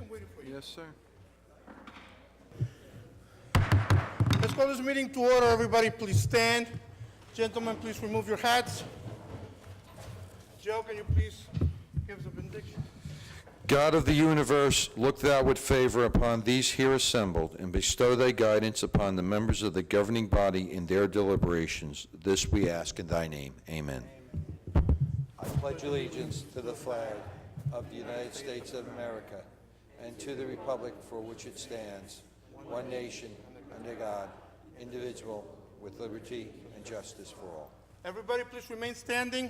I'm waiting for you. Yes, sir. Let's call this meeting to order. Everybody, please stand. Gentlemen, please remove your hats. Joe, can you please give us a benediction? God of the universe, look thou with favor upon these here assembled, and bestow thy guidance upon the members of the governing body in their deliberations. This we ask in thy name. Amen. I pledge allegiance to the flag of the United States of America and to the republic for which it stands, one nation, under God, indivisible, with liberty and justice for all. Everybody, please remain standing.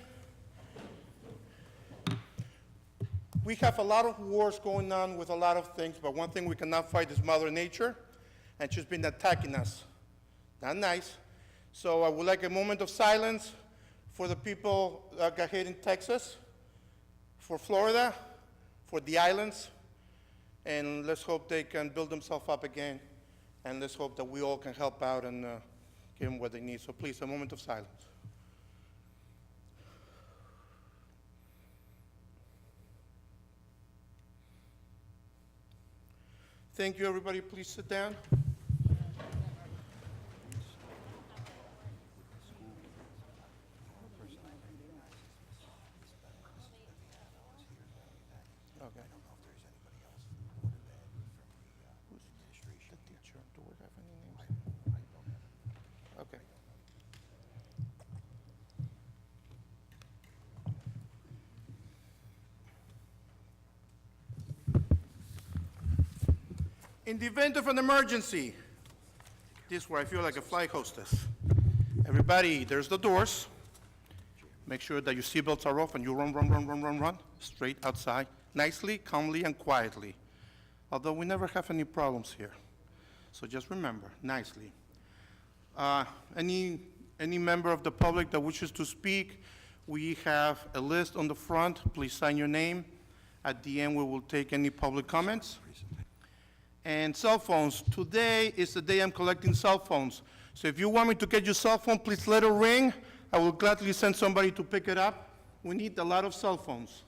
We have a lot of wars going on with a lot of things, but one thing we cannot fight is Mother Nature, and she's been attacking us. Not nice. So I would like a moment of silence for the people that got hit in Texas, for Florida, for the islands, and let's hope they can build themselves up again, and let's hope that we all can help out and give them what they need. So please, a moment of silence. Thank you, everybody. Please sit down. Okay. Who's the teacher? Do we have any names? Okay. In the event of an emergency, this is where I feel like a flight hostess. Everybody, there's the doors. Make sure that your seatbelts are off and you run, straight outside, nicely, calmly, and quietly. Although we never have any problems here. So just remember, nicely. Any member of the public that wishes to speak, we have a list on the front. Please sign your name. At the end, we will take any public comments. And cell phones. Today is the day I'm collecting cell phones. So if you want me to get your cell phone, please let it ring. I will gladly send somebody to pick it up. We need a lot of cell phones.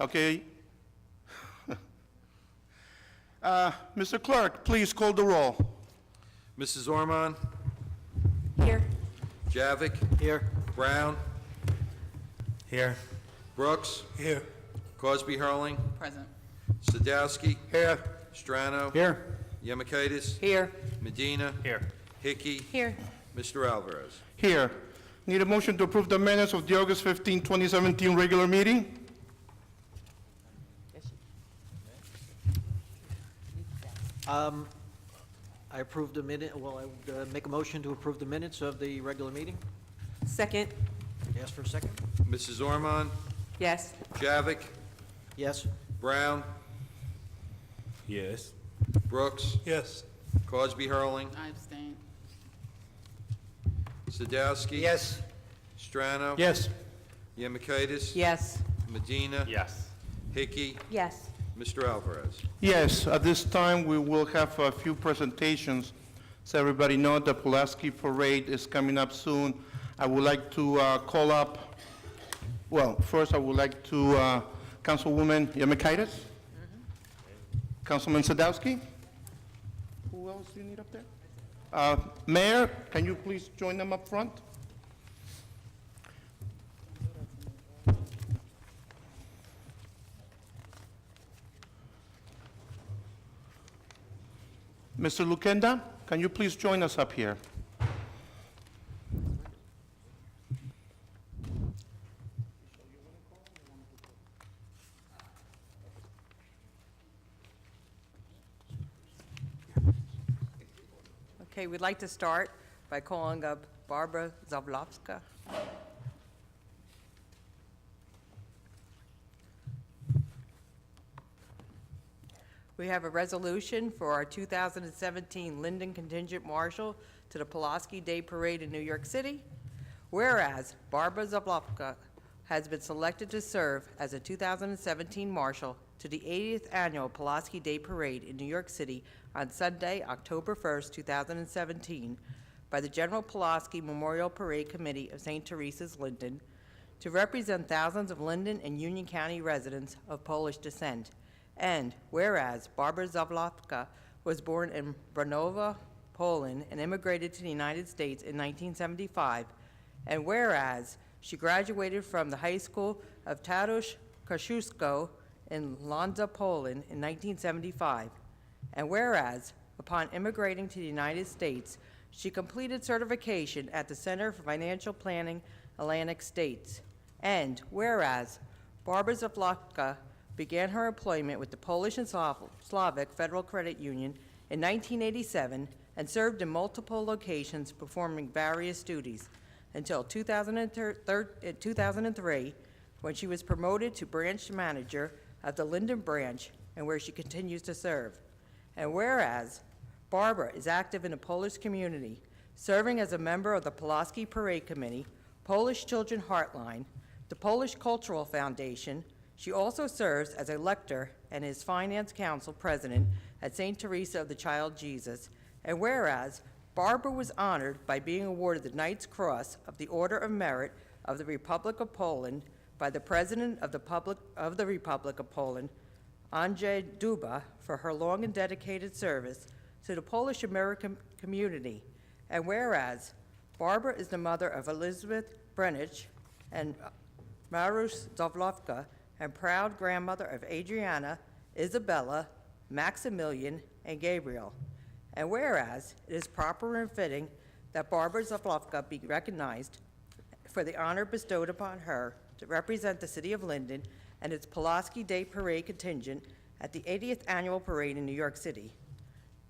Okay? Mr. Clerk, please call the roll. Mrs. Ormond? Here. Javik? Here. Brown? Here. Brooks? Here. Cosby Hurling? Present. Sadowski? Here. Strano? Here. Yemakaitis? Here. Medina? Here. Hickey? Here. Mr. Alvarez? Here. Need a motion to approve the minutes of the August 15, 2017 regular meeting? I approved the minute, well, I would make a motion to approve the minutes of the regular meeting. Second. Ask for a second. Mrs. Ormond? Yes. Javik? Yes. Brown? Yes. Brooks? Yes. Cosby Hurling? I abstain. Sadowski? Yes. Strano? Yes. Yemakaitis? Yes. Medina? Yes. Hickey? Yes. Mr. Alvarez? Yes, at this time we will have a few presentations. So everybody know the Pulaski Parade is coming up soon. I would like to call up, well, first I would like to Councilwoman Yemakaitis, Councilman Sadowski. Who else do you need up there? Mayor, can you please join them up front? Mr. Lukenda, can you please join us up here? Okay, we'd like to start by calling up Barbara Zavlovska. We have a resolution for our 2017 Linden Contingent Marshal to the Pulaski Day Parade in New York City. Whereas Barbara Zavlovska has been selected to serve as a 2017 Marshal to the 80th Annual Pulaski Day Parade in New York City on Sunday, October 1st, 2017, by the General Pulaski Memorial Parade Committee of St. Teresa's, Linden, to represent thousands of Linden and Union County residents of Polish descent. And whereas Barbara Zawlowska was born in Brnowa, Poland, and immigrated to the United States in 1975, and whereas she graduated from the High School of Tadeusz Kościuszko in Londza, Poland in 1975, and whereas upon immigrating to the United States, she completed certification at the Center for Financial Planning, Atlantic States, and whereas Barbara Zawlowska began her employment with the Polish and Slavic Federal Credit Union in 1987 and served in multiple locations performing various duties until 2003, when she was promoted to branch manager of the Linden branch, and where she continues to serve. And whereas Barbara is active in the Polish community, serving as a member of the Pulaski Parade Committee, Polish Children Heartline, the Polish Cultural Foundation. She also serves as a lector and is Finance Council President at St. Teresa of the Child Jesus. And whereas Barbara was honored by being awarded the Knight's Cross of the Order of Merit of the Republic of Poland by the President of the Republic of Poland, Andrzej Duda, for her long and dedicated service to the Polish American community. And whereas Barbara is the mother of Elizabeth Brenich and Marusz Zawlowska, and proud grandmother of Adriana, Isabella, Maximilian, and Gabriel. And whereas it is proper and fitting that Barbara Zawlowska be recognized for the honor bestowed upon her to represent the city of Linden and its Pulaski Day Parade contingent at the 80th Annual Parade in New York City.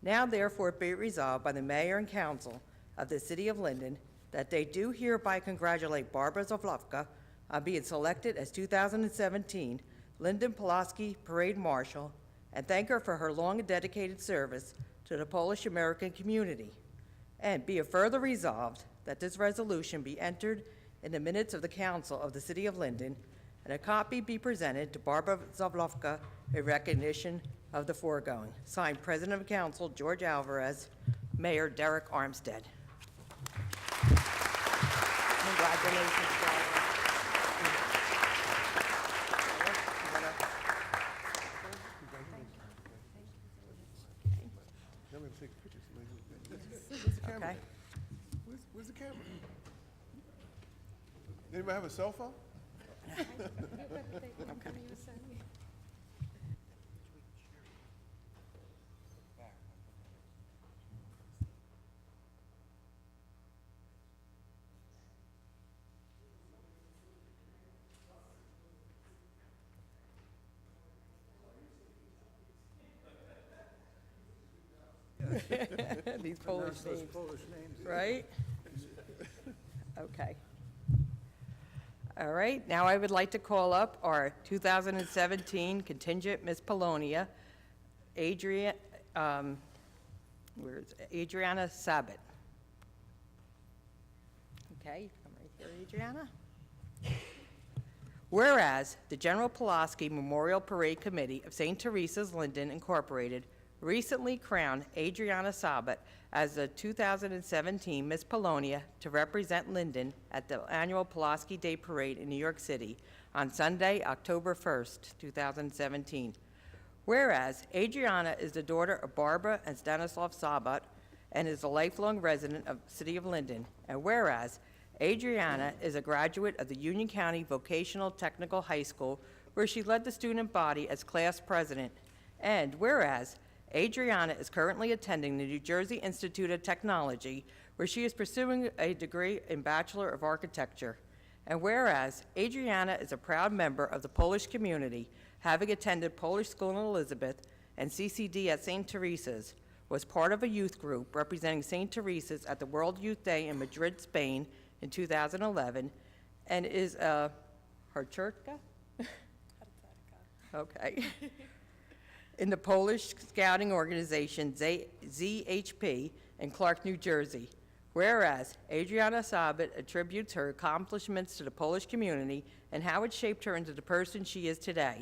Now therefore be it resolved by the mayor and council of the city of Linden that they do hereby congratulate Barbara Zawlowska on being selected as 2017 Linden Pulaski Parade Marshal and thank her for her long and dedicated service to the Polish American community. And be it further resolved that this resolution be entered in the minutes of the council of the city of Linden and a copy be presented to Barbara Zawlowska in recognition of the foregoing. Signed, President of Council George Alvarez, Mayor Derek Armstead. Congratulations, Barbara. Okay. Where's the camera? Anybody have a cell phone? These Polish names. Right? Okay. All right, now I would like to call up our 2017 contingent Miss Polonia, Adriana Sabat. Okay, come right here, Adriana. Whereas the General Pulaski Memorial Parade Committee of St. Teresa's Linden Incorporated recently crowned Adriana Sabat as the 2017 Miss Polonia to represent Linden at the annual Pulaski Day Parade in New York City on Sunday, October 1st, 2017. Whereas Adriana is the daughter of Barbara and Stanislav Sabat and is a lifelong resident of the city of Linden. And whereas Adriana is a graduate of the Union County Vocational Technical High School, where she led the student body as class president. And whereas Adriana is currently attending the New Jersey Institute of Technology, where she is pursuing a degree in Bachelor of Architecture. And whereas Adriana is a proud member of the Polish community, having attended Polish school in Elizabeth and CCD at St. Teresa's, was part of a youth group representing St. Teresa's at the World Youth Day in Madrid, Spain in 2011, and is a Harchurka? Okay. In the Polish Scouting Organization, ZHP, in Clark, New Jersey. Whereas Adriana Sabat attributes her accomplishments to the Polish community and how it shaped her into the person she is today.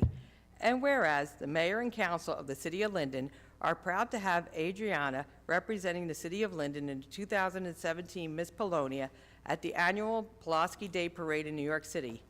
And whereas the mayor and council of the city of Linden are proud to have Adriana representing the city of Linden in the 2017 Miss Polonia at the annual Pulaski Day Parade in New York City.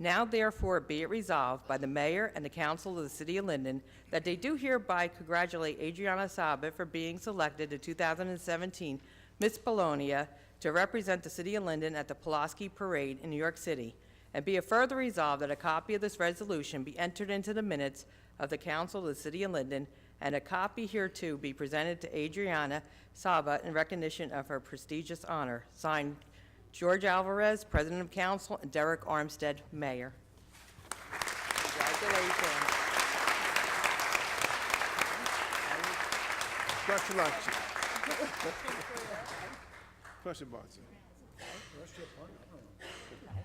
Now therefore be it resolved by the mayor and the council of the city of Linden that they do hereby congratulate Adriana Saba for being selected the 2017 Miss Polonia to represent the city of Linden at the Pulaski Parade in New York City. And be it further resolved that a copy of this resolution be entered into the minutes of the council of the city of Linden, and a copy hereto be presented to Adriana Saba in recognition of her prestigious honor. Signed, George Alvarez, President of Council, and Derek Armstead, Mayor. Congratulations. Gratulacci. Pressure boxer.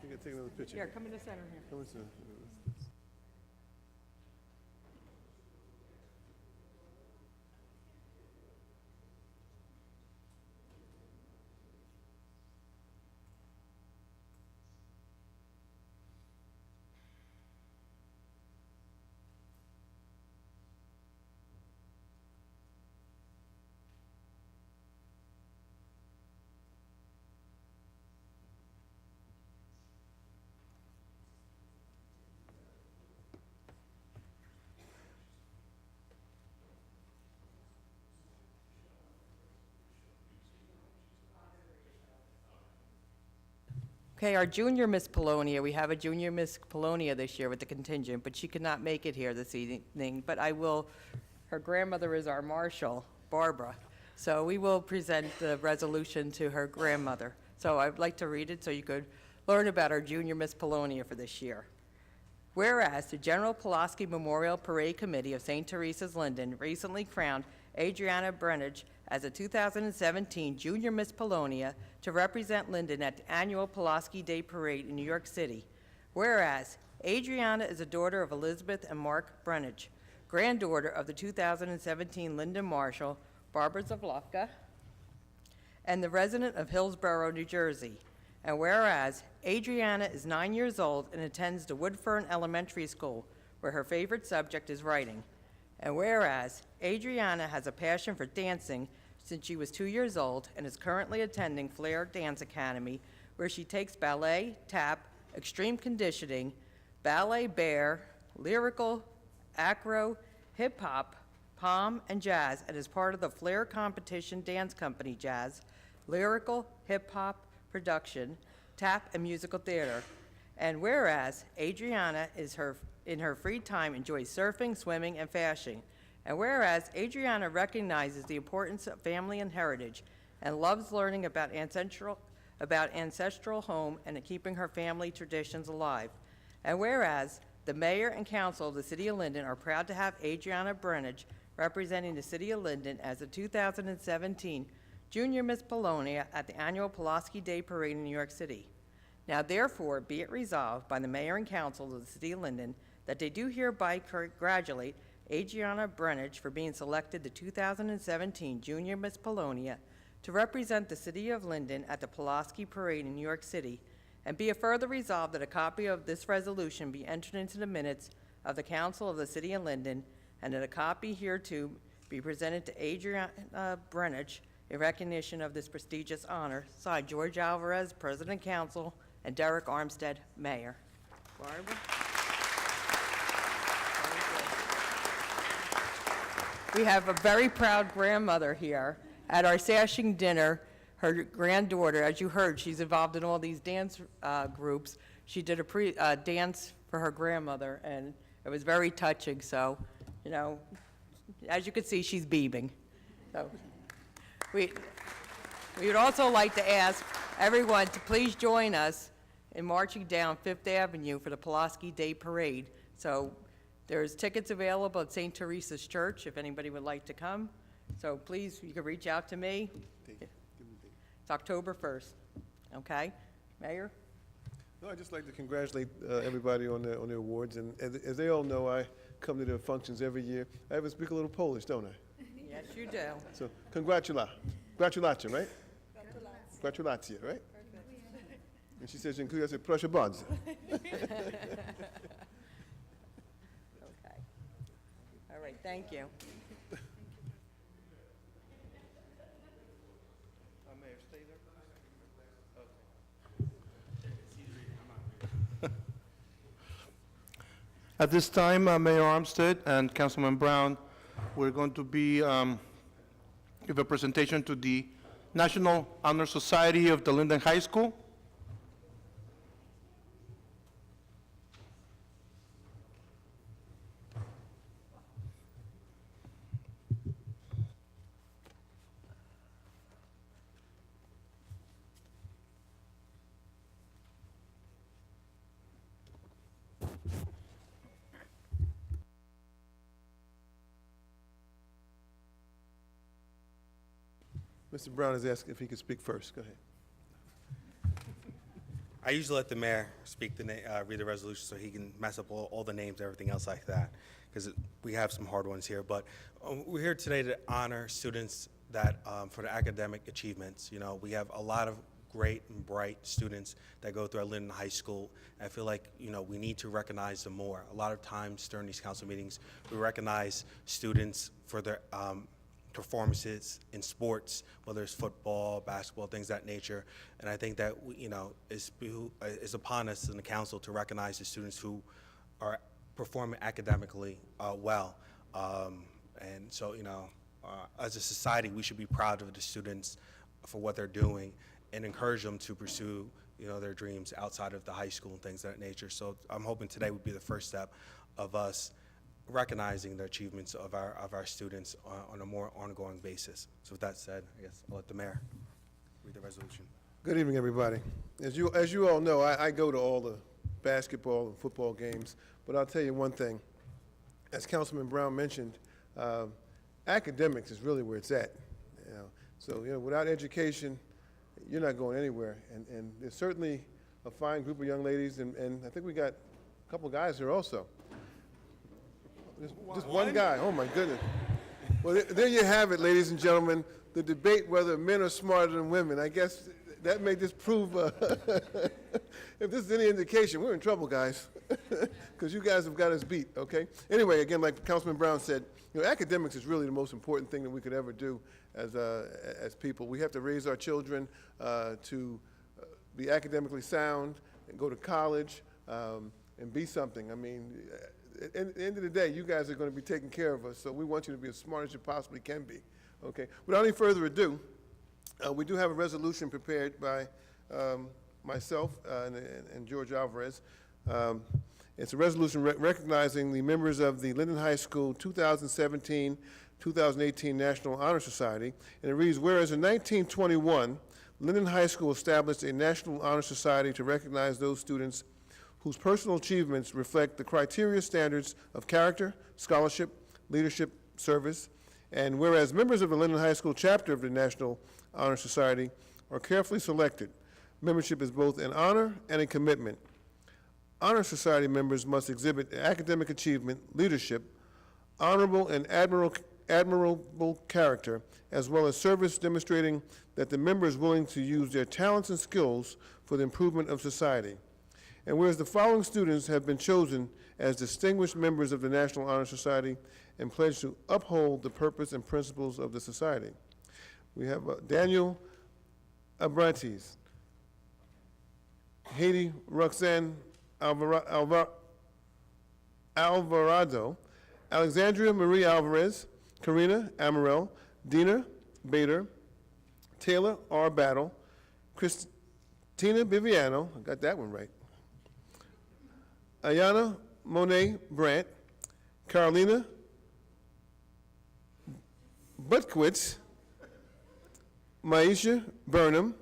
You can take another picture. Here, come in the center here. Come into- Okay, our junior Miss Polonia, we have a junior Miss Polonia this year with the contingent, but she could not make it here this evening, but I will, her grandmother is our marshal, Barbara, so we will present the resolution to her grandmother. So I'd like to read it so you could learn about our junior Miss Polonia for this year. Whereas the General Pulaski Memorial Parade Committee of St. Teresa's Linden recently crowned Adriana Brenage as a 2017 Junior Miss Polonia to represent Linden at the annual Pulaski Day Parade in New York City. Whereas Adriana is a daughter of Elizabeth and Mark Brenage, granddaughter of the 2017 Linden Marshal, Barbara Zavlovka, and the resident of Hillsborough, New Jersey. And whereas Adriana is 9 years old and attends the Woodfern Elementary School, where her favorite subject is writing. And whereas Adriana has a passion for dancing since she was 2 years old and is currently attending Flair Dance Academy, where she takes ballet, tap, extreme conditioning, ballet bear, lyrical, acro, hip-hop, pom, and jazz, and is part of the Flair Competition Dance Company Jazz, lyrical, hip-hop, production, tap, and musical theater. And whereas Adriana in her free time enjoys surfing, swimming, and fashioning. And whereas Adriana recognizes the importance of family and heritage and loves learning about ancestral home and keeping her family traditions alive. And whereas the mayor and council of the city of Linden are proud to have Adriana Brenage representing the city of Linden as the 2017 Junior Miss Polonia at the annual Pulaski Day Parade in New York City. Now therefore be it resolved by the mayor and council of the city of Linden that they do hereby congratulate Adriana Brenage for being selected the 2017 Junior Miss Polonia to represent the city of Linden at the Pulaski Parade in New York City, and be it further resolved that a copy of this resolution be entered into the minutes of the council of the city of Linden, and that a copy hereto be presented to Adriana Brenage in recognition of this prestigious honor. Signed, George Alvarez, President Council, and Derek Armstead, Mayor. Barbara? We have a very proud grandmother here. At our sashing dinner, her granddaughter, as you heard, she's involved in all these dance groups. She did a dance for her grandmother, and it was very touching. So, you know, as you can see, she's beaming. So, we would also like to ask everyone to please join us in marching down Fifth Avenue for the Pulaski Day Parade. So there's tickets available at St. Teresa's Church if anybody would like to come. So please, you can reach out to me. It's October 1st, okay? Mayor? No, I'd just like to congratulate everybody on their awards. And as they all know, I come to their functions every year. I even speak a little Polish, don't I? Yes, you do. So gratulaccia, right? Gratulaccia, right? And she says, dziękuję, I said, proszę bardzo. Okay. All right, thank you. Mayor, stay there. At this time, Mayor Armstead and Councilman Brown, we're going to give a presentation to the National Honor Society of the Linden High School. Mr. Brown is asking if he could speak first. Go ahead. I usually let the mayor speak read the resolution so he can mess up all the names and everything else like that, because we have some hard ones here. But we're here today to honor students that for their academic achievements. You know, we have a lot of great and bright students that go through our Linden High School. I feel like, you know, we need to recognize them more. A lot of times during these council meetings, we recognize students for their performances in sports, whether it's football, basketball, things of that nature. And I think that, you know, is upon us in the council to recognize the students who are performing academically well. And so, you know, as a society, we should be proud of the students for what they're doing and encourage them to pursue, you know, their dreams outside of the high school and things of that nature. So I'm hoping today would be the first step of us recognizing the achievements of our students on a more ongoing basis. So with that said, I guess I'll let the mayor read the resolution. Good evening, everybody. As you all know, I go to all the basketball and football games, but I'll tell you one thing. As Councilman Brown mentioned, academics is really where it's at. You know? So, you know, without education, you're not going anywhere. And there's certainly a fine group of young ladies, and I think we got a couple guys here also. Just one guy. Oh, my goodness. Well, there you have it, ladies and gentlemen, the debate whether men are smarter than women. I guess that may just prove, if this is any indication, we're in trouble, guys, because you guys have got us beat, okay? Anyway, again, like Councilman Brown said, you know, academics is really the most important thing that we could ever do as people. We have to raise our children to be academically sound and go to college and be something. I mean, at the end of the day, you guys are going to be taking care of us, so we want you to be as smart as you possibly can be, okay? Without any further ado, we do have a resolution prepared by myself and George Alvarez. It's a resolution recognizing the members of the Linden High School 2017-2018 National Honor Society, and it reads, whereas in 1921, Linden High School established a National Honor Society to recognize those students whose personal achievements reflect the criteria standards of character, scholarship, leadership, service, and whereas members of the Linden High School chapter of the National Honor Society are carefully selected. Membership is both an honor and a commitment. Honor Society members must exhibit academic achievement, leadership, honorable and admirable character, as well as service demonstrating that the member is willing to use their talents and skills for the improvement of society. And whereas the following students have been chosen as distinguished members of the National Honor Society and pledge to uphold the purpose and principles of the society. We have Daniel Abrantes, Haiti Roxanne Alvarado, Alexandria Marie Alvarez, Karina Amaral, Dina Bader, Taylor R. Battle, Christina Biviano, I got that one right, Ayana Monet Brandt, Carolina Butkwitz, Maisha Burnham,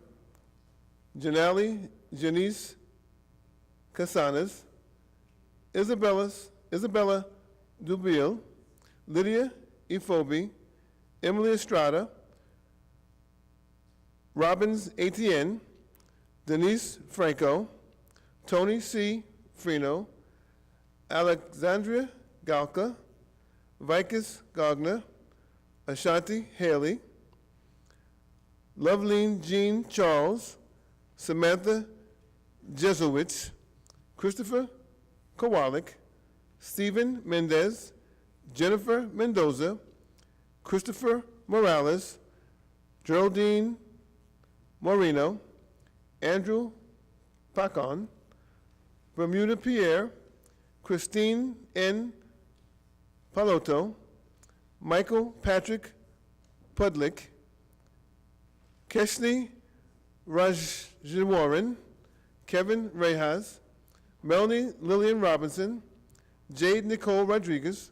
Janelle Janice Casanas, Isabella Dubil, Lydia Ifobi, Emily Estrada, Robbins Etienne, Denise Franco, Tony C. Frino, Alexandria Galka, Vicus Gogner, Ashanti Haley, Loveline Jean Charles, Samantha Jesowitz, Christopher Kowalik, Stephen Mendez, Jennifer Mendoza, Christopher Morales, Geraldine Moreno, Andrew Pacon, Bermuda Pierre, Christine N. Palotto, Michael Patrick Pudlick, Keshni Rajwaran, Kevin Rehas, Melanie Lillian Robinson, Jade Nicole Rodriguez,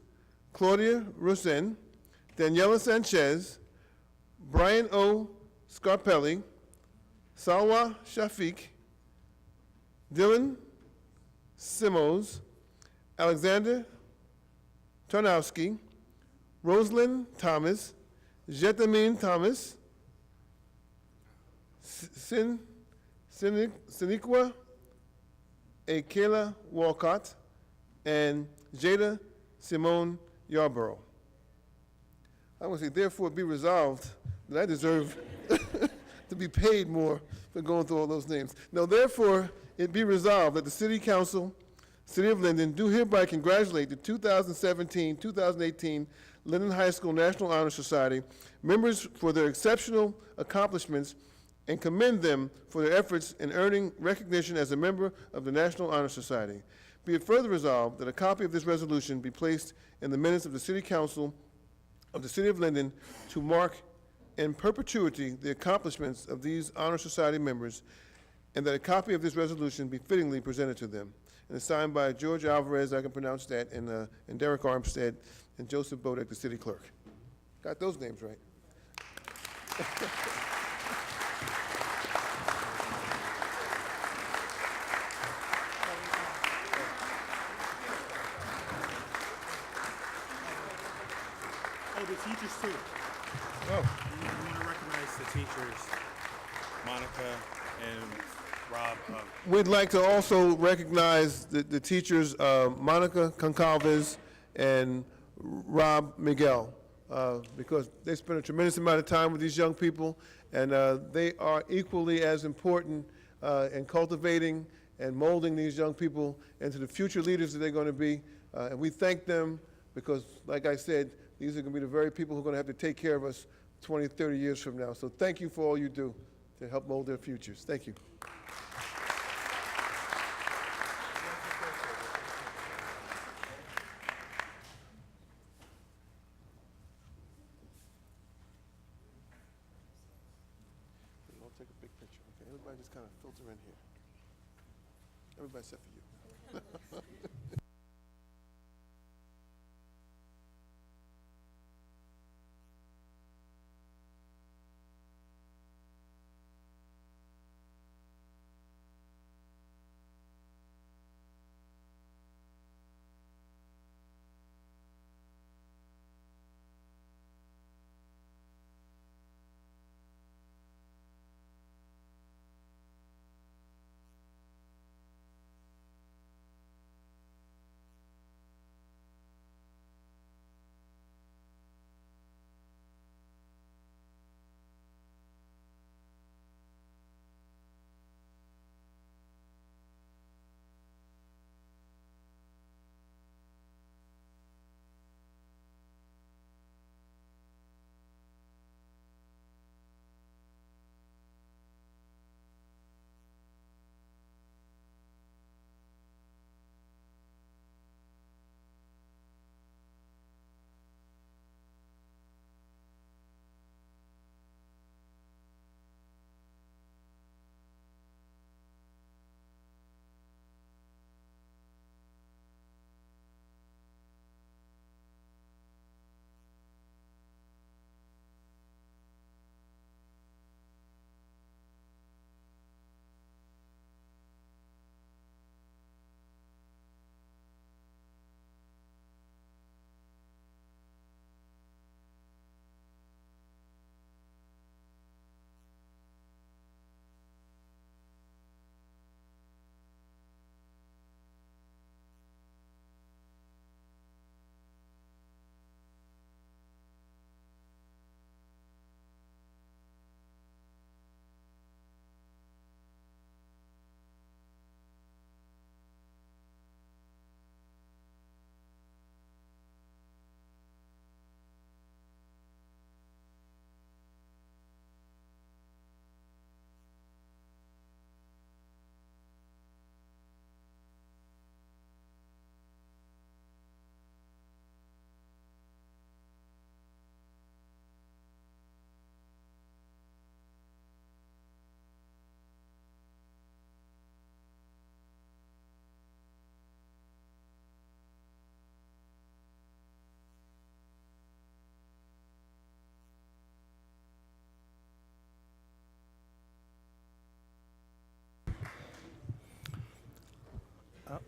Claudia Rosen, Daniela Sanchez, Brian O. Scarpelli, Salwa Shafiq, Dylan Simos, Alexander Tarnowski, Rosalind Thomas, Jetamin Thomas, Siniqua Akela Walcott, and Jada Simone Yarborough. I want to say, therefore, be resolved that I deserve to be paid more for going through all those names. Now, therefore, it be resolved that the City Council, City of Linden, do hereby congratulate the 2017-2018 Linden High School National Honor Society members for their exceptional accomplishments and commend them for their efforts in earning recognition as a member of the National Honor Society. Be it further resolved that a copy of this resolution be placed in the minutes of the City Council of the City of Linden to mark in perpetuity the accomplishments of these Honor Society members, and that a copy of this resolution be fittingly presented to them. And it's signed by George Alvarez, I can pronounce that, and Derek Armstead, and Joseph Bodek, the city clerk. Got those names right. Oh, the teachers too. Oh. We want to recognize the teachers, Monica and Rob. We'd like to also recognize the teachers, Monica Concalves and Rob Miguel, because they spend a tremendous amount of time with these young people, and they are equally as important in cultivating and molding these young people into the future leaders that they're going to be. And we thank them because, like I said, these are going to be the very people who are going to have to take care of us 20, 30 years from now. So thank you for all you do to help mold their futures. Thank you. We'll take a big picture. Okay, everybody just kind of filter in here. Everybody except for you.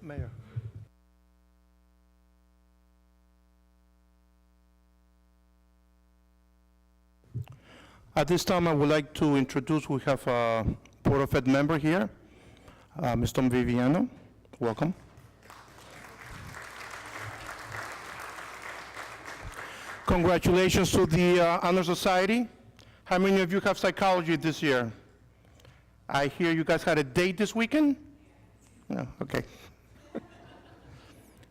Mayor. At this time, I would like to introduce, we have a Board of Ed member here, Mr. Viviano. Welcome. Congratulations to the Honor Society. How many of you have psychology this year? I hear you guys had a date this weekend? No, okay.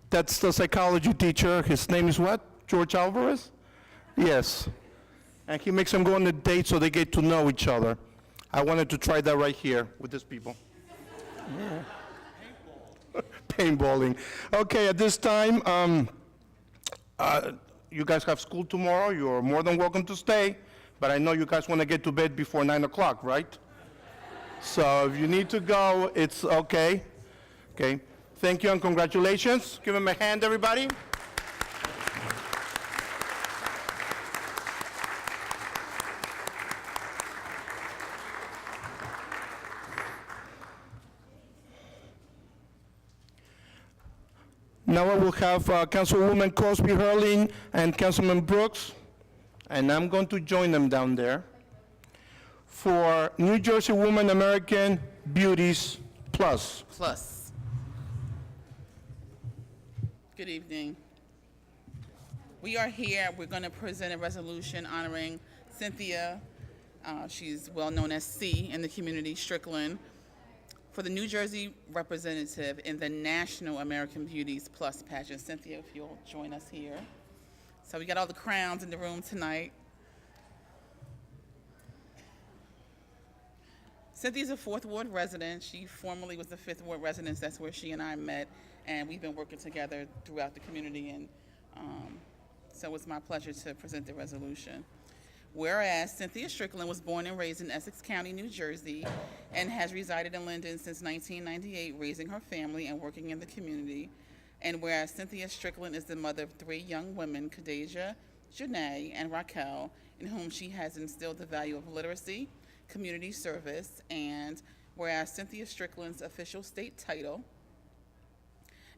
That's the psychology teacher. His name is what? George Alvarez? Yes. And he makes them go on a date so they get to know each other. I wanted to try that right here with these people. Yeah. Paintballing. Okay, at this time, you guys have school tomorrow. You're more than welcome to stay, but I know you guys want to get to bed before 9 o'clock, right? So if you need to go, it's okay. Okay. Thank you and congratulations. Give him a hand, everybody. Now I will have Councilwoman Cosby Hurling and Councilman Brooks, and I'm going to join them down there for New Jersey Woman American Beauties Plus. Plus. Good evening. We are here. We're going to present a resolution honoring Cynthia. She's well known as C in the community, Strickland, for the New Jersey representative in the National American Beauties Plus pageant. Cynthia, if you'll join us here. So we got all the crowns in the room tonight. Cynthia's a 4th Ward resident. She formerly was the 5th Ward resident. That's where she and I met, and we've been working together throughout the community, and so it's my pleasure to present the resolution. Whereas Cynthia Strickland was born and raised in Essex County, New Jersey, and has resided in Linden since 1998, raising her family and working in the community. And whereas Cynthia Strickland is the mother of 3 young women, Khadijah, Janae, and Raquel, in whom she has instilled the value of literacy, community service, and whereas Cynthia Strickland's official state title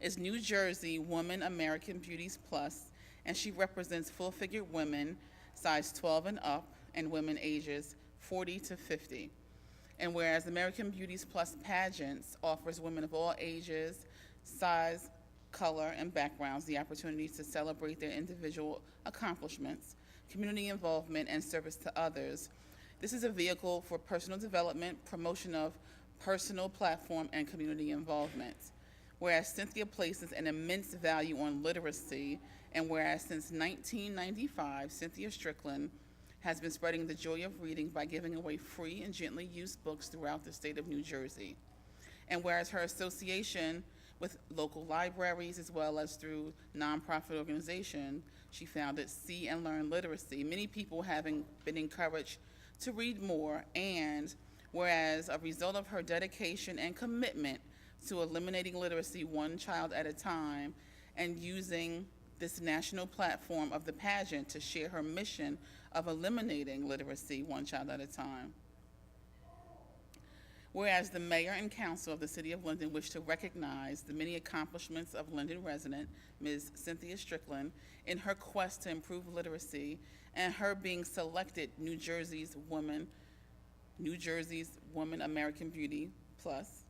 is New Jersey Woman American Beauties Plus, and she represents full-figured women, size 12 and up, and women ages 40 to 50. And whereas American Beauties Plus pageants offers women of all ages, size, color, and backgrounds the opportunity to celebrate their individual accomplishments, community involvement, and service to others, this is a vehicle for personal development, promotion of personal platform, and community involvement. Whereas Cynthia places an immense value on literacy, and whereas since 1995, Cynthia Strickland has been spreading the joy of reading by giving away free and gently used books throughout the state of New Jersey. And whereas her association with local libraries as well as through nonprofit organization, she founded See and Learn Literacy, many people having been encouraged to read more, and whereas a result of her dedication and commitment to eliminating literacy one child at a time and using this national platform of the pageant to share her mission of eliminating literacy one child at a time. Whereas the mayor and council of the city of Linden wish to recognize the many accomplishments of Linden resident, Ms. Cynthia Strickland, in her quest to improve literacy and her being selected New Jersey's Woman American Beauty Plus.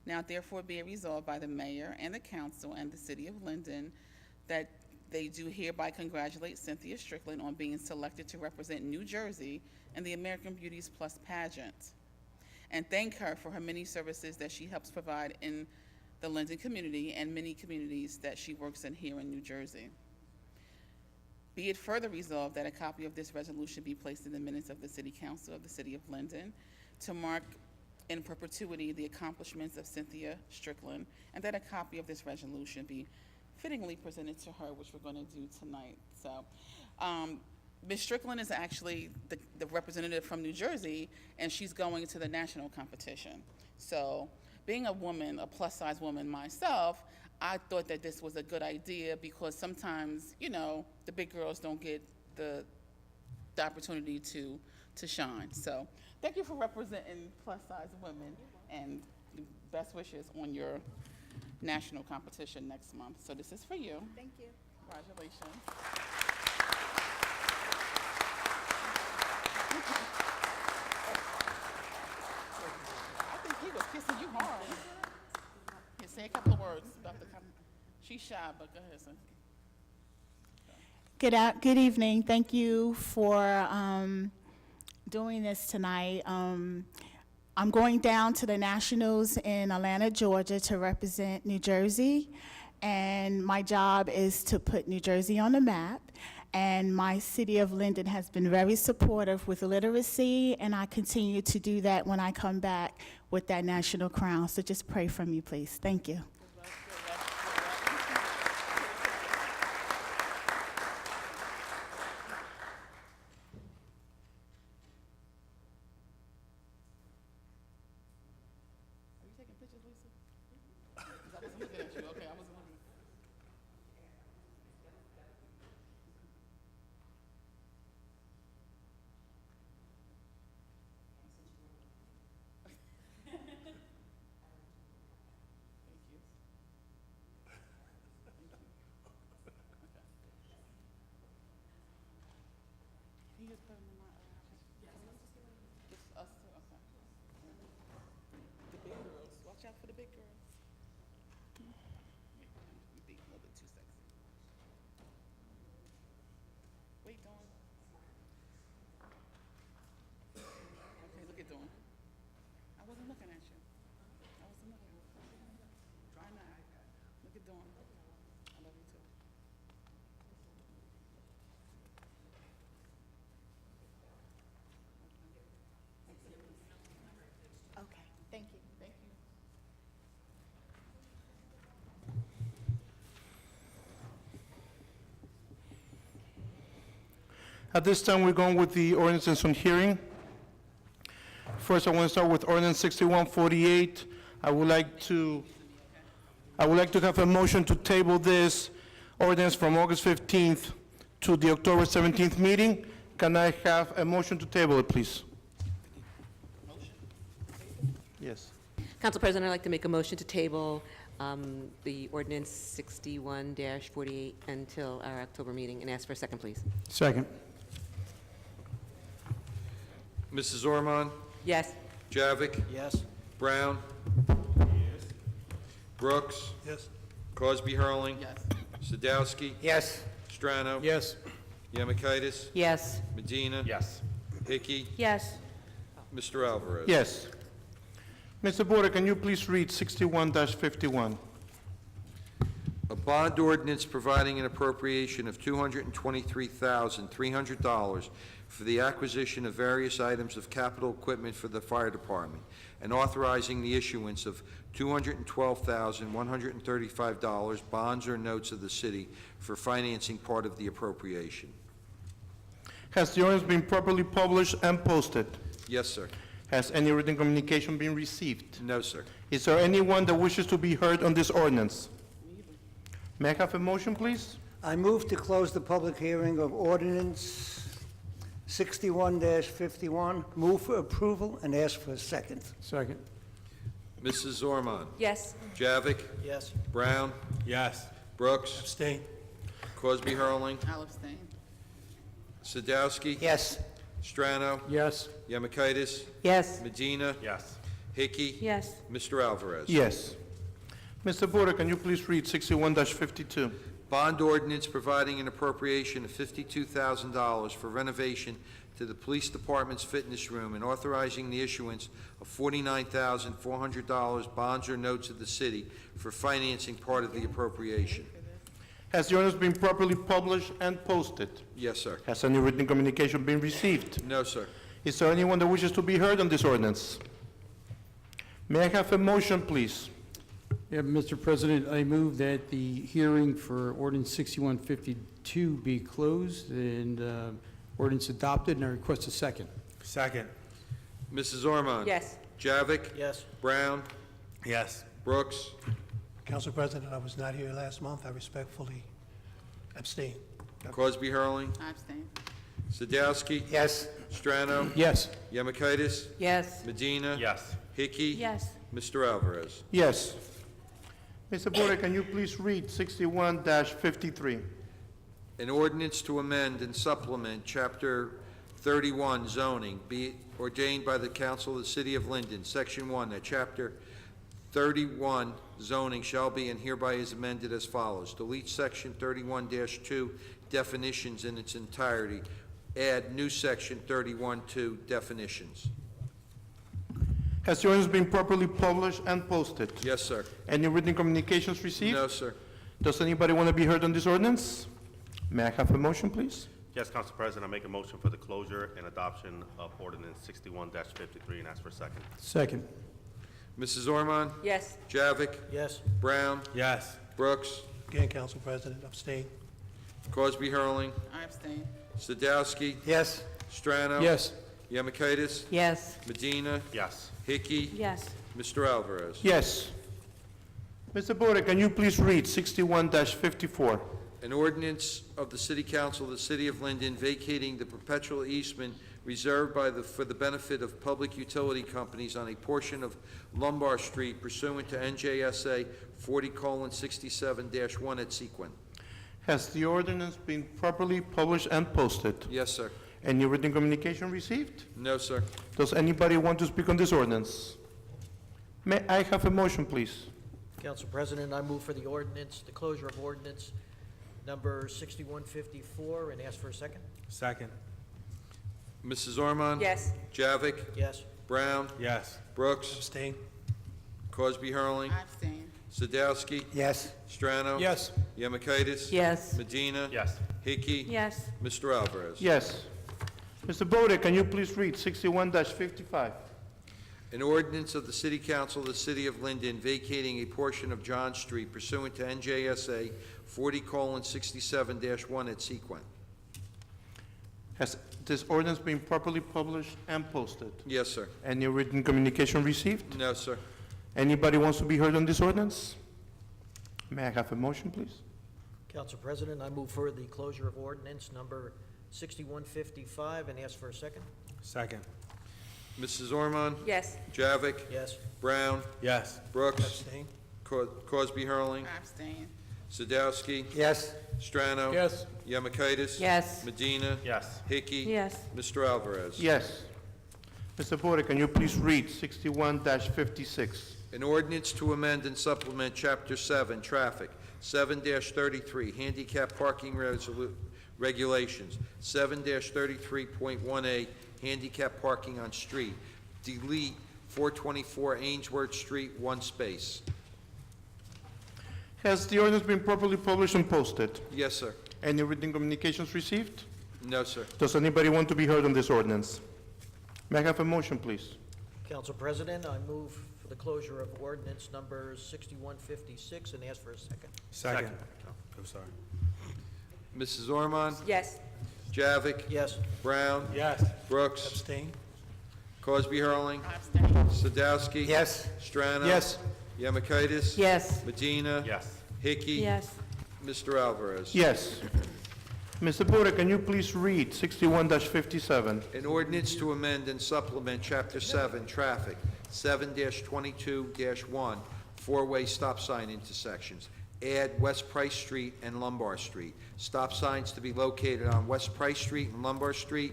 Now therefore be it resolved by the mayor and the council and the city of Linden that they do hereby congratulate Cynthia Strickland on being selected to represent New Jersey in the American Beauties Plus pageant, and thank her for her many services that she helps provide in the Linden community and many communities that she works in here in New Jersey. Be it further resolved that a copy of this resolution be placed in the minutes of the City Council of the City of Linden to mark in perpetuity the accomplishments of Cynthia Strickland, and that a copy of this resolution be fittingly presented to her, which we're going to do tonight. So, Ms. Strickland is actually the representative from New Jersey, and she's going to the national competition. So, being a woman, a plus-size woman myself, I thought that this was a good idea because sometimes, you know, the big girls don't get the opportunity to shine. So, thank you for representing plus-size women, and best wishes on your national competition next month. So this is for you. Thank you. Congratulations. I think he was kissing you hard. Here, say a couple of words about the She's shy, but go ahead, son. Good evening. Thank you for doing this tonight. I'm going down to the Nationals in Atlanta, Georgia to represent New Jersey, and my job is to put New Jersey on the map. And my city of Linden has been very supportive with literacy, and I continue to do that when I come back with that national crown. So just pray for me, please. Thank you. Watch out for the big girls. Wait, you think a little bit too sexy. Wait, Dawn. Okay, look at Dawn. I wasn't looking at you. I wasn't looking. Try not. Look at Dawn. I love you too. Okay, thank you. Thank you. At this time, we're going with the ordinances on hearing. First, I want to start with ordinance 6148. I would like to have a motion to table this ordinance from August 15th to the October 17th meeting. Can I have a motion to table it, please? Yes. Council President, I'd like to make a motion to table the ordinance 61-48 until our October meeting, and ask for a second, please. Second. Mrs. Ormond? Yes. Javik? Yes. Brown? Brooks? Yes. Cosby Hurling? Yes. Sadowski? Yes. Strano? Yes. Yamikaitis? Yes. Medina? Yes. Hickey? Yes. Mr. Alvarez? Yes. Mr. Porter, can you please read 61-51? A bond ordinance providing an appropriation of $223,300 for the acquisition of various items of capital equipment for the fire department, and authorizing the issuance of $212,135 bonds or notes of the city for financing part of the appropriation. Has the ordinance been properly published and posted? Yes, sir. Has any written communication been received? No, sir. Is there anyone that wishes to be heard on this ordinance? May I have a motion, please? I move to close the public hearing of ordinance 61-51. Move for approval and ask for a second. Second. Mrs. Ormond? Yes. Javik? Yes. Brown? Yes. Brooks? Abstain. Cosby Hurling? I'll abstain. Sadowski? Yes. Strano? Yes. Yamikaitis? Yes. Medina? Yes. Hickey? Yes. Mr. Alvarez? Yes. Mr. Porter, can you please read 61-52? Bond ordinance providing an appropriation of $52,000 for renovation to the police department's fitness room and authorizing the issuance of $49,400 bonds or notes of the city for financing part of the appropriation. Has the ordinance been properly published and posted? Yes, sir. Has any written communication been received? No, sir. Is there anyone that wishes to be heard on this ordinance? May I have a motion, please? Yeah, Mr. President, I move that the hearing for ordinance 6152 be closed and ordinance adopted, and I request a second. Second. Mrs. Ormond? Yes. Javik? Yes. Brown? Yes. Brooks? Council President, I was not here last month. I respectfully abstain. Cosby Hurling? I abstain. Sadowski? Yes. Strano? Yes. Yamikaitis? Yes. Medina? Yes. Hickey? Yes. Mr. Alvarez? Yes. Mr. Porter, can you please read 61-53? An ordinance to amend and supplement Chapter 31 zoning, be ordained by the Council of the City of Linden, Section 1, that Chapter 31 zoning shall be and hereby is amended as follows. Delete Section 31-2 definitions in its entirety. Add new Section 31-2 definitions. Has the ordinance been properly published and posted? Yes, sir. Any written communications received? No, sir. Does anybody want to be heard on this ordinance? May I have a motion, please? Yes, Council President, I make a motion for the closure and adoption of ordinance 61-53 and ask for a second. Second. Mrs. Ormond? Yes. Javik? Yes. Brown? Yes. Brooks? Again, Council President, abstain. Cosby Hurling? I abstain. Sadowski? Yes. Strano? Yes. Yemakaitis? Yes. Medina? Yes. Hickey? Yes. Mr. Alvarez? Yes. Mr. Porter, can you please read 61-54? An ordinance of the City Council of the City of Linden vacating the perpetual easement reserved for the benefit of public utility companies on a portion of Lombard Street pursuant to NJSA 40:67-1 at sequent. Has the ordinance been properly published and posted? Yes, sir. Any written communication received? No, sir. Does anybody want to speak on this ordinance? May I have a motion, please? Council President, I move for the ordinance, the closure of ordinance number 6154, and ask for a second. Second. Mrs. Ormond? Yes. Javik? Yes. Brown? Yes. Brooks? Abstain. Cosby Hurling? I abstain. Sadowski? Yes. Strano? Yes. Yemakaitis? Yes. Medina? Yes. Hickey? Yes. Mr. Alvarez? Yes. Mr. Porter, can you please read 61-55? An ordinance of the City Council of the City of Linden vacating a portion of John Street pursuant to NJSA 40:67-1 at sequent. Has this ordinance been properly published and posted? Yes, sir. Any written communication received? No, sir. Anybody wants to be heard on this ordinance? May I have a motion, please? Council President, I move for the closure of ordinance number 6155, and ask for a second. Second. Mrs. Ormond? Yes. Javik? Yes. Brown? Yes. Brooks? Abstain. Cosby Hurling? I abstain. Sadowski? Yes. Strano? Yes. Yemakaitis? Yes. Medina? Yes. Hickey? Yes. Mr. Alvarez? Yes. Mr. Porter, can you please read 61-56? An ordinance to amend and supplement Chapter 7, Traffic, 7-33, Handicap Parking Regulations, 7-33.1A, Handicap Parking on Street. Delete 424 Ainsworth Street, 1 space. Has the ordinance been properly published and posted? Yes, sir. Any written communications received? No, sir. Does anybody want to be heard on this ordinance? May I have a motion, please? Council President, I move for the closure of ordinance number 6156, and ask for a second. Second. Oh, sorry. Mrs. Ormond? Yes. Javik? Yes. Brown? Yes. Brooks? Abstain. Cosby Hurling? I abstain. Sadowski? Yes. Strano? Yes. Yemakaitis? Yes. Medina? Yes. Hickey? Yes. Mr. Alvarez? Yes. Mr. Porter, can you please read 61-57? An ordinance to amend and supplement Chapter 7, Traffic, 7-22-1, four-way stop sign intersections. Add West Price Street and Lombard Street. Stop signs to be located on West Price Street and Lombard Street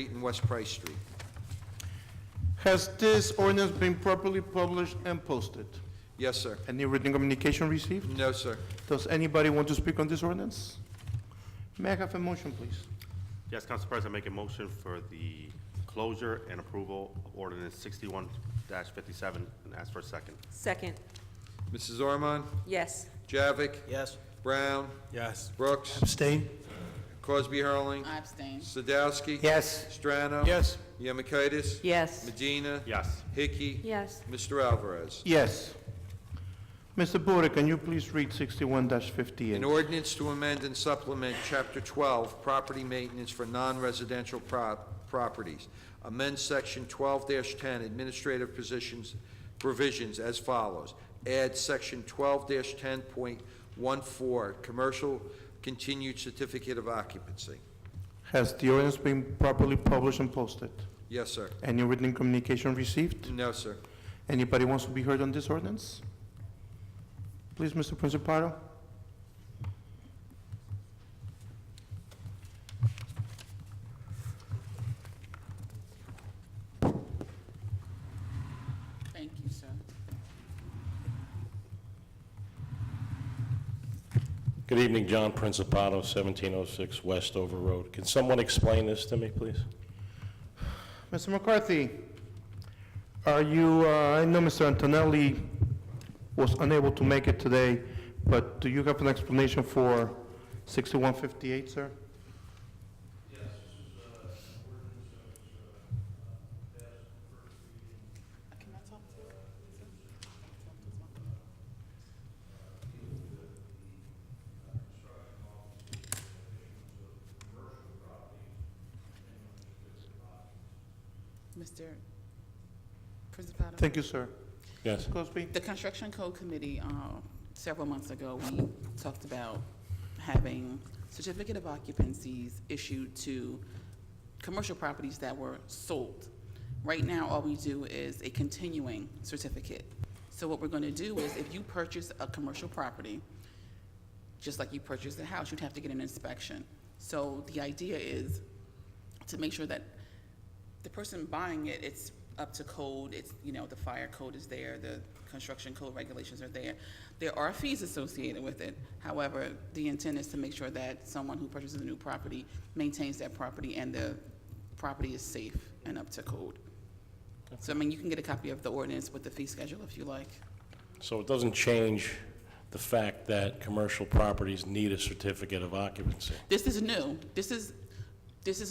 and West Price Street. Has this ordinance been properly published and posted? Yes, sir. Any written communication received? No, sir. Does anybody want to speak on this ordinance? May I have a motion, please? Yes, Council President, I make a motion for the closure and approval of ordinance 61-57 and ask for a second. Second. Mrs. Ormond? Yes. Javik? Yes. Brown? Yes. Brooks? Abstain. Cosby Hurling? I abstain. Sadowski? Yes. Strano? Yes. Yemakaitis? Yes. Medina? Yes. Hickey? Yes. Mr. Alvarez? Yes. Mr. Porter, can you please read An 61-58? ordinance to amend and supplement Chapter 12, Property Maintenance for Non-Residential Properties. Amend Section 12-10, Administrative Provisions as follows. Add Section 12-10.14, Commercial Continued Certificate of Occupancy. Has the ordinance been properly published and posted? Yes, sir. Any written communication received? No, sir. Anybody wants to be heard on this ordinance? Please, Mr. Principado. Thank you, sir. Good evening, John Principato, 1706 Westover Road. Can someone explain this to me, please? Mr. McCarthy, are you, I know Mr. Antonelli was unable to make it today, but do you have an explanation for 6158, sir? Can I talk to Mr. Principato? Thank you, sir. Yes. Ms. Cosby? The Construction Code Committee, several months ago, we talked about having certificate of occupancies issued to commercial properties that were sold. Right now, all we do is a continuing certificate. So what we're going to do is, if you purchase a commercial property, just like you purchased a house, you'd have to get an inspection. So the idea is to make sure that the person buying it, it's up to code, it's, you know, the fire code is there, the construction code regulations are there. There are fees associated with it. However, the intent is to make sure that someone who purchases a new property maintains that property and the property is safe and up to code. So, I mean, you can get a copy of the ordinance with the fee schedule if you like. So it doesn't change the fact that commercial properties need a certificate of occupancy? This is new. This is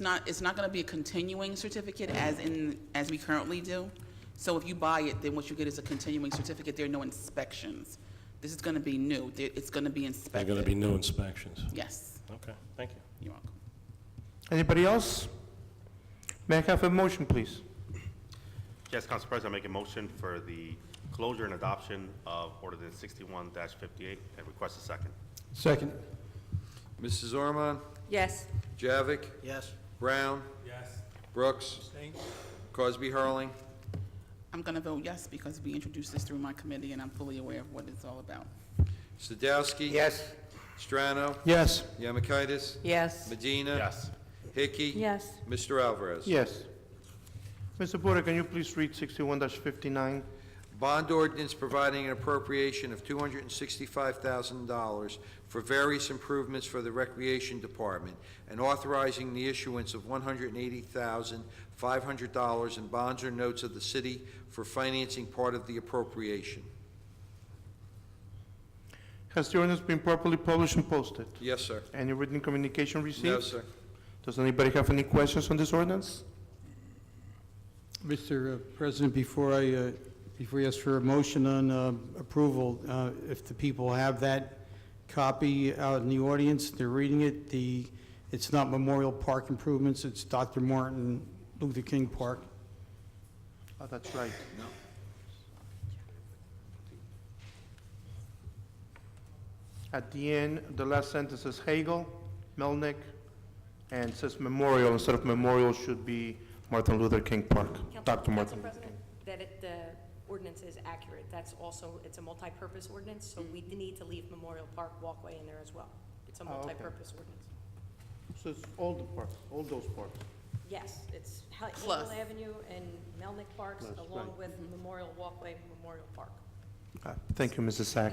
not, it's not gonna be a continuing certificate as we currently do. So if you buy it, then what you get is a continuing certificate. There are no inspections. This is gonna be new. It's gonna be There are inspected. going to be new inspections? Yes, Okay, thank you. you're welcome. Anybody else? May I have a motion, please? Yes, Council President, I make a motion for the closure and adoption of ordinance 61-58 and request a second. Second. Mrs. Ormond? Yes. Javik? Yes. Brown? Yes. Brooks? Abstain? Cosby Hurling? I'm gonna vote yes because we introduced this through my committee and I'm fully aware of what it's all about. Sadowski? Yes. Strano? Yes. Yamakaitis? Yes. Medina? Yes. Hickey? Yes. Mr. Alvarez? Yes. Mr. Porter, can you please read 61-59? Bond ordinance providing an appropriation of $265,000 for various improvements for the Recreation Department and authorizing the issuance of $180,500 in bonds or notes of the city for financing part of the appropriation. Has the ordinance been properly published and posted? Yes, sir. Any written communication received? No, sir. Does anybody have any questions on this ordinance? Mr. President, before you ask for a motion on approval, if the people have that copy out in the audience, they're reading it, it's not Memorial Park improvements, it's Dr. Martin Luther King Park. Oh, that's right. No. At the end, the last sentence says Hagel, Melnick, and says Memorial. Instead of Memorial, should be Martin Luther King Park. Dr. Martin. Council President, the ordinance is accurate. That's also, it's a multi-purpose ordinance, so we need to leave Memorial Park walkway in there as well. It's a okay. multi-purpose ordinance. So it's all the parks, all those parks. Yes, it's Plus. Hagel Avenue and Melnick Parks, Plus, along right. with Memorial Walkway, Memorial Park. Thank you, Mrs. Sack.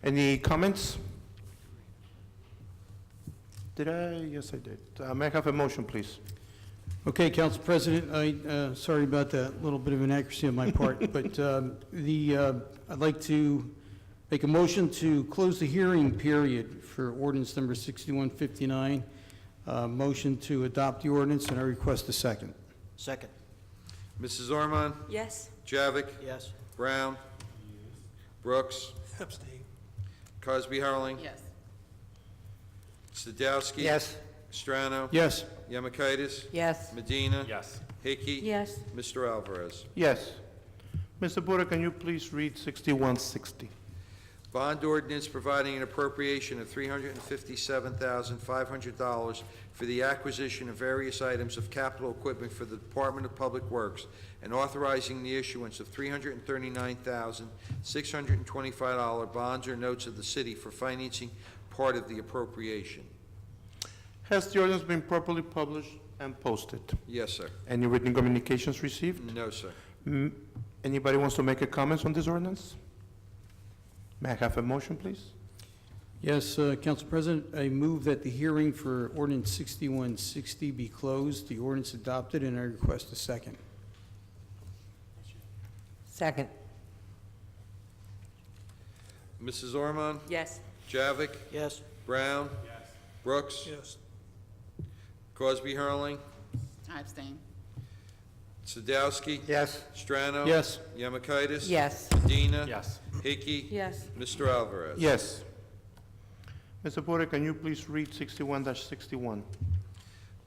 Any comments? Did I? Yes, I did. May I have a motion, please? Okay, Council President, sorry about that little bit of inaccuracy on my part, but I'd like to make a motion to close the hearing period for ordinance number 6159. Motion to adopt the ordinance, and I request a second. Second. Mrs. Ormond? Yes. Javik? Yes. Brown? Brooks? Abstain? Cosby Hurling? Yes. Sadowski? Yes. Strano? Yes. Yamakaitis? Yes. Medina? Yes. Hickey? Yes. Mr. Alvarez? Yes. Mr. Porter, can you please read 6160? Bond ordinance providing an appropriation of $357,500 for the acquisition of various items of capital equipment for the Department of Public Works and authorizing the issuance of $339,625 bonds or notes of the city for financing part of the appropriation. Has the ordinance been properly published and posted? Yes, sir. Any written communications received? No, sir. Anybody wants to make a comment on this ordinance? May I have a motion, please? Yes, Council President, I move that the hearing for ordinance 6160 be closed, the ordinance adopted, and I request a second. Second. Mrs. Ormond? Yes. Javik? Yes. Brown? Yes. Brooks? Yes. Crosby Hurling? I abstain. Sadowski? Yes. Strano? Yes. Yemakaitis? Yes. Medina? Yes. Hickey? Yes. Mr. Alvarez? Yes. Mr. Porter, can you please read 61-61?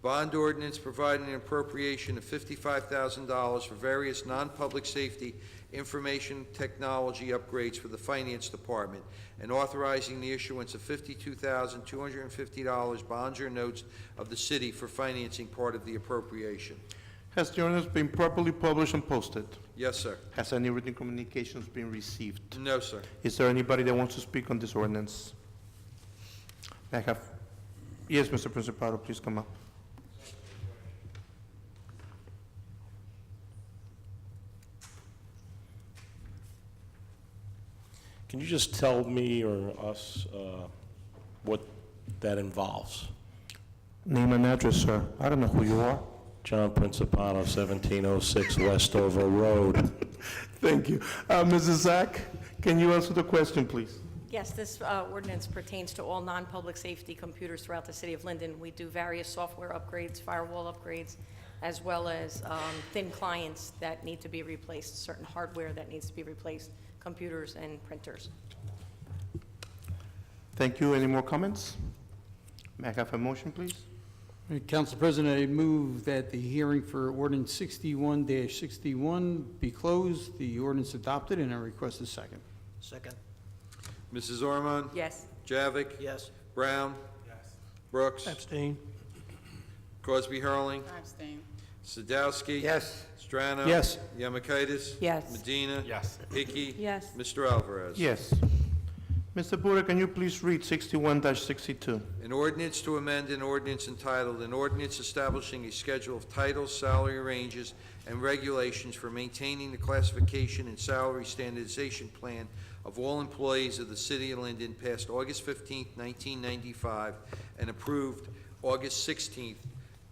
Bond ordinance providing an appropriation of $55,000 for various non-public safety information technology upgrades for the Finance Department and authorizing the issuance of $52,250 bonds or notes of the city for financing part of the appropriation. Has the ordinance been properly published and posted? Yes, sir. Has any written communications been received? No, sir. Is there anybody that wants to speak on this ordinance? May I have, yes, Mr. Principado, please come up. Can you just tell me or us what that involves? Name and address, sir. I don't know who you are. John Principano, 1706 Westover Road. Thank you. Mrs. Zach, can you answer the question, please? Yes, this ordinance pertains to all non-public safety computers throughout the city of Linden. We do various software upgrades, firewall upgrades, as well as thin clients that need to be replaced, certain hardware that needs to be replaced, computers and printers. Thank you. Any more comments? May I have a motion, please? Council President, I move that the hearing for ordinance 61-61 be closed, the ordinance adopted, and I request a second. Second. Mrs. Ormond? Yes. Javik? Yes. Brown? Yes. Brooks? Abstain. Crosby Hurling? I abstain. Sadowski? Yes. Strano? Yes. Yemakaitis? Yes. Medina? Yes. Hickey? Yes. Mr. Alvarez? Yes. Mr. Porter, can you please read 61-62? An ordinance to amend an ordinance entitled, an ordinance establishing a schedule of titles, salary ranges, and regulations for maintaining the classification and salary standardization plan of all employees of the City of Linden, passed August 15, 1995, and approved August 16,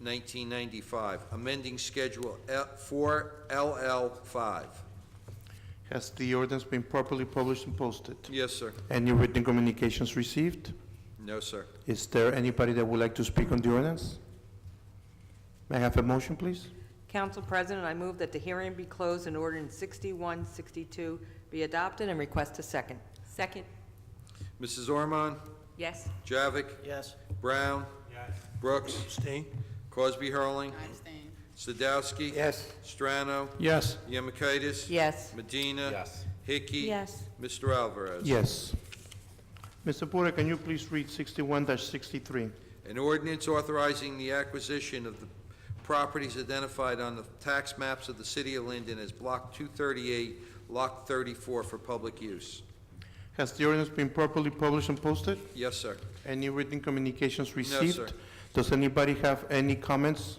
1995, amending Schedule 4LL5. Has the ordinance been properly published and posted? Yes, sir. Any written communications received? No, sir. Is there anybody that would like to speak on the ordinance? May I have a motion, please? Council President, I move that the hearing be closed and ordinance 6162 be adopted and request a second. Second. Mrs. Ormond? Yes. Javik? Yes. Brown? Yes. Brooks? Abstain. Crosby Hurling? I abstain. Sadowski? Yes. Strano? Yes. Yemakaitis? Yes. Medina? Yes. Hickey? Yes. Mr. Alvarez? Yes. Mr. Porter, can you please read 61-63? An ordinance authorizing the acquisition of the properties identified on the tax maps of the City of Linden as Block 238, Lot 34 for public use. Has the ordinance been properly published and posted? Yes, sir. Any written communications No, received? sir. Does anybody have any comments?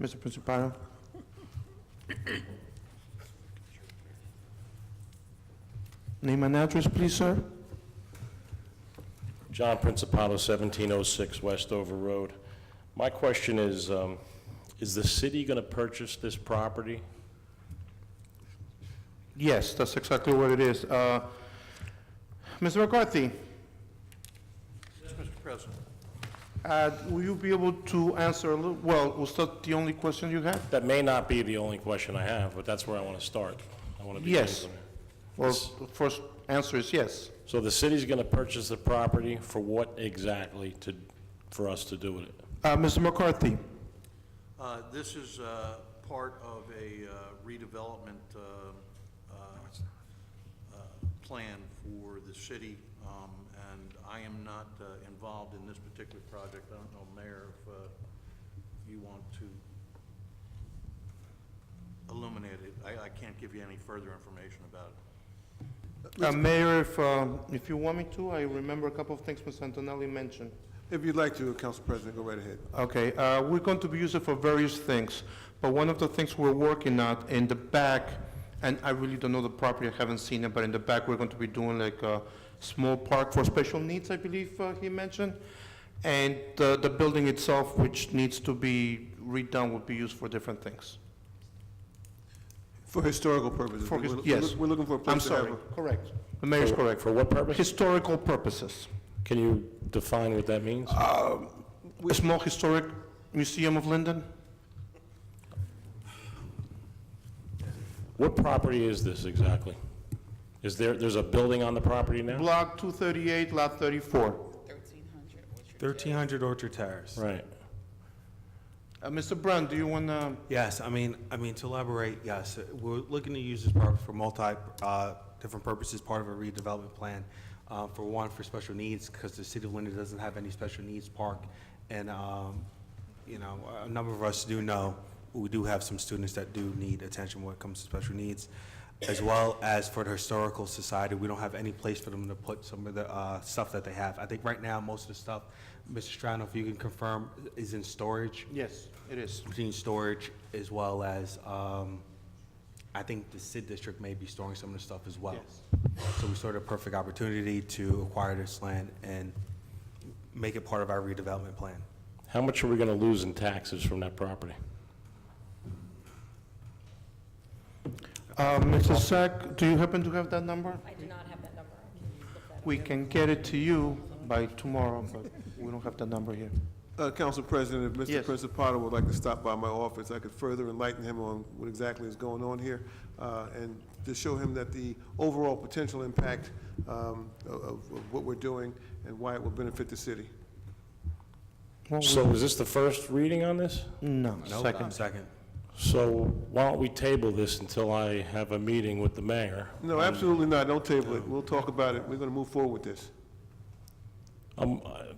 Mr. Principado? Name and address, please, sir. John Principano, 1706 Westover Road. My question is the city going to purchase this property? Yes, that's exactly what it is. Mr. McCarthy? Yes, Mr. President. Will you be able to answer a little, well, was that the only question you had? That may not be the only question I have, but that's where I want to start. I want to begin Yes. from there. Well, the first answer is yes. So the city's going to purchase the property for what exactly for us to do with it? Mr. McCarthy? This is part of a redevelopment plan for the city, and I am not involved in this particular project. I don't know, Mayor, if you want to illuminate it. I can't give you any further information about it. Mayor, if you want me to, I remember a couple of things Ms. Antonelli mentioned. If you'd like to, Council President, go right ahead. Okay, we're going to be using it for various things, but one of the things we're working on in the back, and I really don't know the property, I haven't seen it, but in the back, we're going to be doing like a small park for special needs, I believe he mentioned. And the building itself, which needs to be redone, will be used for different things. For historical purposes? Yes. We're looking for a place I'm to have sorry, a... correct. The mayor's correct. For what purpose? Historical purposes. Can you define what that means? A small historic museum of Linden. What property is this exactly? There's a building on the property now? Block 238, lot 34. 1300 Orchard Terrace. Right. Mr. Brown, do you want to? Yes, I mean, to elaborate, yes, we're looking to use this property for different purposes, part of a redevelopment plan. For one, for special needs, because the city of Linden doesn't have any special needs park. And, a number of us do know, we do have some students that do need attention when it comes to special needs. As well as for the Historical Society, we don't have any place for them to put some of the stuff that they have. I think right now, most of the stuff, Mr. Strano, if you can confirm, is in storage. Yes, it is. Between storage as well as, I think the SID district may be storing some of the stuff as well. Yes. So we saw the perfect opportunity to acquire this land and make it part of our redevelopment plan. How much are we going to lose in taxes from that property? Mrs. Sack, do you happen to have that number? I do not have that number. I can look that up. We can get it to you by tomorrow, but we don't have the number here. Council President, if Mr. Yes. Principato would like to stop by my office, I could further enlighten him on what exactly is going on here, and to show him that the overall potential impact of what we're doing and why it will benefit the city. So is this the first reading on this? No, Nope, second. Second. So why don't we table this until I have a meeting with the mayor? No, absolutely not. Don't table it. We'll talk about it. We're going to move forward with this.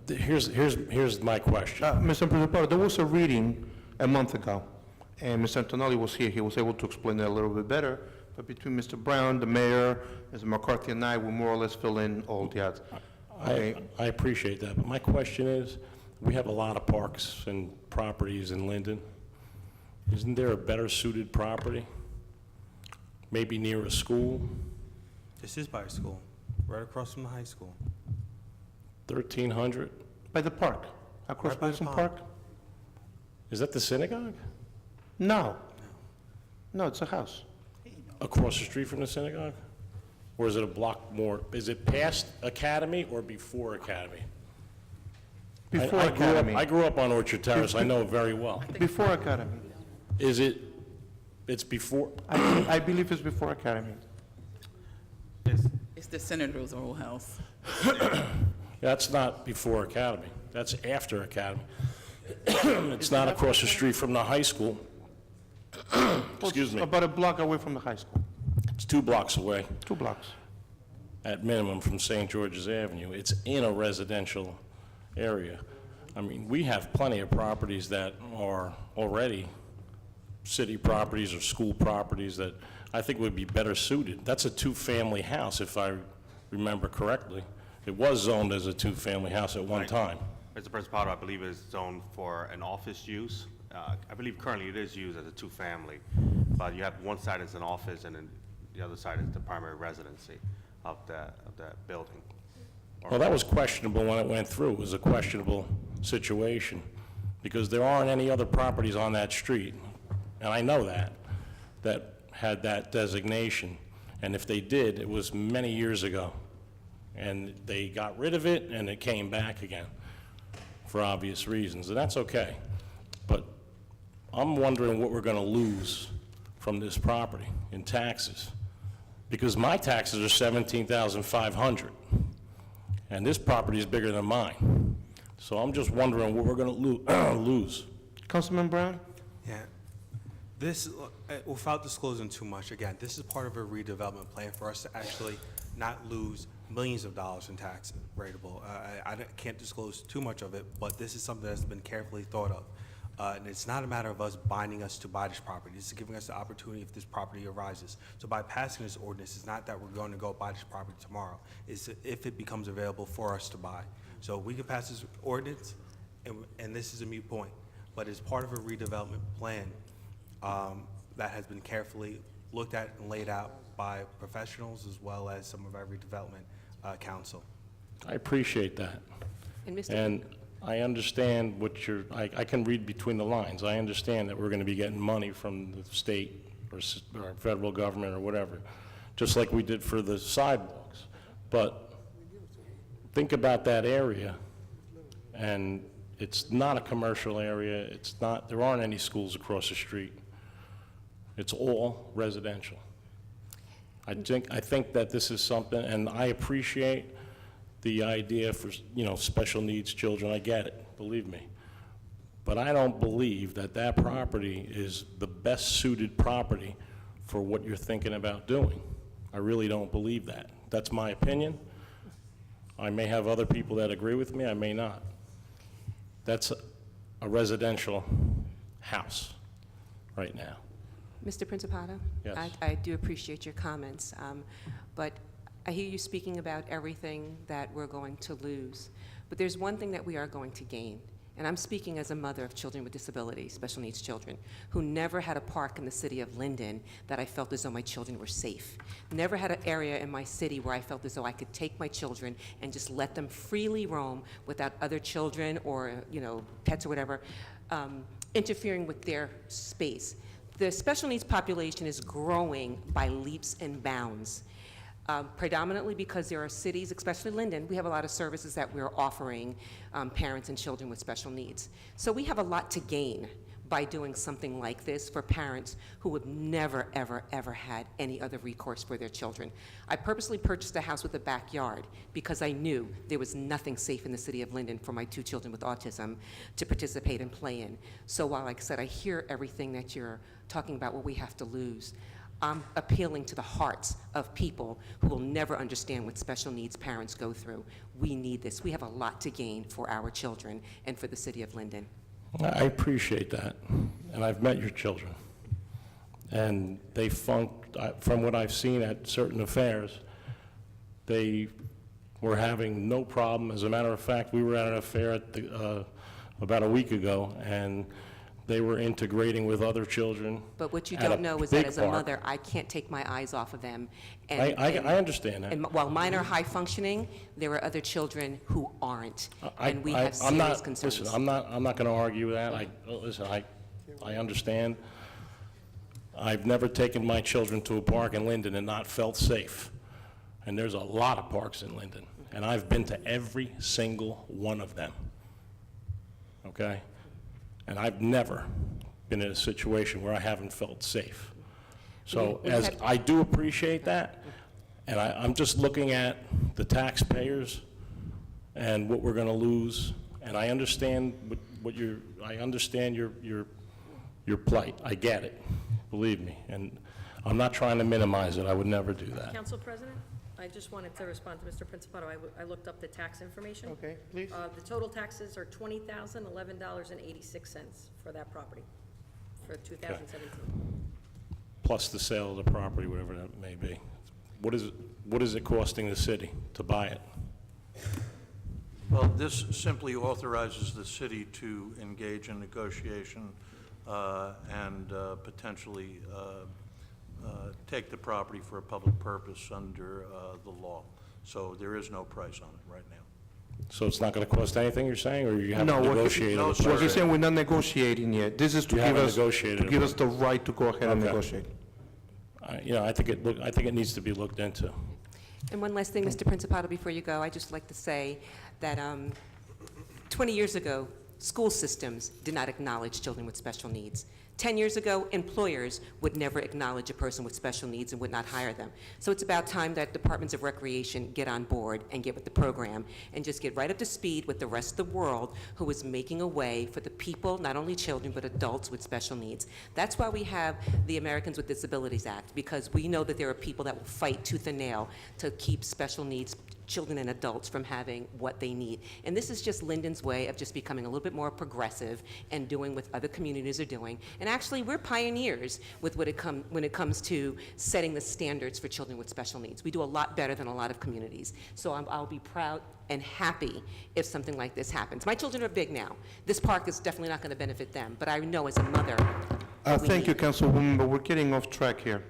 Here's my question. Mr. Principal, there was a reading a month ago, and Mr. Antonelli was here. He was able to explain it a little bit better, but between Mr. Brown, the mayor, Mr. McCarthy, and I, we more or less fill in all the odds. Okay. I appreciate that, but my question is, we have a lot of parks and properties in Linden. Isn't there a better suited property? Maybe near a school? This is by a school, right across from the high school. 1,300? By the park, across Right by the Wilson pond. Park? Is that the synagogue? No. No, it's a house. Across the street from the synagogue? Or is it a block more? Is it past Academy or before Academy? Before I Academy. I grew up on Orchard Terrace. I know it very well. Before Academy. It's before? I believe it's before Academy. It's the senator's old house. That's not before Academy. That's after Academy. It's not across the street from the high school. Excuse me. About a block away from the high school. It's 2 blocks away, 2 blocks. at minimum, from St. George's Avenue. It's in a residential area. I mean, we have plenty of properties that are already city properties or school properties that I think would be better suited. That's a 2-family house, if I remember correctly. It was zoned as a 2-family house at one time. Mr. Principal, I believe it's zoned for an office use. I believe currently it is used as a 2-family, but you have one side is an office and then the other side is the primary residency of that building. Well, that was questionable when it went through. It was a questionable situation, because there aren't any other properties on that street, and I know that had that designation. And if they did, it was many years ago. And they got rid of it, and it came back again, for obvious reasons, and that's okay. But I'm wondering what we're going to lose from this property in taxes, because my taxes are $17,500, and this property is bigger than mine. So I'm just wondering what we're going to lose. Councilman Brown? Yeah. This, without disclosing too much, again, this is part of a redevelopment plan for us to actually not lose millions of dollars in tax rateable. Can't disclose too much of it, but this is something that's been carefully thought of. And it's not a matter of us binding us to buy this property. This is giving us the opportunity if this property arises. So by passing this ordinance, it's not that we're going to go buy this property tomorrow. It's if it becomes available for us to buy. So we can pass this ordinance, and this is a moot point. But it's part of a redevelopment plan that has been carefully looked at and laid out by professionals as well as some of our redevelopment council. I appreciate that. And I understand what I can read between the lines. I understand that we're going to be getting money from the state or federal government or whatever, just like we did for the sidewalks. But think about that area, and it's not a commercial area. It's not, there aren't any schools across the street. It's all residential. I think that this is something, and I appreciate the idea for, special needs children. I get it, believe me. But I don't believe that that property is the best suited property for what you're thinking about doing. I really don't believe that. That's my opinion. I may have other people that agree with me, I may not. That's a residential house right now. Mr. Principato? Yes. I do appreciate your comments, but I hear you speaking about everything that we're going to lose. But there's one thing that we are going to gain, and I'm speaking as a mother of children with disabilities, special needs children, who never had a park in the city of Linden that I felt as though my children were safe. Never had an area in my city where I felt as though I could take my children and just let them freely roam without other children or, pets or whatever, interfering with their space. The special needs population is growing by leaps and bounds. Predominantly because there are cities, especially Linden, we have a lot of services that we're offering parents and children with special needs. So we have a lot to gain by doing something like this for parents who have never, ever, ever had any other recourse for their children. I purposely purchased a house with a backyard because I knew there was nothing safe in the city of Linden for my 2 children with autism to participate and play in. So while, like I said, I hear everything that you're talking about what we have to lose, I'm appealing to the hearts of people who will never understand what special needs parents go through. We need this. We have a lot to gain for our children and for the city of Linden. I appreciate that, and I've met your children. And they funked, from what I've seen at certain affairs, they were having no problem. As a matter of fact, we were at an affair at about a week ago, and they were integrating with other children. But what you at don't know is that big as a park. mother, I can't take my eyes off of them. I understand that. And while mine are high functioning, there are other children who aren't, and we have I'm not- serious concerns. Listen, I'm not going to argue that. I understand. I've never taken my children to a park in Linden and not felt safe. And there's a lot of parks in Linden, and I've been to every single one of them. Okay? And I've never been in a situation where I haven't felt safe. So I do appreciate that, and I'm just looking at the taxpayers and what we're going to lose, and I understand I understand your plight. I get it, believe me, and I'm not trying to minimize it. I would never do that. Council President, I just wanted to respond to Mr. Principato. I looked up the tax information. Okay, please. The total taxes are $20,011.86 for that property for 2017. Plus the sale of the property, whatever that may be. What is it costing the city to buy it? Well, this simply authorizes the city to engage in negotiation and potentially take the property for a public purpose under the law. So there is no price on it right now. So it's not going to cost anything, you're saying, or you haven't No, negotiated? no, with sir. the What he's saying, person? We're not negotiating yet. This is to You give haven't us, negotiated to give it. us the right to go ahead and Okay. negotiate. I think it needs to be looked into. And one last thing, Mr. Principato, before you go, I'd just like to say that 20 years ago, school systems did not acknowledge children with special needs. 10 years ago, employers would never acknowledge a person with special needs and would not hire them. So it's about time that departments of recreation get on board and get with the program and just get right up to speed with the rest of the world who is making a way for the people, not only children, but adults with special needs. That's why we have the Americans with Disabilities Act, because we know that there are people that will fight tooth and nail to keep special needs children and adults from having what they need. And this is just Linden's way of just becoming a little bit more progressive and doing what other communities are doing. And actually, we're pioneers with when it comes to setting the standards for children with special needs. We do a lot better than a lot of communities. So I'll be proud and happy if something like this happens. My children are big now. This park is definitely not going to benefit them, but I know as a mother. Thank you, Councilwoman, but we're getting off track here.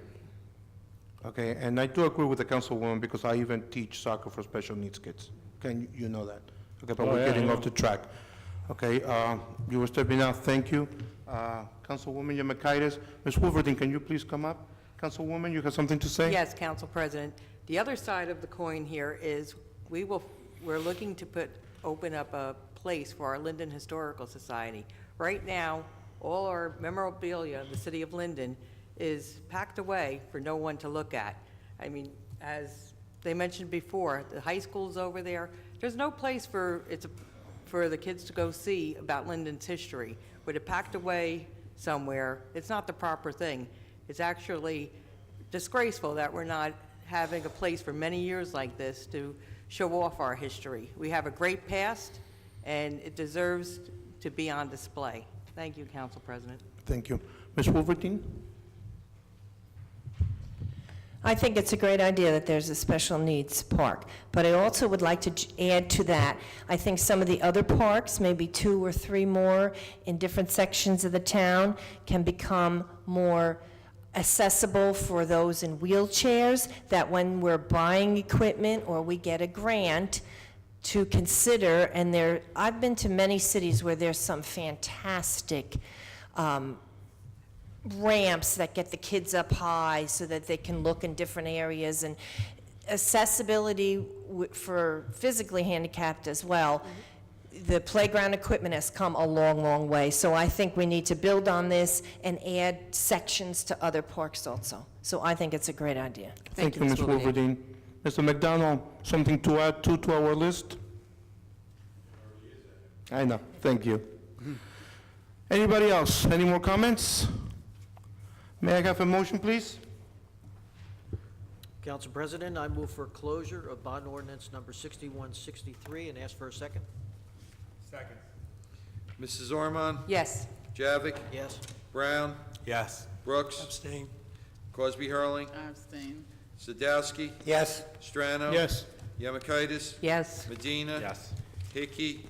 Okay, and I do agree with the Councilwoman because I even teach soccer for special needs kids. Okay, you know that. Okay, but Oh, we're yeah, getting yeah. off the track. Okay, you were stepping out, thank you. Councilwoman Yamakaitis. Ms. Wolverton, can you please come up? Councilwoman, you have something to say? Yes, Council President. The other side of the coin here is we're looking to open up a place for our Linden Historical Society. Right now, all our memorabilia of the city of Linden is packed away for no one to look at. I mean, as they mentioned before, the high school's over there. There's no place for the kids to go see about Linden's history. With it packed away somewhere, it's not the proper thing. It's actually disgraceful that we're not having a place for many years like this to show off our history. We have a great past, and it deserves to be on display. Thank you, Council President. Thank you. Ms. Wolverton? I think it's a great idea that there's a special needs park, but I also would like to add to that, I think some of the other parks, maybe 2 or 3 more in different sections of the town, can become more accessible for those in wheelchairs, that when we're buying equipment or we get a grant, to consider, and I've been to many cities where there's some fantastic ramps that get the kids up high so that they can look in different areas, and accessibility for physically handicapped as well. The playground equipment has come a long, long way, so I think we need to build on this and add sections to other parks also. So I think it's a great idea. Thank you, Ms. Wolverton. Mr. McDonald, something to add to our list? I know, thank you. Anybody else? Any more comments? May I have a motion, please? Council President, I move for closure of bond ordinance number 6163 and ask for a second. Second. Mrs. Ormond? Yes. Javik? Yes. Brown? Yes. Brooks? Abstain. Crosby Hurling? I abstain. Sadowski? Yes. Strano? Yes. Yamakaitis? Yes. Medina? Yes. Hickey?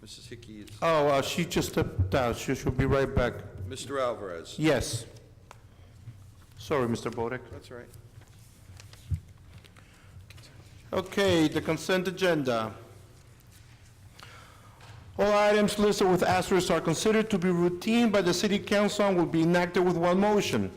Mrs. Hickey is... Oh, she just stepped out. She should be right back. Mr. Alvarez? Yes. Sorry, Mr. Bodek. That's right. Okay, the consent agenda. All items listed with asterisks are considered to be routine by the city council and will be enacted with one motion.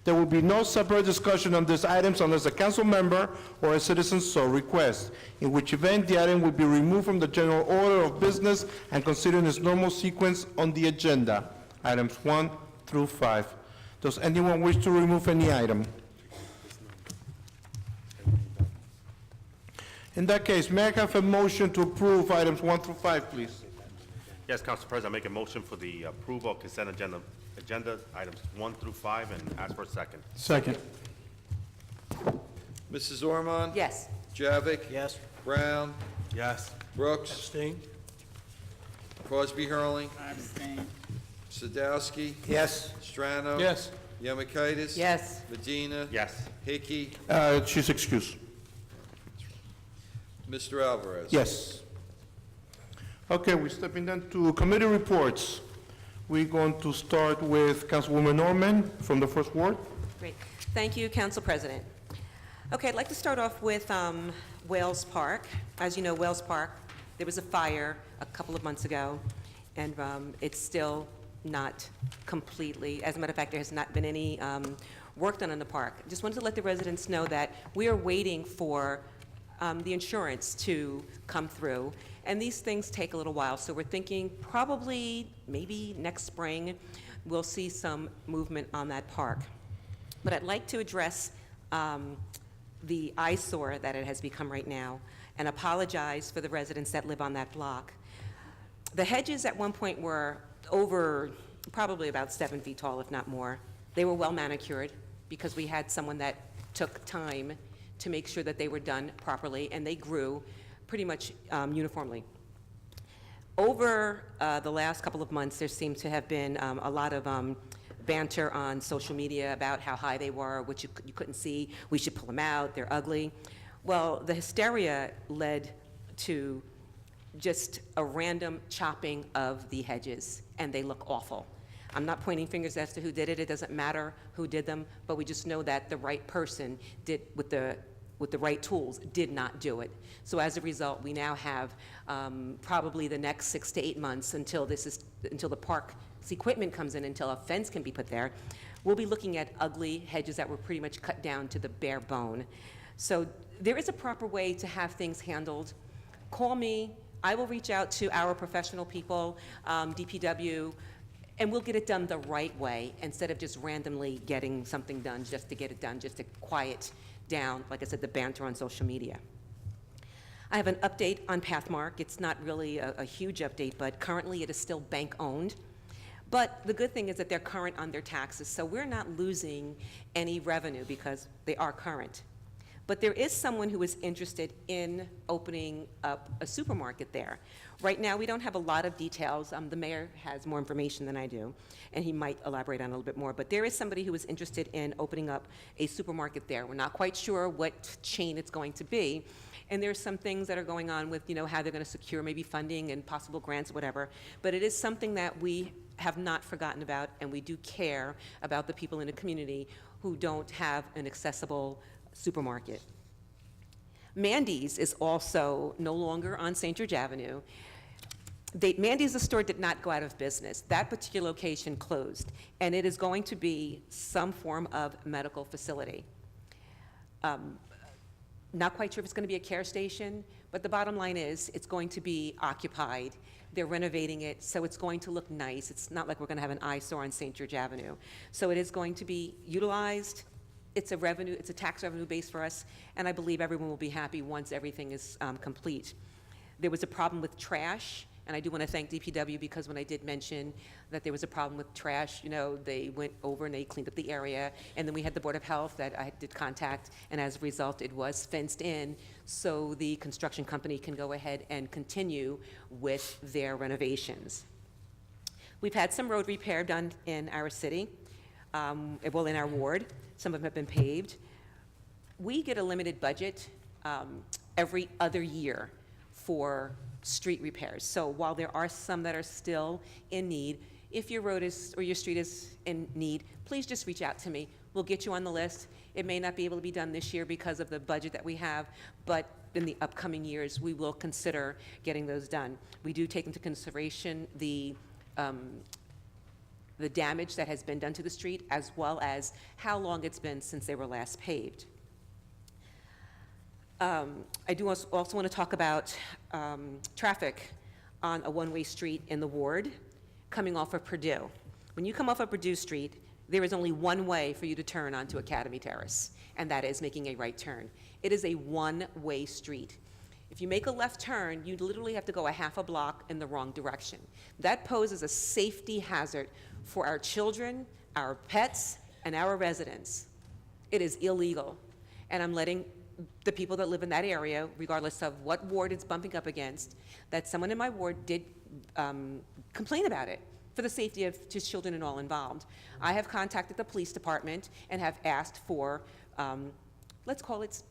There will be no separate discussion on these items unless a council member or a citizen so requests, in which event the item will be removed from the general order of business and considered in its normal sequence on the agenda, items 1 through 5. Does anyone wish to remove any item? In that case, may I have a motion to approve items 1 through 5, please? Yes, Council President, I make a motion for the approval of consent agenda items 1 through 5 and ask for a second. Second. Mrs. Ormond? Yes. Javik? Yes. Brown? Yes. Brooks? Abstain. Crosby Hurling? I abstain. Sadowski? Yes. Strano? Yes. Yamakaitis? Yes. Medina? Yes. Hickey? She's excused. Mr. Alvarez? Yes. Okay, we're stepping down to committee reports. We're going to start with Councilwoman Norman from the First Ward. Great. Thank you, Council President. Okay, I'd like to start off with Wales Park. As you know, Wales Park, there was a fire a couple of months ago, and it's still not completely, as a matter of fact, there has not been any work done on the park. Just wanted to let the residents know that we are waiting for the insurance to come through, and these things take a little while, so we're thinking probably maybe next spring we'll see some movement on that park. But I'd like to address the eyesore that it has become right now and apologize for the residents that live on that block. The hedges at one point were over probably about 7 feet tall, if not more. They were well manicured because we had someone that took time to make sure that they were done properly, and they grew pretty much uniformly. Over the last couple of months, there seemed to have been a lot of banter on social media about how high they were, which you couldn't see. We should pull them out. They're ugly. Well, the hysteria led to just a random chopping of the hedges, and they look awful. I'm not pointing fingers as to who did it. It doesn't matter who did them, but we just know that the right person did, with the right tools, did not do it. So as a result, we now have probably the next 6 to 8 months until the park's equipment comes in, until a fence can be put there. We'll be looking at ugly hedges that were pretty much cut down to the bare bone. So there is a proper way to have things handled. Call me. I will reach out to our professional people, DPW, and we'll get it done the right way instead of just randomly getting something done just to get it done, just to quiet down, like I said, the banter on social media. I have an update on Pathmark. It's not really a huge update, but currently it is still bank-owned. But the good thing is that they're current on their taxes, so we're not losing any revenue because they are current. But there is someone who is interested in opening up a supermarket there. Right now, we don't have a lot of details. The mayor has more information than I do, and he might elaborate on it a little bit more. But there is somebody who is interested in opening up a supermarket there. We're not quite sure what chain it's going to be. And there's some things that are going on with, how they're going to secure maybe funding and possible grants, whatever. But it is something that we have not forgotten about, and we do care about the people in the community who don't have an accessible supermarket. Mandy's is also no longer on St. George Avenue. Mandy's, the store, did not go out of business. That particular location closed, and it is going to be some form of medical facility. Not quite sure if it's going to be a care station, but the bottom line is it's going to be occupied. They're renovating it, so it's going to look nice. It's not like we're going to have an eyesore on St. George Avenue. So it is going to be utilized. It's a tax revenue base for us, and I believe everyone will be happy once everything is complete. There was a problem with trash, and I do want to thank DPW because when I did mention that there was a problem with trash, they went over and they cleaned up the area, and then we had the Board of Health that I did contact, and as a result, it was fenced in so the construction company can go ahead and continue with their renovations. We've had some road repair done in our city, in our ward. Some of them have been paved. We get a limited budget every other year for street repairs. So while there are some that are still in need, if your road or your street is in need, please just reach out to me. We'll get you on the list. It may not be able to be done this year because of the budget that we have, but in the upcoming years, we will consider getting those done. We do take into consideration the damage that has been done to the street, as well as how long it's been since they were last paved. I do also want to talk about traffic on a one-way street in the ward coming off of Purdue. When you come off of Purdue Street, there is only one way for you to turn onto Academy Terrace, and that is making a right turn. It is a one-way street. If you make a left turn, you literally have to go a half a block in the wrong direction. That poses a safety hazard for our children, our pets, and our residents. It is illegal, and I'm letting the people that live in that area, regardless of what ward it's bumping up against, that someone in my ward did complain about it for the safety of his children and all involved. I have contacted the police department and have asked for, let's call it,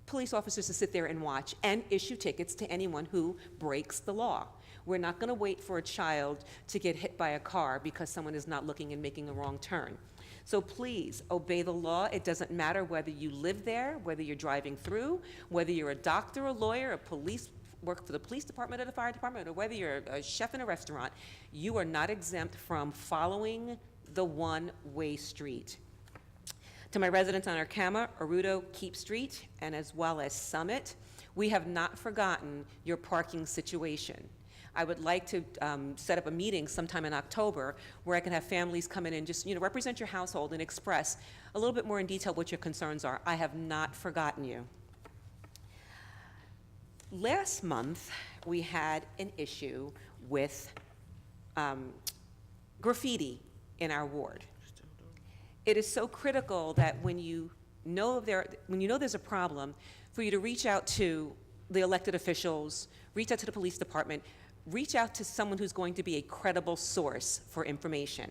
police officers to sit there and watch and issue tickets to anyone who breaks the law. We're not going to wait for a child to get hit by a car because someone is not looking and making a wrong turn. So please obey the law. It doesn't matter whether you live there, whether you're driving through, whether you're a doctor, a lawyer, a police, work for the police department or the fire department, or whether you're a chef in a restaurant. You are not exempt from following the one-way street. To my residents on Arkama, Arudo, Keep Street, and as well as Summit, we have not forgotten your parking situation. I would like to set up a meeting sometime in October where I can have families come in and just, represent your household and express a little bit more in detail what your concerns are. I have not forgotten you. Last month, we had an issue with graffiti in our ward. It is so critical that when you know there's a problem, for you to reach out to the elected officials, reach out to the police department, reach out to someone who's going to be a credible source for information.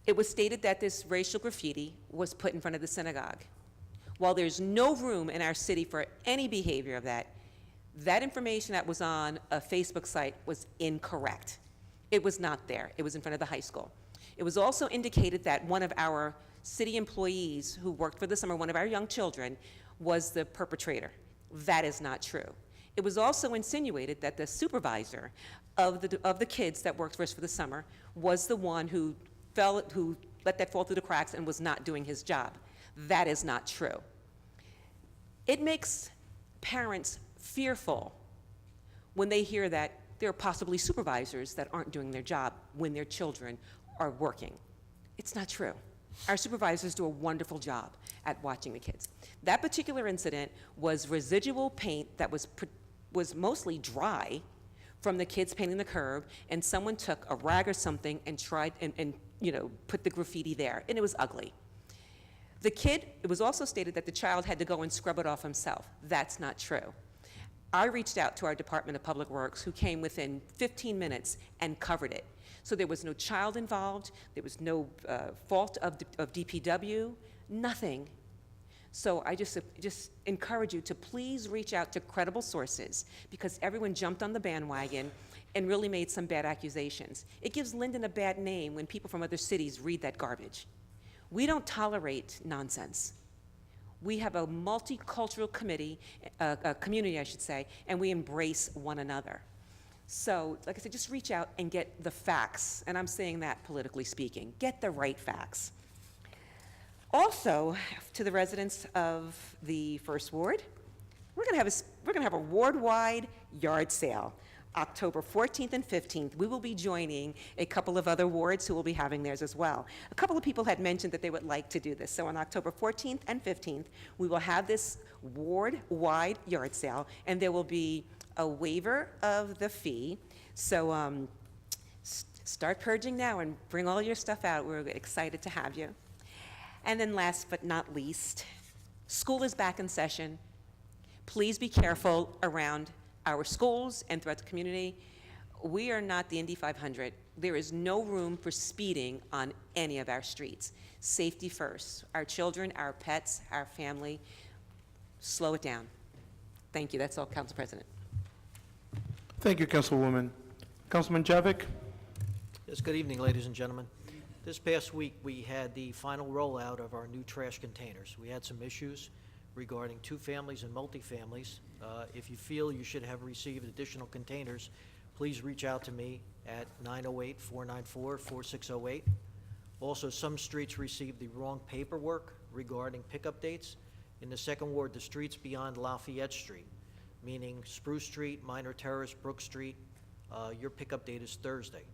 It was stated that this racial graffiti was put in front of the synagogue. While there's no room in our city for any behavior of that, that information that was on a Facebook site was incorrect. It was not there. It was in front of the high school. It was also indicated that one of our city employees who worked for the summer, one of our young children, was the perpetrator. That is not true. It was also insinuated that the supervisor of the kids that worked for us for the summer was the one who let that fall through the cracks and was not doing his job. That is not true. It makes parents fearful when they hear that there are possibly supervisors that aren't doing their job when their children are working. It's not true. Our supervisors do a wonderful job at watching the kids. That particular incident was residual paint that was mostly dry from the kids painting the curb, and someone took a rag or something and tried and put the graffiti there, and it was ugly. It was also stated that the child had to go and scrub it off himself. That's not true. I reached out to our Department of Public Works, who came within 15 minutes and covered it. So there was no child involved, there was no fault of DPW, nothing. So I just encourage you to please reach out to credible sources, because everyone jumped on the bandwagon and really made some bad accusations. It gives Linden a bad name when people from other cities read that garbage. We don't tolerate nonsense. We have a multicultural community, I should say, and we embrace one another. So, like I said, just reach out and get the facts, and I'm saying that politically speaking. Get the right facts. Also, to the residents of the First Ward, we're going to have a ward-wide yard sale, October 14th and 15th. We will be joining a couple of other wards who will be having theirs as well. A couple of people had mentioned that they would like to do this. So on October 14th and 15th, we will have this ward-wide yard sale, and there will be a waiver of the fee. So start purging now and bring all your stuff out. We're excited to have you. And then last but not least, school is back in session. Please be careful around our schools and throughout the community. We are not the Indy 500. There is no room for speeding on any of our streets. Safety first. Our children, our pets, our family. Slow it down. Thank you. That's all, Council President. Thank you, Councilwoman. Councilman Javik? Yes, good evening, ladies and gentlemen. This past week, we had the final rollout of our new trash containers. We had some issues regarding two families and multifamilies. If you feel you should have received additional containers, please reach out to me at 908-494-4608. Also, some streets received the wrong paperwork regarding pickup dates. In the second ward, the streets beyond Lafayette Street, meaning Spruce Street, Minor Terrace, Brook Street, your pickup date is Thursday.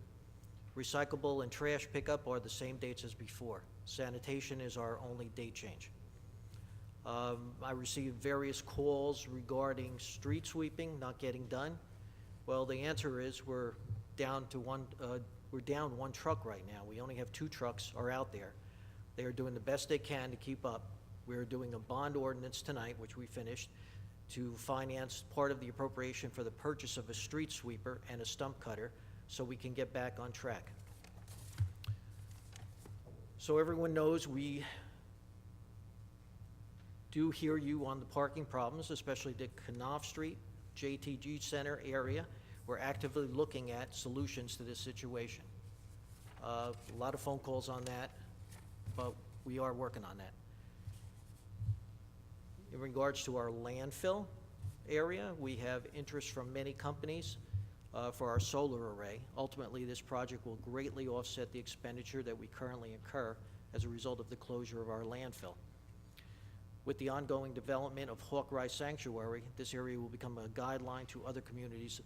Recyclable and trash pickup are the same dates as before. Sanitation is our only date change. I received various calls regarding street sweeping not getting done. Well, the answer is we're down one truck right now. We only have 2 trucks are out there. They are doing the best they can to keep up. We're doing a bond ordinance tonight, which we finished, to finance part of the appropriation for the purchase of a street sweeper and a stump cutter so we can get back on track. So everyone knows we do hear you on the parking problems, especially the Knopf Street, JTG Center area. We're actively looking at solutions to this situation. A lot of phone calls on that, but we are working on that. In regards to our landfill area, we have interest from many companies for our solar array. Ultimately, this project will greatly offset the expenditure that we currently incur as a result of the closure of our landfill. With the ongoing development of Hawkeye Sanctuary, this area will become a guideline to other communities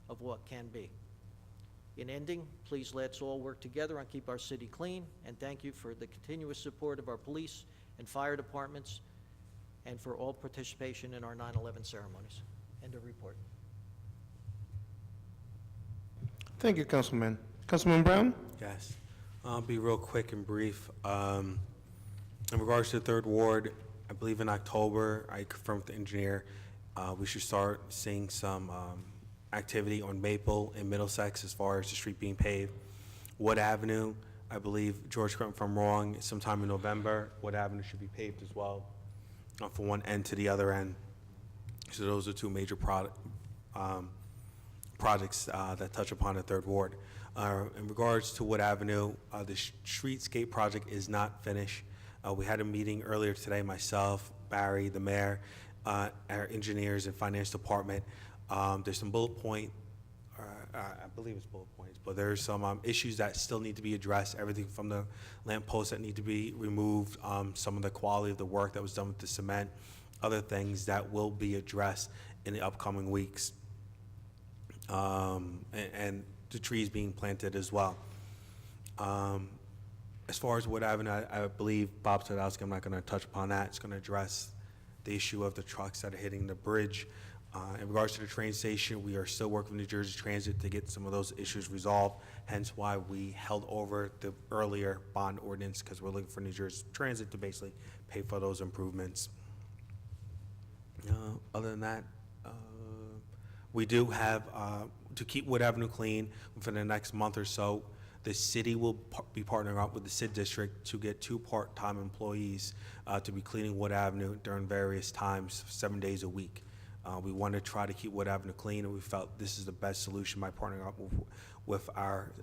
of what can be. In ending, please let's all work together on keep our city clean, and thank you for the continuous support of our police and fire departments, and for all participation in our 9/11 ceremonies. End of report. Thank you, Councilman. Councilman Brown? Yes. I'll be real quick and brief. In regards to the Third Ward, I believe in October, I confirmed with the engineer, we should start seeing some activity on Maple and Middlesex as far as the street being paved. Wood Avenue, I believe, George, correct me if I'm wrong, sometime in November, Wood Avenue should be paved as well, from one end to the other end. So those are two major projects that touch upon the Third Ward. In regards to Wood Avenue, the streetscape project is not finished. We had a meeting earlier today, myself, Barry, the mayor, our engineers and finance department. There's some bullet point, I believe it's bullet points, but there's some issues that still need to be addressed. Everything from the lamp posts that need to be removed, some of the quality of the work that was done with the cement, other things that will be addressed in the upcoming weeks. And the trees being planted as well. As far as Wood Avenue, I believe Bob Sadowski, I'm not going to touch upon that. It's going to address the issue of the trucks that are hitting the bridge. In regards to the train station, we are still working with New Jersey Transit to get some of those issues resolved, hence why we held over the earlier bond ordinance, because we're looking for New Jersey Transit to basically pay for those improvements. Other than that, we do have, to keep Wood Avenue clean for the next month or so, the city will be partnering up with the SID district to get 2 part-time employees to be cleaning Wood Avenue during various times, 7 days a week. We want to try to keep Wood Avenue clean, and we felt this is the best solution by partnering up with our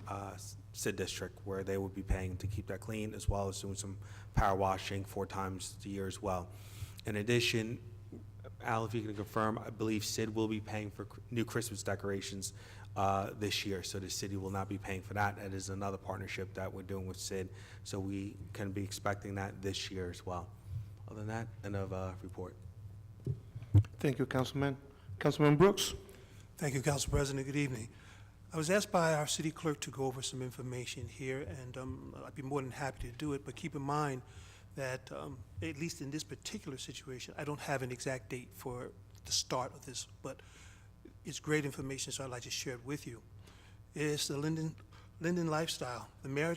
SID district, where they would be paying to keep that clean, as well as doing some power washing 4 times a year as well. In addition, Al, if you can confirm, I believe SID will be paying for new Christmas decorations this year, so the city will not be paying for that. That is another partnership that we're doing with SID, so we can be expecting that this year as well. Other than that, end of report. Thank you, Councilman. Councilman Brooks? Thank you, Council President. Good evening. I was asked by our city clerk to go over some information here, and I'd be more than happy to do it, but keep in mind that, at least in this particular situation, I don't have an exact date for the start of this, but it's great information, so I'd like to share it with you. It's the Linden lifestyle. The mayor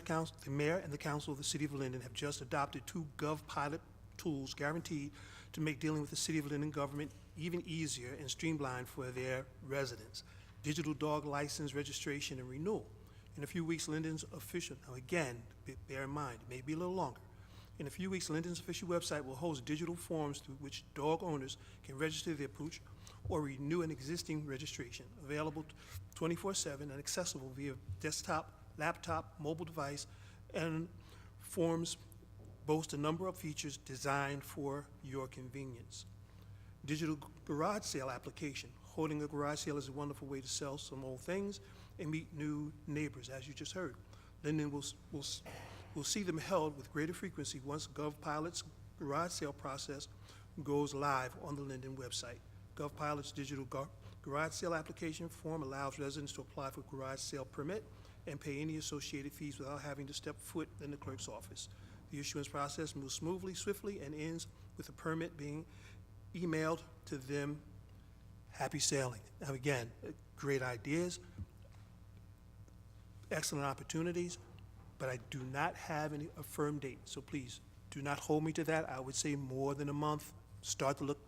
and the council of the city of Linden have just adopted 2 GovPilot tools guaranteed to make dealing with the city of Linden government even easier and streamlined for their residents. Digital dog license registration and renewal. In a few weeks, Linden's official, now again, bear in mind, it may be a little longer. In a few weeks, Linden's official website will host digital forms through which dog owners can register their pooch or renew an existing registration, available 24/7 and accessible via desktop, laptop, mobile device, and forms boast a number of features designed for your convenience. Digital garage sale application. Holding a garage sale is a wonderful way to sell some old things and meet new neighbors, as you just heard. Linden will see them held with greater frequency once GovPilot's garage sale process goes live on the Linden website. GovPilot's digital garage sale application form allows residents to apply for garage sale permit and pay any associated fees without having to step foot in the clerk's office. The issuance process moves smoothly, swiftly, and ends with the permit being emailed to them. Happy sailing. Now again, great ideas, excellent opportunities, but I do not have a firm date, so please do not hold me to that. I would say more than a month. Start to look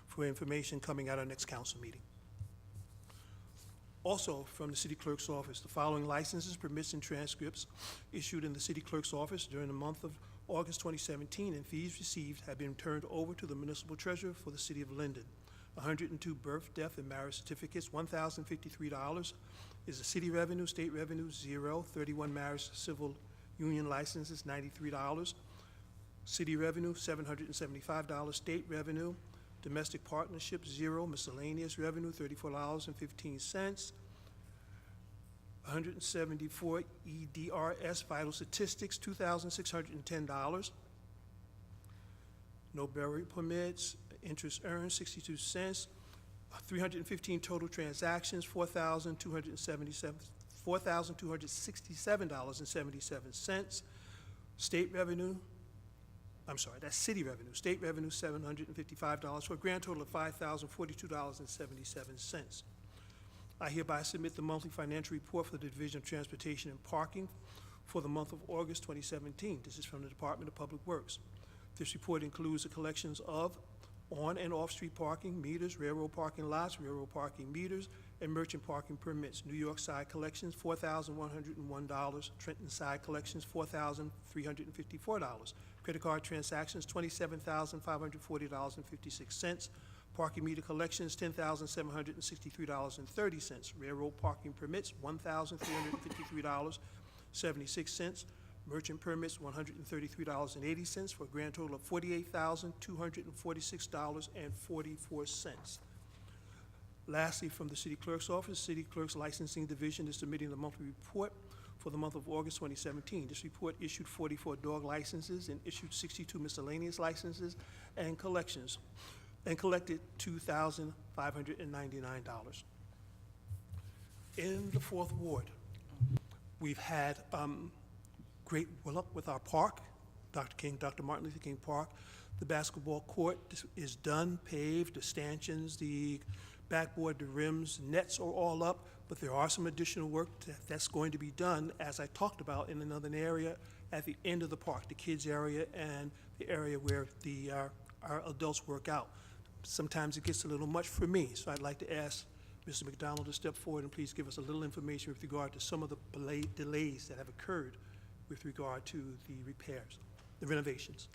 for information coming out of our next council meeting. Also, from the city clerk's office, the following licenses, permits, and transcripts issued in the city clerk's office during the month of August 2017 and fees received have been turned over to the municipal treasurer for the city of Linden. 102 birth, death, and marriage certificates, $1,053 is the city revenue. State revenue, 0. 31 marriage civil union licenses, $93. City revenue, $775. State revenue, domestic partnership, 0. Miscellaneous revenue, $34.15. 174 EDRS vital statistics, $2,610. No burial permits, interest earned, 62 cents. 315 total transactions, $4,267.77. State revenue, I'm sorry, that's city revenue. State revenue, $755, for a grand total of $5,042.77. I hereby submit the monthly financial report for the Division of Transportation and Parking for the month of August 2017. This is from the Department of Public Works. This report includes the collections of on- and off-street parking meters, railroad parking lots, railroad parking meters, and merchant parking permits. New York side collections, $4,101. Trenton side collections, $4,354. Credit card transactions, $27,540.56. Parking meter collections, $10,763.30. Railroad parking permits, $1,353.76. Merchant permits, $133.80, for a grand total of $48,246.44. Lastly, from the City Clerk's Office, City Clerk's Licensing Division is submitting the monthly report for the month of August 2017. This report issued 44 dog licenses and issued 62 miscellaneous licenses and collected $2,599. In the Fourth Ward, we've had great luck with our park, Dr. Martin Luther King Park. The basketball court is done, paved, the stanchions, the backboard, the rims, nets are all up, but there are some additional work that's going to be done, as I talked about, in another area at the end of the park, the kids area and the area where our adults work out. Sometimes it gets a little much for me, so I'd like to ask Mr. McDonald to step forward and please give us a little information with regard to some of the delays that have occurred with regard to the repairs, the renovations.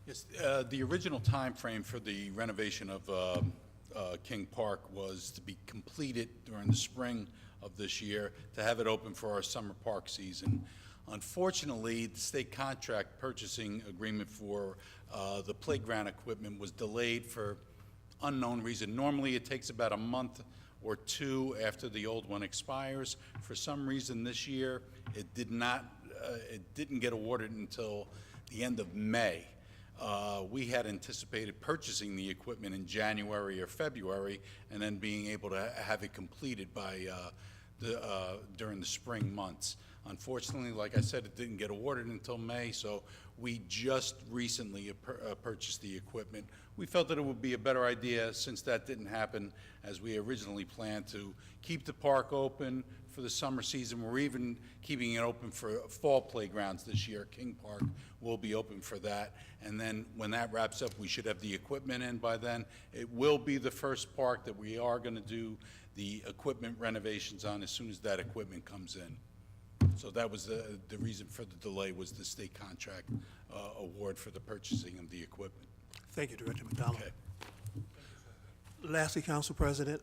Yes, the original time frame for the renovation of King Park was to be completed during the spring of this year, to have it open for our summer park season. Unfortunately, the state contract purchasing agreement for the playground equipment was delayed for unknown reason. Normally, it takes about a month or two after the old one expires. For some reason this year, it didn't get awarded until the end of May. We had anticipated purchasing the equipment in January or February and then being able to have it completed by during the spring months. Unfortunately, like I said, it didn't get awarded until May, so we just recently purchased the equipment. We felt that it would be a better idea, since that didn't happen as we originally planned, to keep the park open for the summer season. We're even keeping it open for fall playgrounds this year. King Park will be open for that. And then when that wraps up, we should have the equipment in by then. It will be the first park that we are going to do the equipment renovations on as soon as that equipment comes in. So that was the reason for the delay, was the state contract award for the purchasing of the equipment. Thank you, Director McDonald. Okay. Lastly, Council President,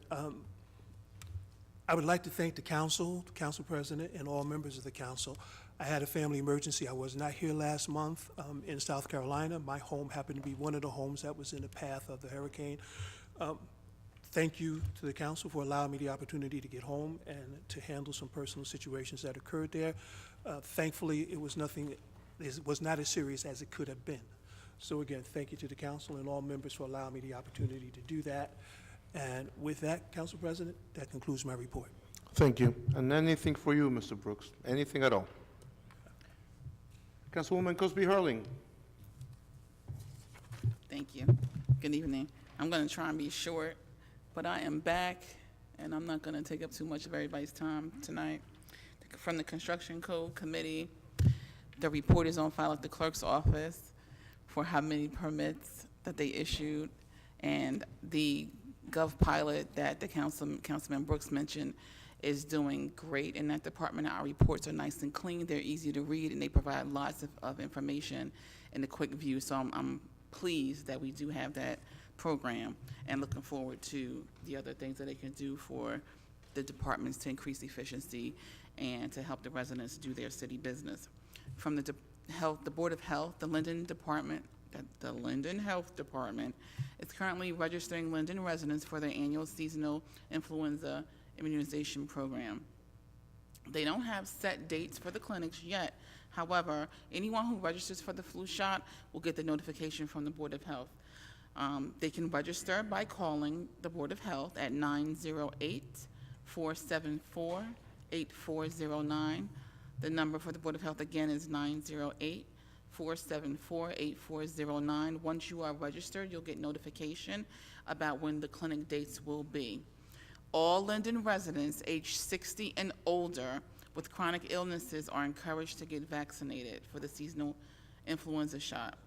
I would like to thank the Council President, and all members of the Council. I had a family emergency. I was not here last month in South Carolina. My home happened to be one of the homes that was in the path of the hurricane. Thank you to the Council for allowing me the opportunity to get home and to handle some personal situations that occurred there. Thankfully, it was not as serious as it could have been. So again, thank you to the Council and all members for allowing me the opportunity to do that. And with that, Council President, that concludes my report. Thank you. And anything for you, Mr. Brooks? Anything at all? Councilwoman Cosby-Hurling. Thank you. Good evening. I'm going to try and be short, but I am back, and I'm not going to take up too much of everybody's time tonight. From the Construction Code Committee, the report is on file at the clerk's office for how many permits that they issued, and the Gov pilot that the Councilman Brooks mentioned is doing great in that department. Our reports are nice and clean, they're easy to read, and they provide lots of information in a quick view. So I'm pleased that we do have that program, and looking forward to the other things that they can do for the departments to increase efficiency and to help the residents do their city business. From the Board of Health, the Linden Health Department is currently registering Linden residents for their annual seasonal influenza immunization program. They don't have set dates for the clinics yet. However, anyone who registers for the flu shot will get the notification from the Board of Health. They can register by calling the Board of Health at 908-474-8409. The number for the Board of Health again is 908-474-8409. Once you are registered, you'll get notification about when the clinic dates will be. All Linden residents aged 60 and older with chronic illnesses are encouraged to get vaccinated for the seasonal influenza shot.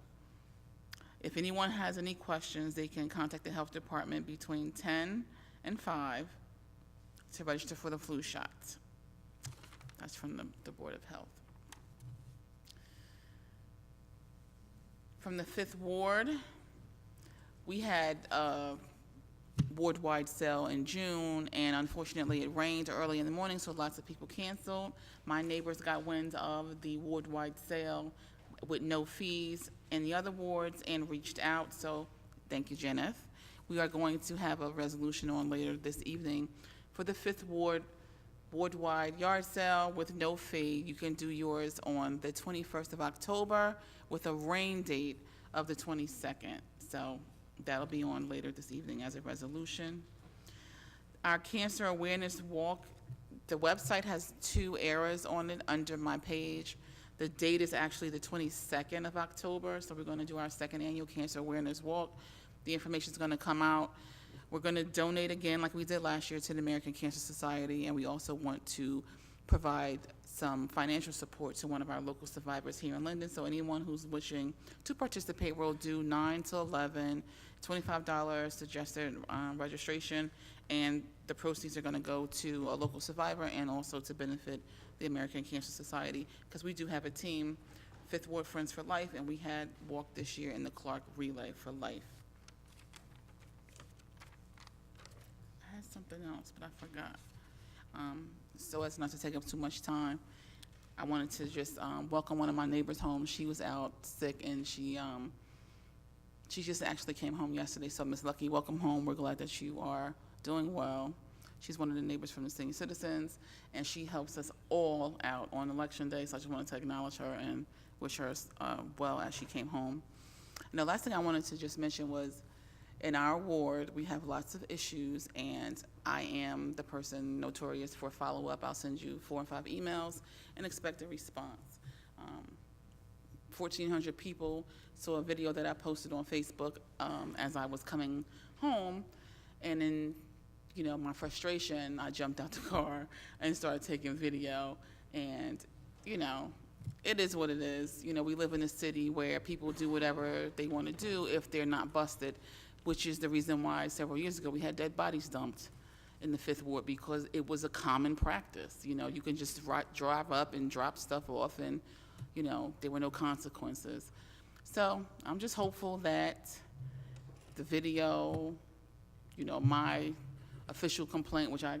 If anyone has any questions, they can contact the health department between 10 and 5 to register for the flu shot. That's from the Board of Health. From the 5th Ward, we had a ward-wide sale in June, and unfortunately it rained early in the morning, so lots of people canceled. My neighbors got wind of the ward-wide sale with no fees in the other wards and reached out, so thank you, Jeneth. We are going to have a resolution on later this evening for the 5th Ward ward-wide yard sale with no fee. You can do yours on the 21st of October with a rain date of the 22nd. So that'll be on later this evening as a resolution. Our cancer awareness walk, the website has 2 errors on it under my page. The date is actually the 22nd of October, so we're going to do our 2nd annual cancer awareness walk. The information is going to come out. We're going to donate again, like we did last year, to the American Cancer Society, and we also want to provide some financial support to one of our local survivors here in Linden. So anyone who's wishing to participate will do 9 to 11, $25 suggested registration, and the proceeds are going to go to a local survivor and also to benefit the American Cancer Society, because we do have a team, 5th Ward Friends for Life, and we had walked this year in the Clark Relay for Life. I had something else, but I forgot. So as not to take up too much time, I wanted to just welcome one of my neighbors home. She was out sick, and she just actually came home yesterday. So Miss Lucky, welcome home. We're glad that you are doing well. She's one of the neighbors from the Senior Citizens, and she helps us all out on Election Day. So I just wanted to acknowledge her and wish her well as she came home. And the last thing I wanted to just mention was, in our ward, we have lots of issues, and I am the person notorious for follow-up. I'll send you 4 and 5 emails and expect a response. 1,400 people saw a video that I posted on Facebook as I was coming home, and in my frustration, I jumped out the car and started taking video, and it is what it is. We live in a city where people do whatever they want to do if they're not busted, which is the reason why several years ago we had dead bodies dumped in the 5th Ward, because it was a common practice. You can just drive up and drop stuff off, and there were no consequences. So I'm just hopeful that the video, my official complaint, which I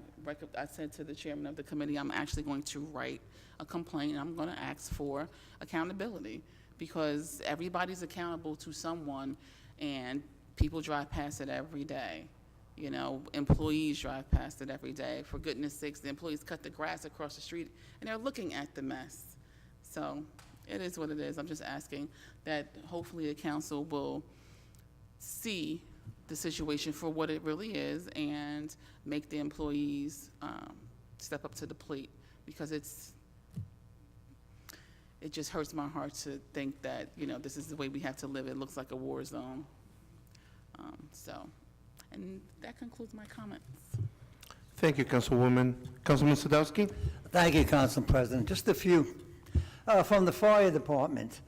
said to the chairman of the committee, I'm actually going to write a complaint, and I'm going to ask for accountability, because everybody's accountable to someone, and people drive past it every day. Employees drive past it every day. For goodness sakes, the employees cut the grass across the street, and they're looking at the mess. So it is what it is. I'm just asking that hopefully the council will see the situation for what it really is and make the employees step up to the plate, because it just hurts my heart to think that this is the way we have to live. It looks like a war zone. And that concludes my comments. Thank you, Councilwoman. Councilman Sadowski? Thank you, Council President. Just a few. From the fire department,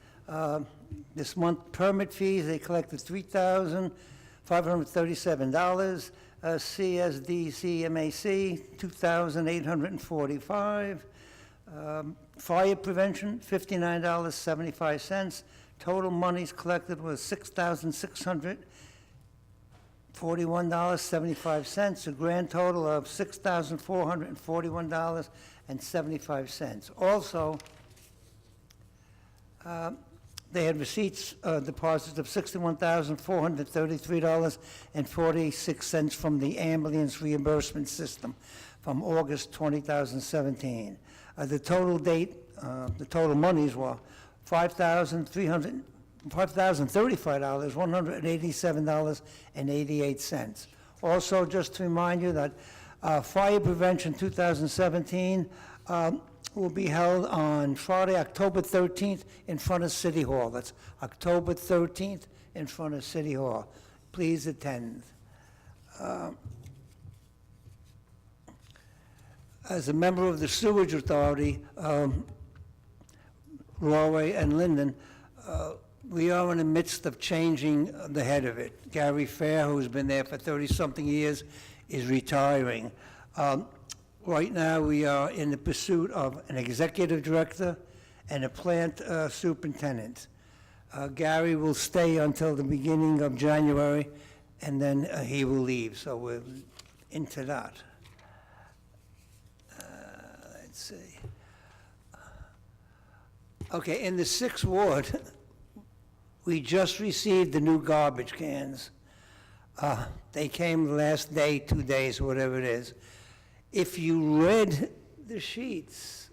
this month permit fees, they collected $3,537. CSDCMAC, $2,845. Fire prevention, $59.75. Total monies collected was $6,641.75, a grand total of $6,441.75. Also, they had receipts, deposits of $61,433.46 from the ambulance reimbursement system from August 2017. The total the total monies were $5,035, $187.88. Also, just to remind you that Fire Prevention 2017 will be held on Friday, October 13th, in front of City Hall. That's October 13th in front of City Hall. Please attend. As a member of the Sewage Authority, Raway and Linden, we are in the midst of changing the head of it. Gary Fair, who's been there for 30-something years, is retiring. Right now, we are in the pursuit of an executive director and a plant superintendent. Gary will stay until the beginning of January, and then he will leave, so we're into that. Let's see. Okay, in the 6th Ward, we just received the new garbage cans. They came the last day, 2 days, whatever it is. If you read the sheets,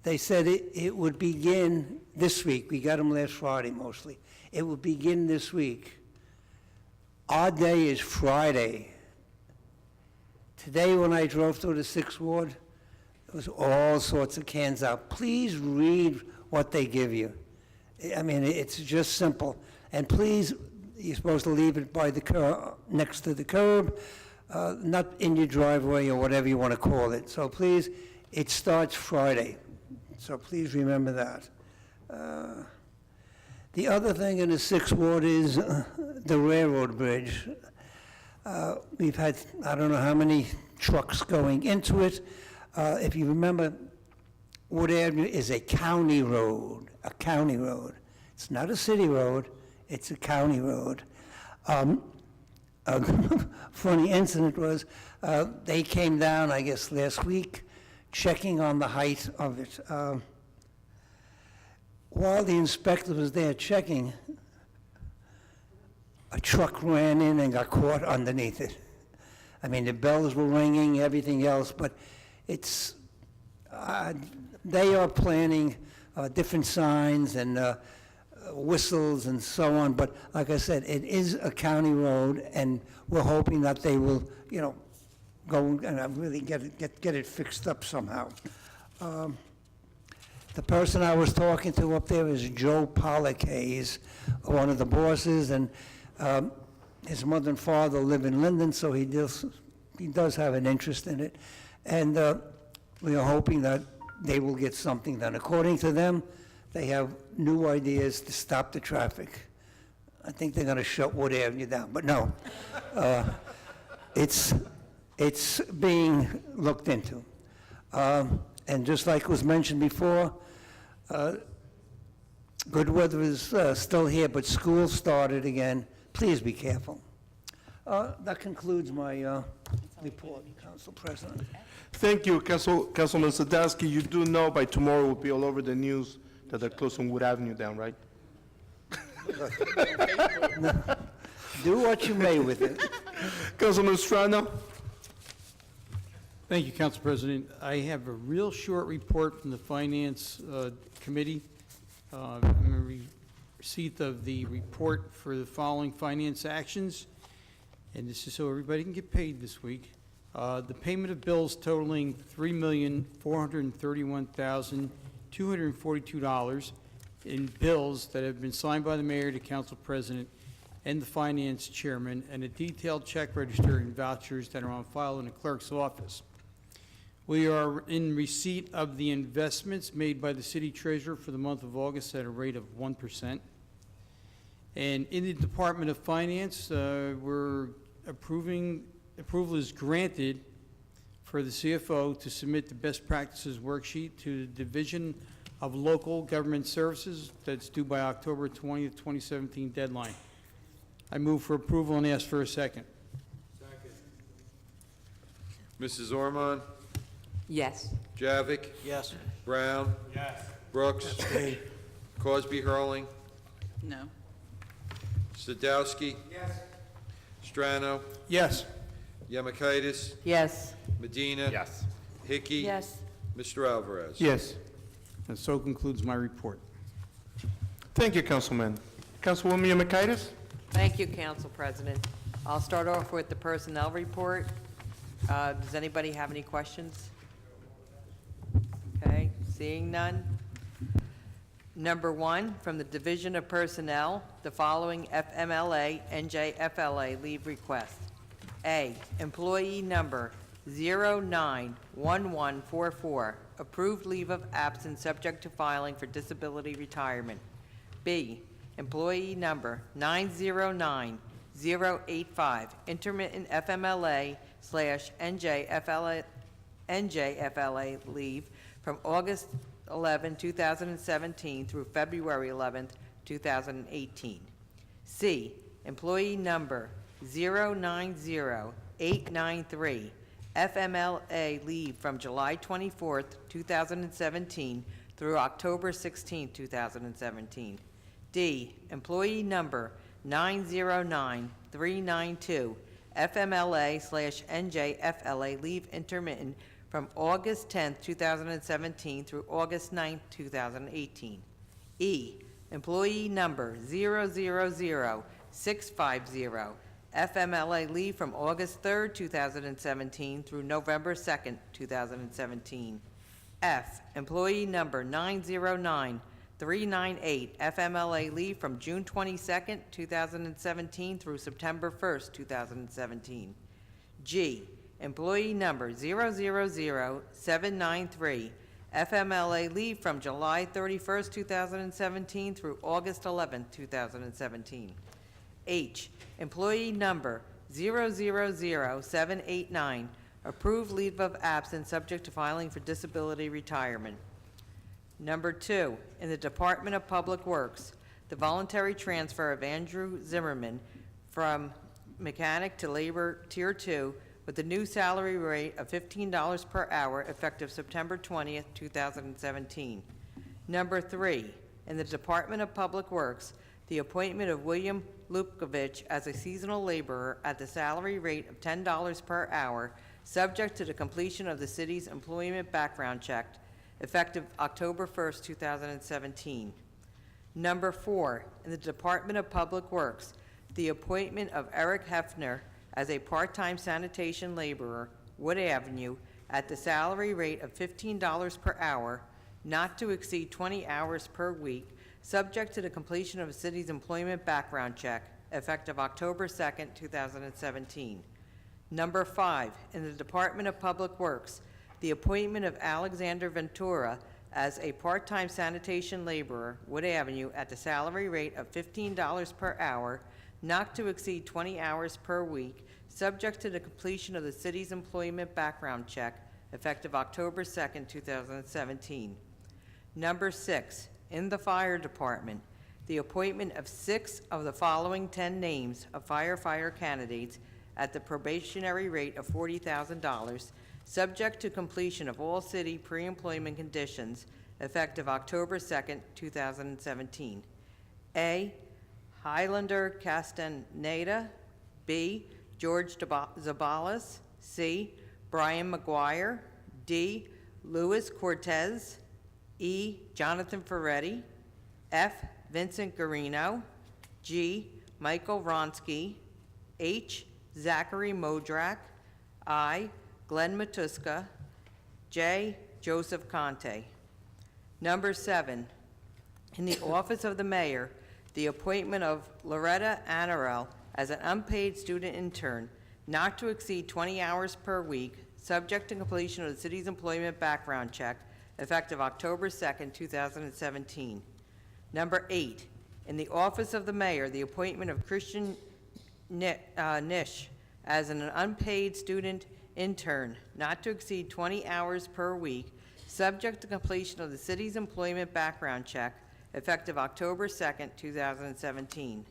they said it would begin this week. We got them last Friday mostly. It would begin this week. Our day is Friday. Today, when I drove through the 6th Ward, there was all sorts of cans out. Please read what they give you. I mean, it's just simple. And please, you're supposed to leave it by the curb, next to the curb, not in your driveway or whatever you want to call it. So please, it starts Friday. So please remember that. The other thing in the 6th Ward is the railroad bridge. We've had, I don't know how many trucks going into it. If you remember, Wood Avenue is a county road, a county road. It's not a city road, it's a county road. A funny incident was, they came down, I guess, last week, checking on the height of it. While the inspector was there checking, a truck ran in and got caught underneath it. I mean, the bells were ringing, everything else, but it's, they are planning different signs and whistles and so on, but like I said, it is a county road, and we're hoping that they will, you know, go and really get it fixed up somehow. The person I was talking to up there is Joe Pollock. He's one of the bosses, and his mother and father live in Linden, so he does have an interest in it. And we are hoping that they will get something done. According to them, they have new ideas to stop the traffic. I think they're going to shut Wood Avenue down, but no. It's being looked into. And just like was mentioned before, good weather is still here, but school started again. Please be careful. That concludes my report, Council President. Thank you, Councilman Sadowski. You do know by tomorrow will be all over the news that they're closing Wood Avenue down, right? Do what you may with it. Councilman Strano? Thank you, Council President. I have a real short report from the Finance Committee. I'm in receipt of the report for the following finance actions, and this is so everybody can get paid this week. The payment of bills totaling $3,431,242 in bills that have been signed by the mayor, the council president, and the finance chairman, and a detailed check register and vouchers that are on file in the clerk's office. We are in receipt of the investments made by the city treasurer for the month of August at a rate of 1%. And in the Department of Finance, approval is granted for the CFO to submit the best practices worksheet to the Division of Local Government Services that's due by October 20th, 2017 deadline. I move for approval and ask for a second. Mrs. Ormond? Yes. Javik? Yes. Brown? Yes. Brooks? Cosby Hurling? No. Sadowski? Yes. Strano? Yes. Yemakaitis? Yes. Medina? Yes. Hickey? Yes. Mr. Alvarez. Yes. And so concludes my report. Thank you, Councilman. Councilwoman Yemakaitis? Thank you, Council President. I'll start off with the personnel report. Does anybody have any questions? Okay, seeing none. Number 1, from the Division of Personnel, the following FMLA, NJFLA leave requests. A, employee number 091144, approved leave of absence subject to filing for disability retirement. B, employee number 909085, intermittent FMLA/NJFLA leave from August 11, 2017 through February 11, 2018. C, employee number 090893, FMLA leave from July 24, 2017 through October 16, 2017. D, employee number 909392, FMLA/NJFLA leave intermittent from August 10, 2017 through August 9, 2018. E, employee number 000650, FMLA leave from August 3, 2017 through November 2, 2017. F, employee number 909398, FMLA leave from June 22, 2017 through September 1, 2017. G, employee number 000793, FMLA leave from July 31, 2017 through August 11, 2017. H, employee number 000789, approved leave of absence subject to filing for disability retirement. Number 2, in the Department of Public Works, the voluntary transfer of Andrew Zimmerman from mechanic to labor Tier 2 with the new salary rate of $15 per hour effective September 20, 2017. Number 3, in the Department of Public Works, the appointment of William Lupkovich as a seasonal laborer at the salary rate of $10 per hour, subject to the completion of the city's employment background check, effective October 1, 2017. Number 4, in the Department of Public Works, the appointment of Eric Hefner as a part-time sanitation laborer, Wood Avenue, at the salary rate of $15 per hour, not to exceed 20 hours per week, subject to the completion of the city's employment background check, effective October 2, 2017. Number 5, in the Department of Public Works, the appointment of Alexander Ventura as a part-time sanitation laborer, Wood Avenue, at the salary rate of $15 per hour, not to exceed 20 hours per week, subject to the completion of the city's employment background check, effective October 2, 2017. Number 6, in the Fire Department, the appointment of 6 of the following 10 names of firefighter candidates at the probationary rate of $40,000, subject to completion of all city pre-employment conditions, effective October 2, 2017. A, Highlander Castaneda. B, George Zabalas. C, Brian McGuire. D, Luis Cortez. E, Jonathan Ferretti. F, Vincent Garino. G, Michael Ronsky. H, Zachary Modrak. I, Glenn Matuska. J, Joseph Conte. Number 7, in the Office of the Mayor, the appointment of Loretta Anarel as an unpaid student intern, not to exceed 20 hours per week, subject to completion of the city's employment background check, effective October 2, 2017. Number 8, in the Office of the Mayor, the appointment of Christian Nish as an unpaid student intern, not to exceed 20 hours per week, subject to completion of the city's employment background check, effective October 2, 2017.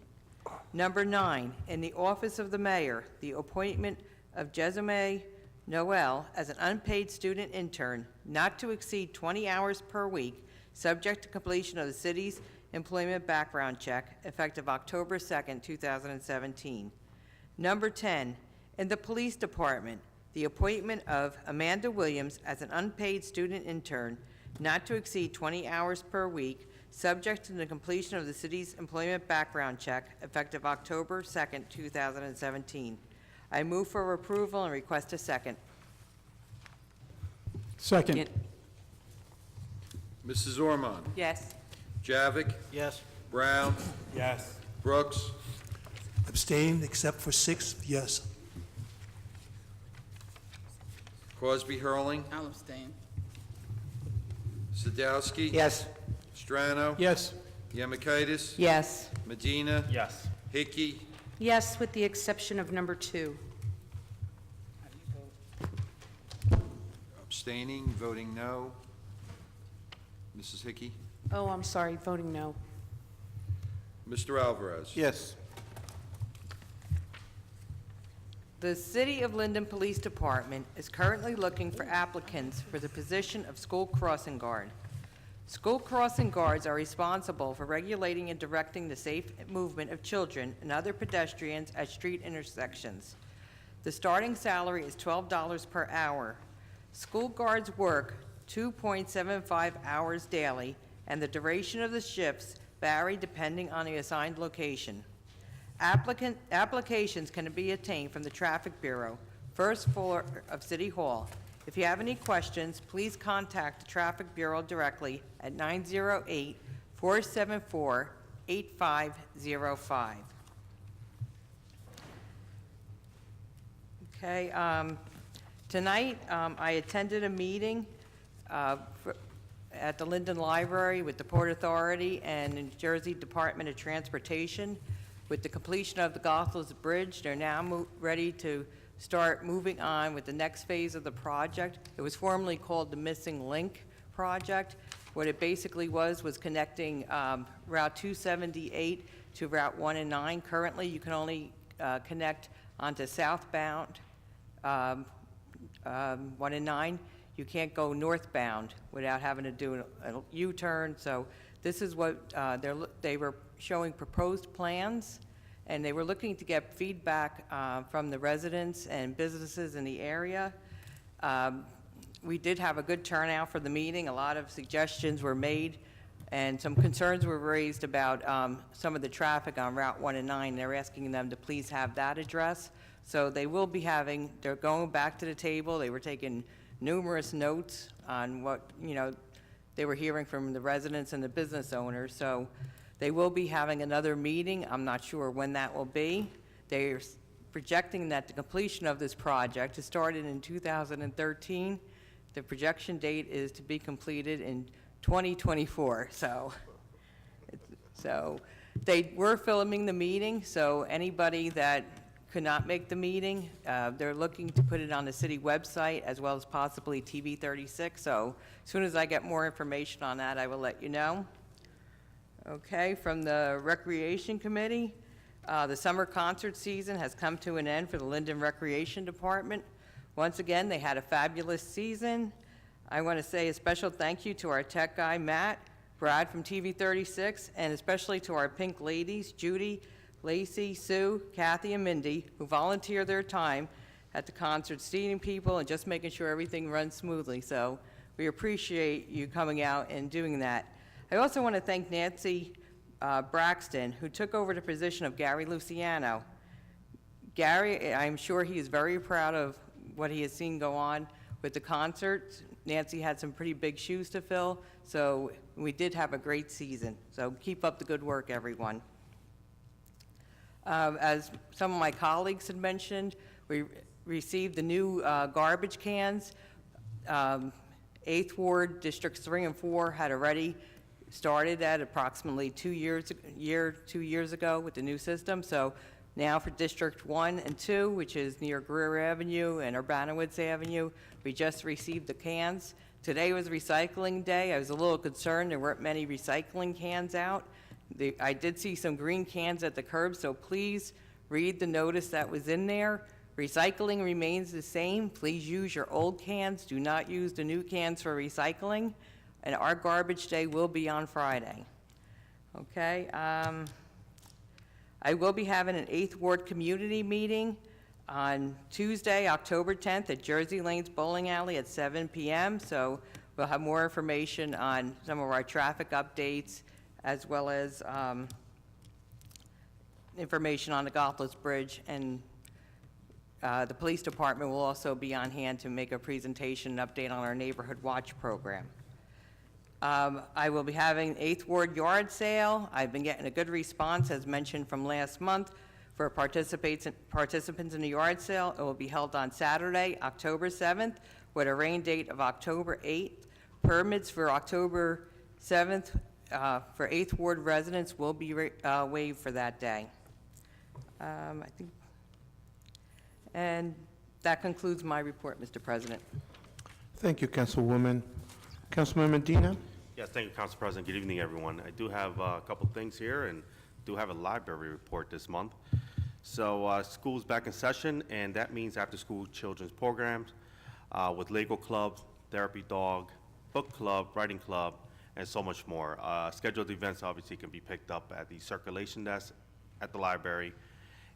Number 9, in the Office of the Mayor, the appointment of Jesime Noel as an unpaid student intern, not to exceed 20 hours per week, subject to completion of the city's employment background check, effective October 2, 2017. Number 10, in the Police Department, the appointment of Amanda Williams as an unpaid student intern, not to exceed 20 hours per week, subject to the completion of the city's employment background check, effective October 2nd, 2017. I move for approval and request a second. Second. Mrs. Ormond? Yes. Javik? Yes. Brown? Yes. Brooks? Abstain, except for 6, yes. Crosby Hurling? I'll abstain. Sadowski? Yes. Strano? Yes. Yemakaitis? Yes. Medina? Yes. Hickey? Yes, with the exception of number 2. Abstaining, voting no. Mrs. Hickey? Oh, I'm sorry, voting no. Mr. Alvarez? Yes. The City of Linden Police Department is currently looking for applicants for the position of school crossing guard. School crossing guards are responsible for regulating and directing the safe movement of children and other pedestrians at street intersections. The starting salary is $12 per hour. School guards work 2.75 hours daily, and the duration of the shifts vary depending on the assigned location. Applications can be obtained from the Traffic Bureau, first floor of City Hall. If you have any questions, please contact the Traffic Bureau directly at 908-474-8505. Okay, tonight I attended a meeting at the Linden Library with the Port Authority and New Jersey Department of Transportation. With the completion of the Goethals Bridge, they're now ready to start moving on with the next phase of the project. It was formerly called the Missing Link Project. What it basically was connecting Route 278 to Route 1 and 9. Currently, you can only connect onto southbound 1 and 9. You can't go northbound without having to do a U-turn. So this is what they were showing proposed plans, and they were looking to get feedback from the residents and businesses in the area. We did have a good turnout for the meeting. A lot of suggestions were made, and some concerns were raised about some of the traffic on Route 1 and 9. They're asking them to please have that addressed. So they will be they're going back to the table. They were taking numerous notes on what, they were hearing from the residents and the business owners. So they will be having another meeting. I'm not sure when that will be. They're projecting that the completion of this project is started in 2013. The projection date is to be completed in 2024. So they were filming the meeting, so anybody that could not make the meeting, they're looking to put it on the city website as well as possibly TV 36. So as soon as I get more information on that, I will let you know. Okay, from the Recreation Committee, the summer concert season has come to an end for the Linden Recreation Department. Once again, they had a fabulous season. I want to say a special thank you to our tech guy, Matt, Brad from TV 36, and especially to our pink ladies, Judy, Lacey, Sue, Kathy, and Mindy, who volunteer their time at the concert, seating people and just making sure everything runs smoothly. So we appreciate you coming out and doing that. I also want to thank Nancy Braxton, who took over the position of Gary Luciano. Gary, I'm sure he is very proud of what he has seen go on with the concerts. Nancy had some pretty big shoes to fill, so we did have a great season. So keep up the good work, everyone. As some of my colleagues had mentioned, we received the new garbage cans. 8th Ward, Districts 3 and 4 had already started at approximately 2 years ago with the new system. So now for District 1 and 2, which is near Greer Avenue and Urbanowitz Avenue, we just received the cans. Today was recycling day. I was a little concerned there weren't many recycling cans out. I did see some green cans at the curb, so please read the notice that was in there. Recycling remains the same. Please use your old cans. Do not use the new cans for recycling. And our garbage day will be on Friday. Okay. I will be having an 8th Ward community meeting on Tuesday, October 10th, at Jersey Lanes Bowling Alley at 7 p.m. So we'll have more information on some of our traffic updates, as well as information on the Goethals Bridge, and the police department will also be on hand to make a presentation and update on our Neighborhood Watch program. I will be having 8th Ward yard sale. I've been getting a good response, as mentioned from last month, for participants in the yard sale. It will be held on Saturday, October 7th, with a rain date of October 8th. Permits for October 7th for 8th Ward residents will be waived for that day. And that concludes my report, Mr. President. Thank you, Councilwoman. Councilman Medina? Yes, thank you, Council President. Good evening, everyone. I do have a couple things here and do have a library report this month. So school's back in session, and that means after-school children's programs with Lego Club, Therapy Dog, Book Club, Writing Club, and so much more. Scheduled events obviously can be picked up at the circulation desk at the library.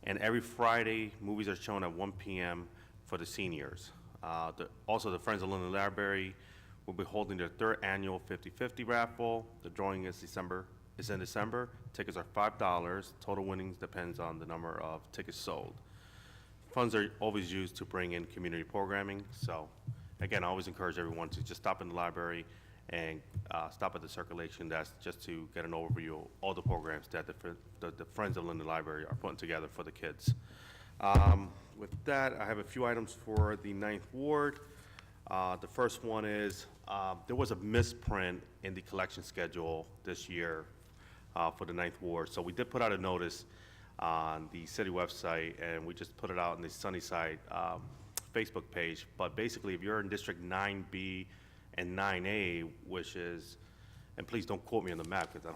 And every Friday, movies are shown at 1 p.m. for the seniors. Also, the Friends of Linden Library will be holding their 3rd annual 50-50 raffle. The drawing is in December. Tickets are $5. Total winnings depends on the number of tickets sold. Funds are always used to bring in community programming. So, again, I always encourage everyone to just stop in the library and stop at the circulation desk just to get an overview of all the programs that the Friends of Linden Library are putting together for the kids. With that, I have a few items for the 9th Ward. The first one is there was a misprint in the collection schedule this year for the 9th Ward. So we did put out a notice on the city website, and we just put it out on the Sunnyside Facebook page. But basically, if you're in District 9B and 9A, which is, and please don't quote me on the map because I'm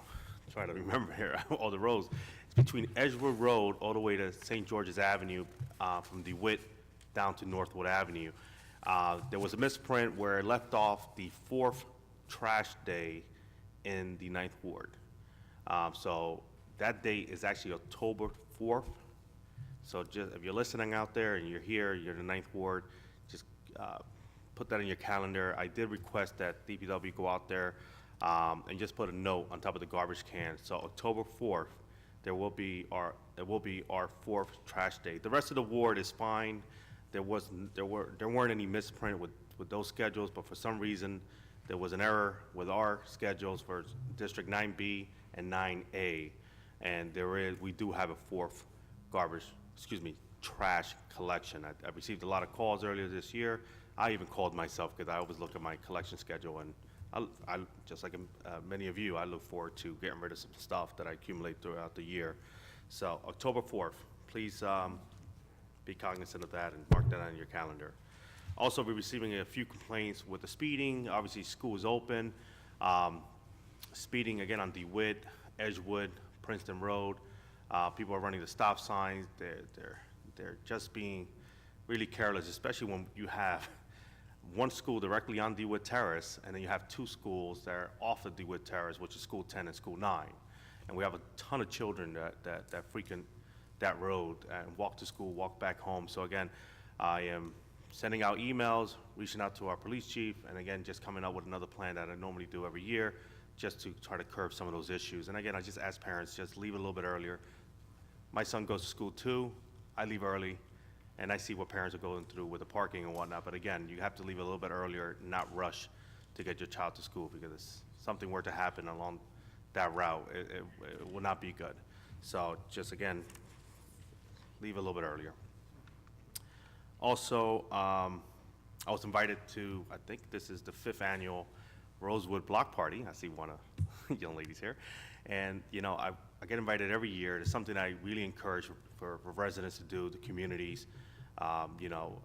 trying to remember here all the roads. It's between Edgewood Road all the way to St. George's Avenue, from DeWitt down to Northwood Avenue. There was a misprint where it left off the 4th trash day in the 9th Ward. So that date is actually October 4th. So just, if you're listening out there and you're here, you're in the 9th Ward, just put that in your calendar. I did request that DPW go out there and just put a note on top of the garbage can. So October 4th, there will be our 4th trash day. The rest of the ward is fine. There weren't any misprint with those schedules, but for some reason there was an error with our schedules for District 9B and 9A, and we do have a 4th trash collection. I received a lot of calls earlier this year. I even called myself because I always look at my collection schedule, and I just like many of you, I look forward to getting rid of some stuff that I accumulate throughout the year. So October 4th, please be cognizant of that and mark that on your calendar. Also, we're receiving a few complaints with the speeding. Obviously, school is open. Speeding again on DeWitt, Edgewood, Princeton Road. People are running the stop signs. They're just being really careless, especially when you have one school directly on DeWitt Terrace, and then you have 2 schools that are off of DeWitt Terrace, which is School 10 and School 9. And we have a ton of children that frequent that road and walk to school, walk back home. So again, I am sending out emails, reaching out to our police chief, and again, just coming up with another plan that I normally do every year, just to try to curb some of those issues. And again, I just ask parents, just leave a little bit earlier. My son goes to school too. I leave early, and I see what parents are going through with the parking and whatnot. But again, you have to leave a little bit earlier, not rush to get your child to school, because if something were to happen along that route, it will not be good. So just again, leave a little bit earlier. Also, I was invited to, I think this is the 5th annual Rosewood Block Party. I see one of young ladies here. And, you know, I get invited every year. It's something I really encourage for residents to do, the communities. You know,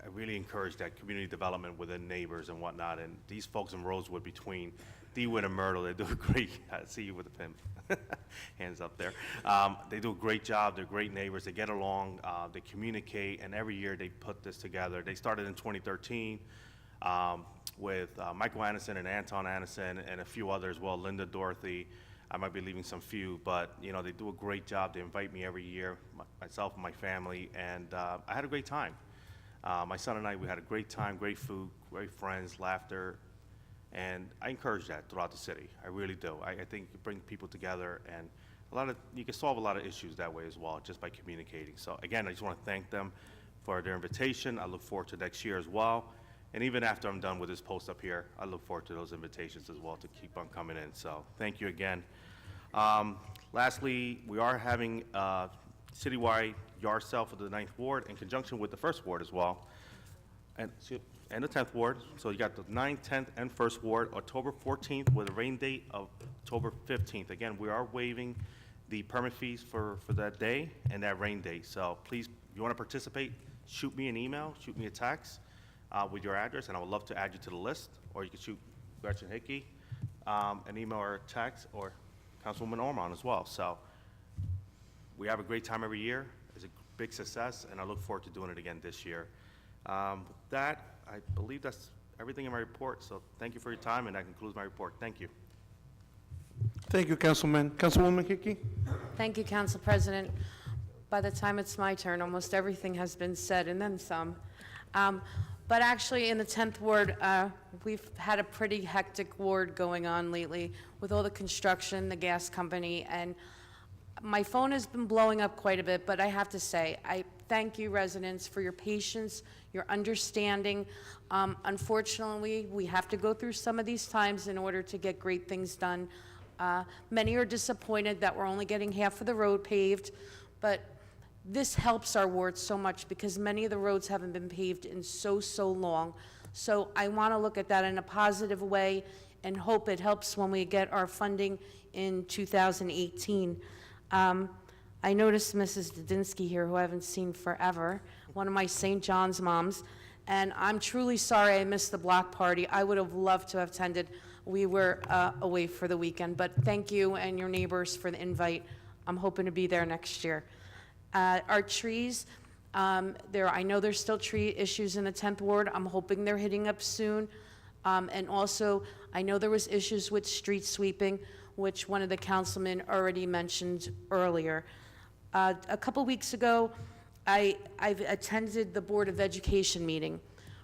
I really encourage that community development within neighbors and whatnot. And these folks in Rosewood, between DeWitt and Myrtle, they do a great, I see you with the pen, hands up there. They do a great job. They're great neighbors. They get along. They communicate. And every year they put this together. They started in 2013 with Michael Anderson and Anton Anderson and a few others, well, Linda, Dorothy, I might be leaving some few, but, you know, they do a great job. They invite me every year, myself and my family, and I had a great time. My son and I, we had a great time, great food, great friends, laughter, and I encourage that throughout the city. I really do. I think it brings people together, and you can solve a lot of issues that way as well, just by communicating. So again, I just want to thank them for their invitation. I look forward to next year as well. And even after I'm done with this post up here, I look forward to those invitations as well to keep on coming in. So thank you again. Lastly, we are having a citywide yard sale for the 9th Ward in conjunction with the 1st Ward as well, and the 10th Ward. So you got the 9th, 10th, and 1st Ward, October 14th with a rain date of October 15th. Again, we are waiving the permit fees for that day and that rain date. So please, if you want to participate, shoot me an email, shoot me a text with your address, and I would love to add you to the list. Or you can shoot Gretchen Hickey an email or a text, or Councilwoman Ormond as well. So we have a great time every year. It's a big success, and I look forward to doing it again this year. With that, I believe that's everything in my report. So thank you for your time, and that concludes my report. Thank you. Thank you, Councilman. Councilwoman Hickey? Thank you, Council President. By the time it's my turn, almost everything has been said, and then some. But actually, in the 10th Ward, we've had a pretty hectic ward going on lately with all the construction, the gas company, and my phone has been blowing up quite a bit, but I have to say, I thank you, residents, for your patience, your understanding. Unfortunately, we have to go through some of these times in order to get great things done. Many are disappointed that we're only getting half of the road paved, but this helps our ward so much because many of the roads haven't been paved in so long. So I want to look at that in a positive way and hope it helps when we get our funding in 2018. I noticed Mrs. Dudinsky here, who I haven't seen forever, one of my St. John's moms, and I'm truly sorry I missed the block party. I would have loved to have attended. We were away for the weekend, but thank you and your neighbors for the invite. I'm hoping to be there next year. Our trees, I know there's still tree issues in the 10th Ward. I'm hoping they're hitting up soon. And also, I know there was issues with street sweeping, which one of the councilmen already mentioned earlier. A couple weeks ago, I've attended the Board of Education meeting.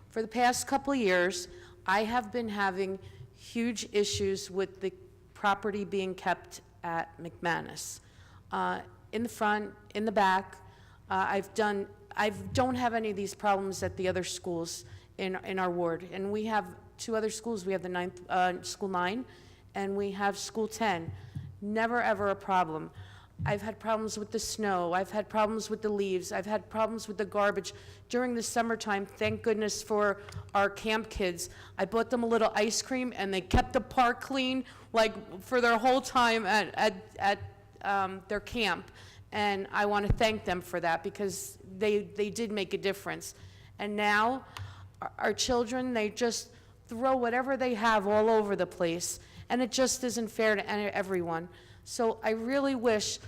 For the past couple years, I have been having huge issues with the property being kept at McManus. In the front, in the back, I don't have any of these problems at the other schools in our ward. And we have two other schools. We have the School 9, and we have School 10. Never, ever a problem. I've had problems with the snow. I've had problems with the leaves. I've had problems with the garbage. During the summertime, thank goodness for our camp kids, I bought them a little ice cream, and they kept the park clean, like, for their whole time at their camp. And I want to thank them for that because they did make a difference. And now, our children, they just throw whatever they have all over the place, and it just isn't fair to everyone. So I really wish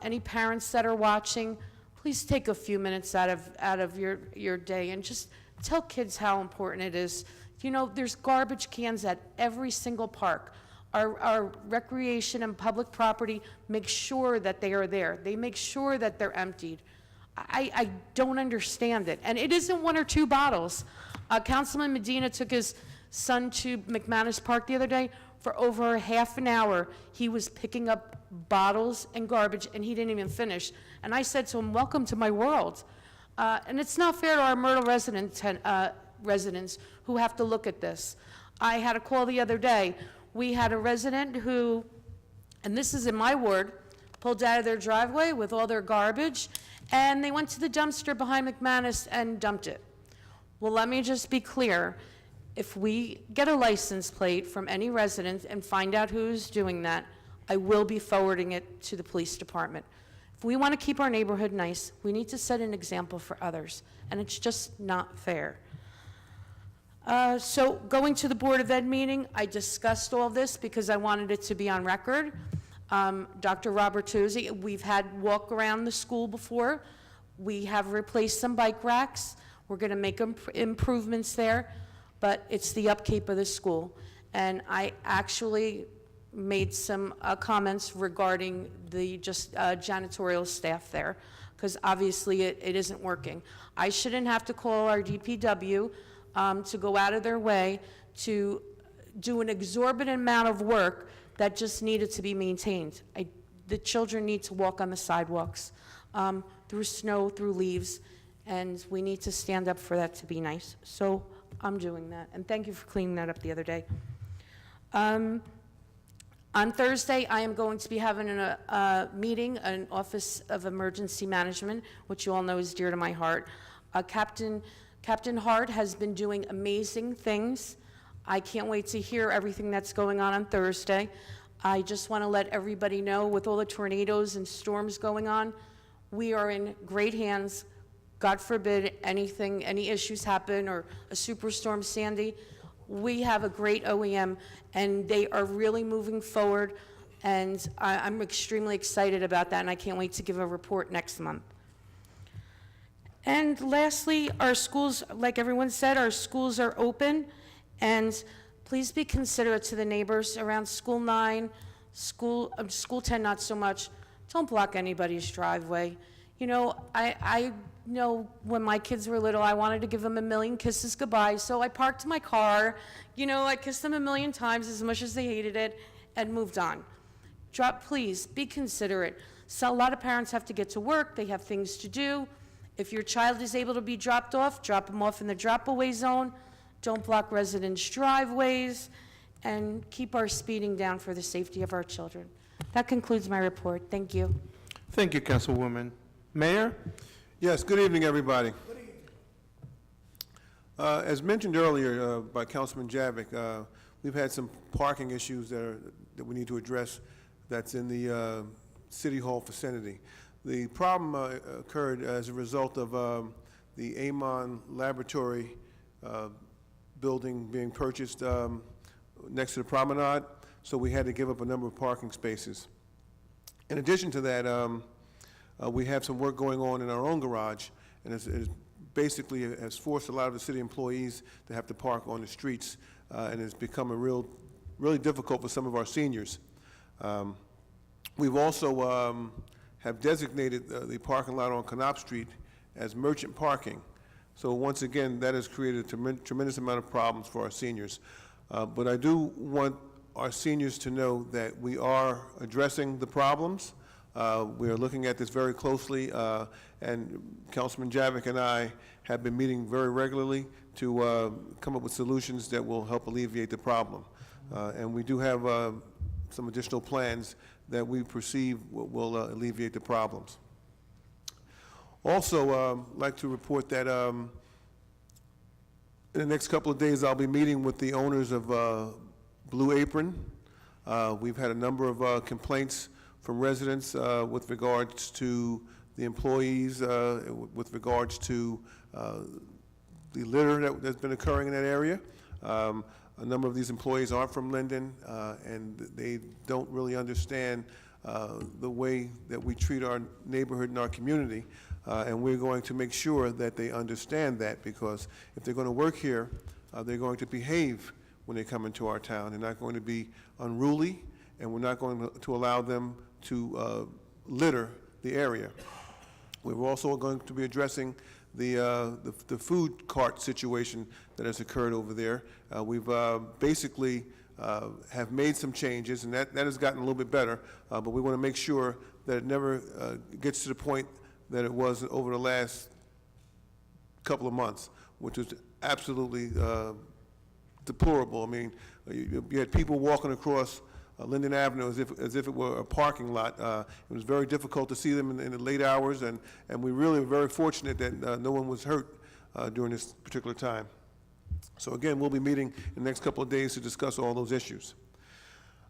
any parents that are watching, please take a few minutes out of your day and just tell kids how important it is. You know, there's garbage cans at every single park. Our recreation and public property make sure that they are there. They make sure that they're emptied. I don't understand it. And it isn't one or two bottles. Councilman Medina took his son to McManus Park the other day. For over half an hour, he was picking up bottles and garbage, and he didn't even finish. And I said to him, welcome to my world. And it's not fair to our Myrtle residents who have to look at this. I had a call the other day. We had a resident who, and this is in my ward, pulled out of their driveway with all their garbage, and they went to the dumpster behind McManus and dumped it. Well, let me just be clear. If we get a license plate from any resident and find out who's doing that, I will be forwarding it to the police department. If we want to keep our neighborhood nice, we need to set an example for others, and it's just not fair. So going to the Board of Ed meeting, I discussed all this because I wanted it to be on record. Dr. Robertuzzi, we've had walk around the school before. We have replaced some bike racks. We're going to make improvements there, but it's the upkeep of the school. And I actually made some comments regarding the just janitorial staff there, because obviously it isn't working. I shouldn't have to call our DPW to go out of their way to do an exorbitant amount of work that just needed to be maintained. The children need to walk on the sidewalks, through snow, through leaves, and we need to stand up for that to be nice. So I'm doing that, and thank you for cleaning that up the other day. On Thursday, I am going to be having a meeting, an Office of Emergency Management, which you all know is dear to my heart. Captain Hart has been doing amazing things. I can't wait to hear everything that's going on Thursday. I just want to let everybody know, with all the tornadoes and storms going on, we are in great hands. God forbid any issues happen, or a superstorm Sandy. We have a great OEM, and they are really moving forward, and I'm extremely excited about that, and I can't wait to give a report next month. And lastly, our schools, like everyone said, our schools are open, and please be considerate to the neighbors around School 9, School 10, not so much. Don't block anybody's driveway. You know, I know when my kids were little, I wanted to give them a million kisses goodbye, so I parked my car. You know, I kissed them a million times as much as they hated it, and moved on. Please, be considerate. So a lot of parents have to get to work, they have things to do. If your child is able to be dropped off, drop them off in the drop-away zone. Don't block residents' driveways, and keep our speeding down for the safety of our children. That concludes my report. Thank you. Thank you, Councilwoman. Mayor? Yes, good evening, everybody. As mentioned earlier by Councilman Javik, we've had some parking issues that we need to address that's in the City Hall vicinity. The problem occurred as a result of the Amon Laboratory building being purchased next to the promenade, so we had to give up a number of parking spaces. In addition to that, we have some work going on in our own garage, and it basically has forced a lot of the city employees to have to park on the streets, and it's become really difficult for some of our seniors. We've also have designated the parking lot on Canop Street as merchant parking. So once again, that has created a tremendous amount of problems for our seniors. But I do want our seniors to know that we are addressing the problems. We are looking at this very closely, and Councilman Javik and I have been meeting very regularly to come up with solutions that will help alleviate the problem. And we do have some additional plans that we perceive will alleviate the problems. Also, I'd like to report that in the next couple of days, I'll be meeting with the owners of Blue Apron. We've had a number of complaints from residents with regards to the employees, with regards to the litter that's been occurring in that area. A number of these employees aren't from Linden, and they don't really understand the way that we treat our neighborhood and our community. And we're going to make sure that they understand that, because if they're going to work here, they're going to behave when they come into our town. They're not going to be unruly, and we're not going to allow them to litter the area. We're also going to be addressing the food cart situation that has occurred over there. We've basically have made some changes, and that has gotten a little bit better, but we want to make sure that it never gets to the point that it was over the last couple of months, which was absolutely deplorable. I mean, you had people walking across Linden Avenue as if it were a parking lot. It was very difficult to see them in the late hours, and we really were very fortunate that no one was hurt during this particular time. So again, we'll be meeting in the next couple of days to discuss all those issues.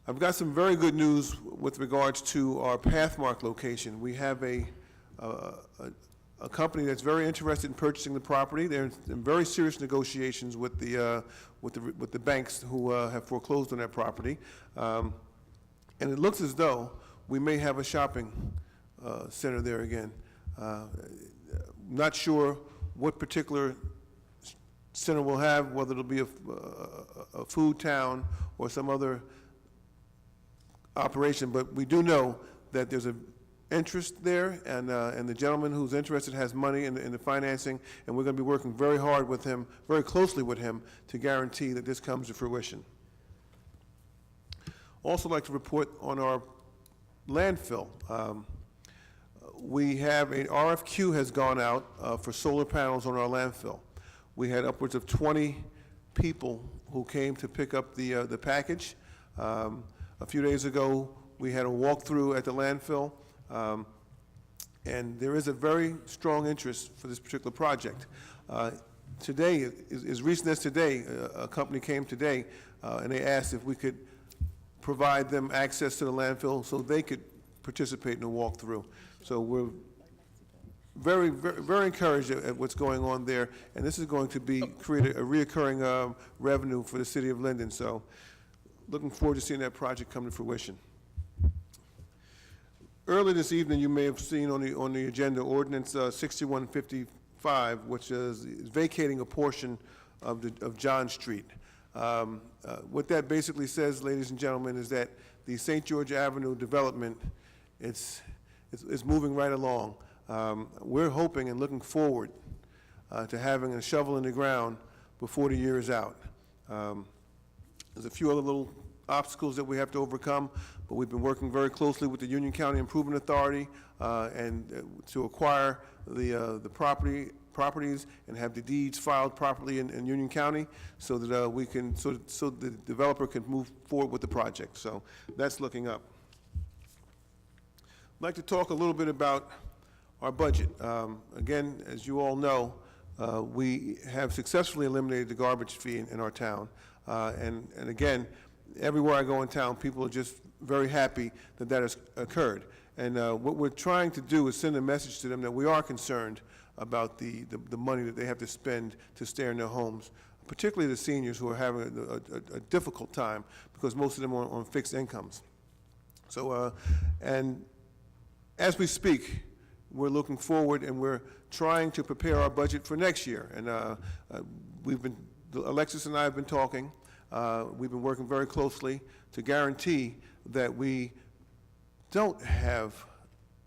I've got some very good news with regards to our Pathmark location. We have a company that's very interested in purchasing the property. They're in very serious negotiations with the banks who have foreclosed on that property, and it looks as though we may have a shopping center there again. Not sure what particular center we'll have, whether it'll be a food town or some other operation, but we do know that there's an interest there, and the gentleman who's interested has money in the financing, and we're going to be working very hard with him, very closely with him, to guarantee that this comes to fruition. Also like to report on our landfill. We have an RFQ has gone out for solar panels on our landfill. We had upwards of 20 people who came to pick up the package. A few days ago, we had a walkthrough at the landfill, and there is a very strong interest for this particular project. Today, as recent as today, a company came today, and they asked if we could provide them access to the landfill so they could participate in the walkthrough. So we're very, very, very encouraged at what's going on there, and this is going to create a reoccurring revenue for the city of Linden. So looking forward to seeing that project come to fruition. Earlier this evening, you may have seen on the agenda Ordinance 6155, which is vacating a portion of John Street. What that basically says, ladies and gentlemen, is that the St. George Avenue development, it's moving right along. We're hoping and looking forward to having a shovel in the ground before the year is out. There's a few other little obstacles that we have to overcome, but we've been working very closely with the Union County Improvement Authority to acquire the properties and have the deeds filed properly in Union County, so that we can so the developer can move forward with the project. So that's looking up. I'd like to talk a little bit about our budget. Again, as you all know, we have successfully eliminated the garbage fee in our town. And again, everywhere I go in town, people are just very happy that that has occurred. And what we're trying to do is send a message to them that we are concerned about the money that they have to spend to stay in their homes, particularly the seniors who are having a difficult time because most of them are on fixed incomes. So, and as we speak, we're looking forward and we're trying to prepare our budget for next year. And Alexis and I have been talking. We've been working very closely to guarantee that we don't have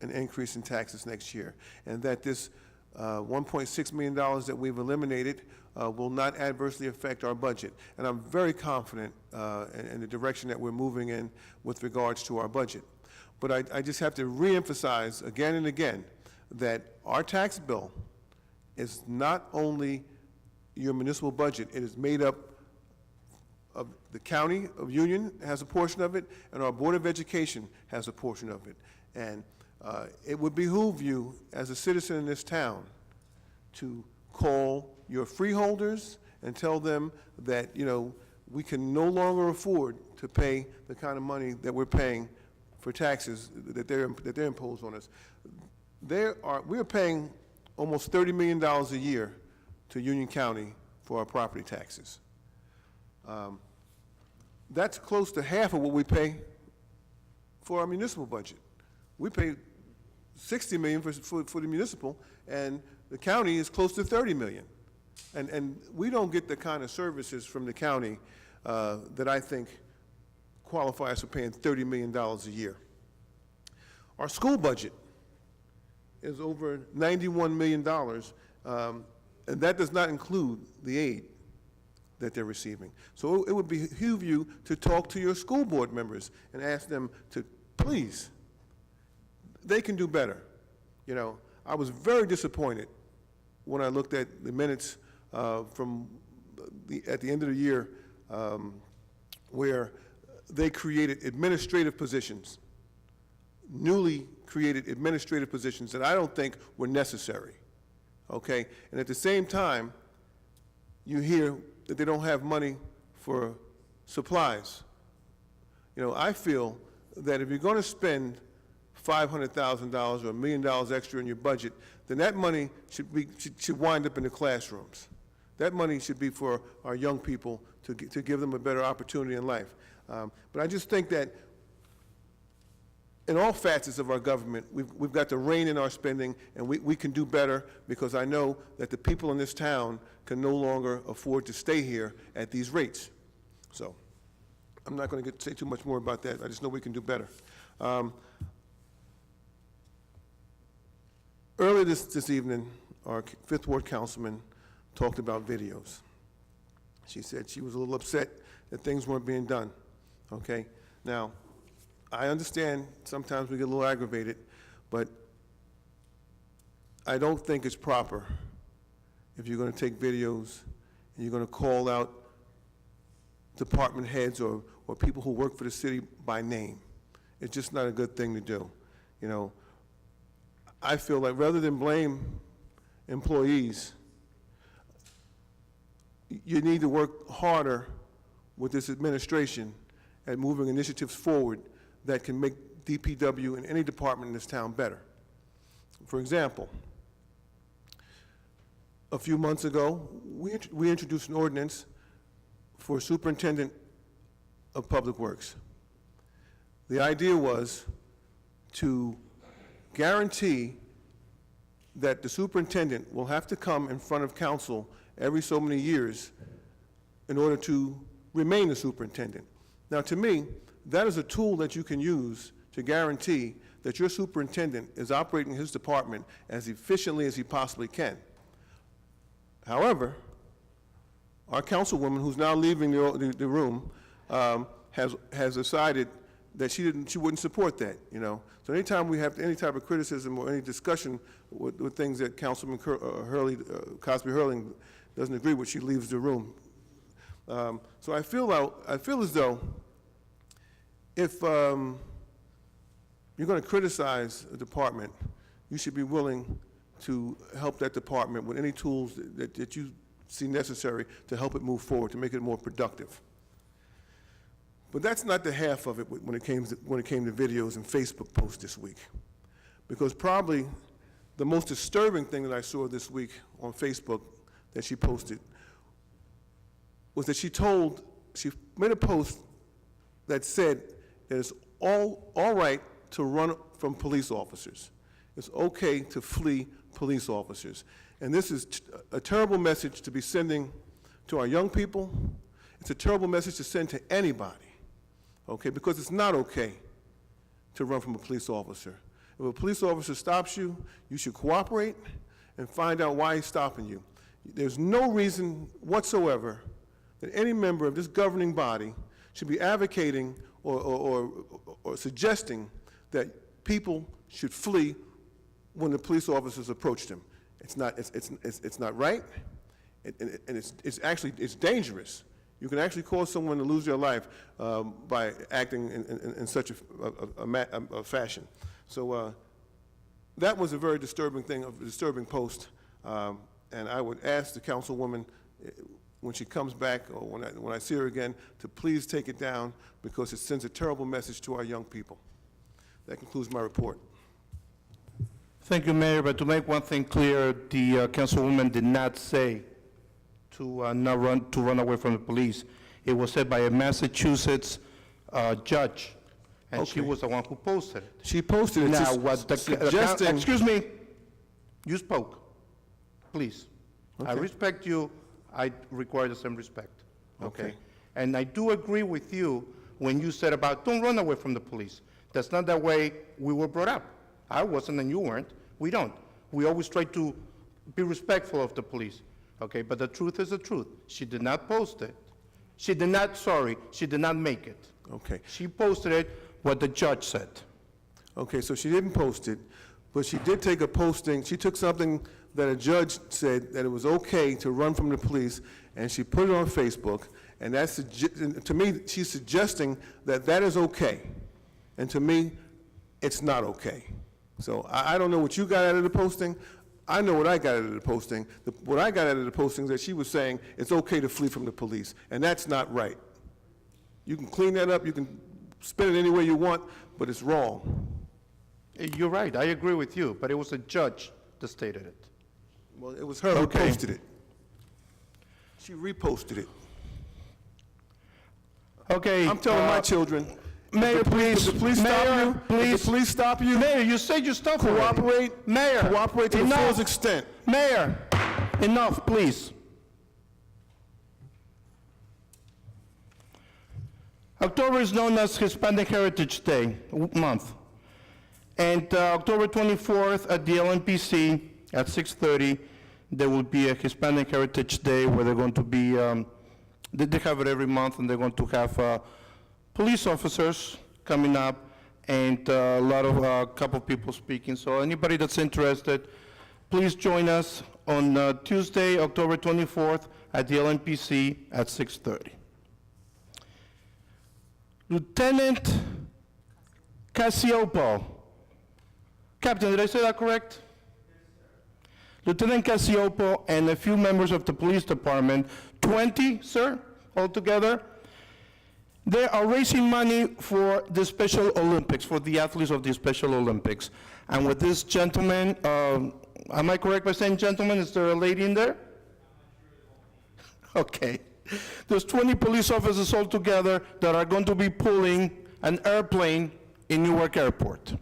an increase in taxes next year, and that this $1.6 million that we've eliminated will not adversely affect our budget. And I'm very confident in the direction that we're moving in with regards to our budget. But I just have to reemphasize again and again that our tax bill is not only your municipal budget, it is made up of the county of Union has a portion of it, and our Board of Education has a portion of it. And it would behoove you as a citizen in this town to call your freeholders and tell them that, you know, we can no longer afford to pay the kind of money that we're paying for taxes that they're imposed on us. We are paying almost $30 million a year to Union County for our property taxes. That's close to half of what we pay for our municipal budget. We pay $60 million for the municipal, and the county is close to $30 million. And we don't get the kind of services from the county that I think qualify us for paying $30 million a year. Our school budget is over $91 million, and that does not include the aid that they're receiving. So it would behoove you to talk to your school board members and ask them to please, they can do better. You know, I was very disappointed when I looked at the minutes at the end of the year where they created administrative positions, newly created administrative positions that I don't think were necessary, okay? And at the same time, you hear that they don't have money for supplies. You know, I feel that if you're going to spend $500,000 or $1 million extra in your budget, then that money should wind up in the classrooms. That money should be for our young people to give them a better opportunity in life. But I just think that in all facets of our government, we've got to rein in our spending, and we can do better, because I know that the people in this town can no longer afford to stay here at these rates. So I'm not going to say too much more about that. I just know we can do better. Earlier this evening, our Fifth Ward councilman talked about videos. She said she was a little upset that things weren't being done, okay? Now, I understand sometimes we get a little aggravated, but I don't think it's proper if you're going to take videos and you're going to call out department heads or people who work for the city by name. It's just not a good thing to do. You know, I feel like rather than blame employees, you need to work harder with this administration at moving initiatives forward that can make DPW and any department in this town better. For example, a few months ago, we introduced an ordinance for superintendent of public works. The idea was to guarantee that the superintendent will have to come in front of council every so many years in order to remain the superintendent. Now, to me, that is a tool that you can use to guarantee that your superintendent is operating his department as efficiently as he possibly can. However, our councilwoman, who's now leaving the room, has decided that she wouldn't support that, you know. So anytime we have any type of criticism or any discussion with things that Councilman Cosby Hurling doesn't agree with, she leaves the room. So I feel as though if you're going to criticize a department, you should be willing to help that department with any tools that you see necessary to help it move forward, to make it more productive. But that's not the half of it when it came to videos and Facebook posts this week. Because probably the most disturbing thing that I saw this week on Facebook that she posted was that she made a post that said that it's all right to run from police officers. It's okay to flee police officers. And this is a terrible message to be sending to our young people. It's a terrible message to send to anybody, okay? Because it's not okay to run from a police officer. If a police officer stops you, you should cooperate and find out why he's stopping you. There's no reason whatsoever that any member of this governing body should be advocating or suggesting that people should flee when the police officers approach them. It's not right, and it's dangerous. You can actually cause someone to lose their life by acting in such a fashion. So that was a very disturbing thing, a disturbing post, and I would ask the councilwoman when she comes back or when I see her again to please take it down because it sends a terrible message to our young people. That concludes my report. Thank you, Mayor, but to make one thing clear, the councilwoman did not say to run away from the police. It was said by a Massachusetts judge, and she was the one who posted it. She posted it. Now, what suggesting... Excuse me, you spoke, please. Okay. I respect you, I require the same respect, okay? And I do agree with you when you said about don't run away from the police. That's not the way we were brought up. I wasn't and you weren't. We don't. We always try to be respectful of the police, okay? But the truth is the truth. She did not post it. She did not make it. Okay. She posted it what the judge said. Okay, so she didn't post it, but she did take a posting. She took something that a judge said that it was okay to run from the police, and she put it on Facebook, and that's, to me, she's suggesting that that is okay. And to me, it's not okay. So I don't know what you got out of the posting. I know what I got out of the posting. What I got out of the posting is that she was saying it's okay to flee from the police, and that's not right. You can clean that up, you can spin it any way you want, but it's wrong. You're right, I agree with you, but it was a judge that stated it. Well, it was her who posted it. She reposted it. Okay. I'm telling my children, Mayor, please. If the police stop you, please. if the police stop you, Mayor, you said you stopped cooperate. already. Mayor, cooperate to the enough. fullest extent. Mayor, enough, please. October is known as Hispanic Heritage Day month. And October 24th at the LNPC at 6:30, there will be a Hispanic Heritage Day where they're going to be, they have it every month, and they're going to have police officers coming up and a couple people speaking. So anybody that's interested, please join us on Tuesday, October 24th at the LNPC at 6:30. Lieutenant Casiopo. Captain, did I say that correct? Lieutenant Casiopo and a few members of the police department, 20, sir, altogether, they are raising money for the Special Olympics, for the athletes of the Special Olympics. And with this gentleman, am I correct by saying gentleman? Is there a lady in there? Okay. There's 20 police officers altogether that are going to be pulling an airplane in Newark Airport.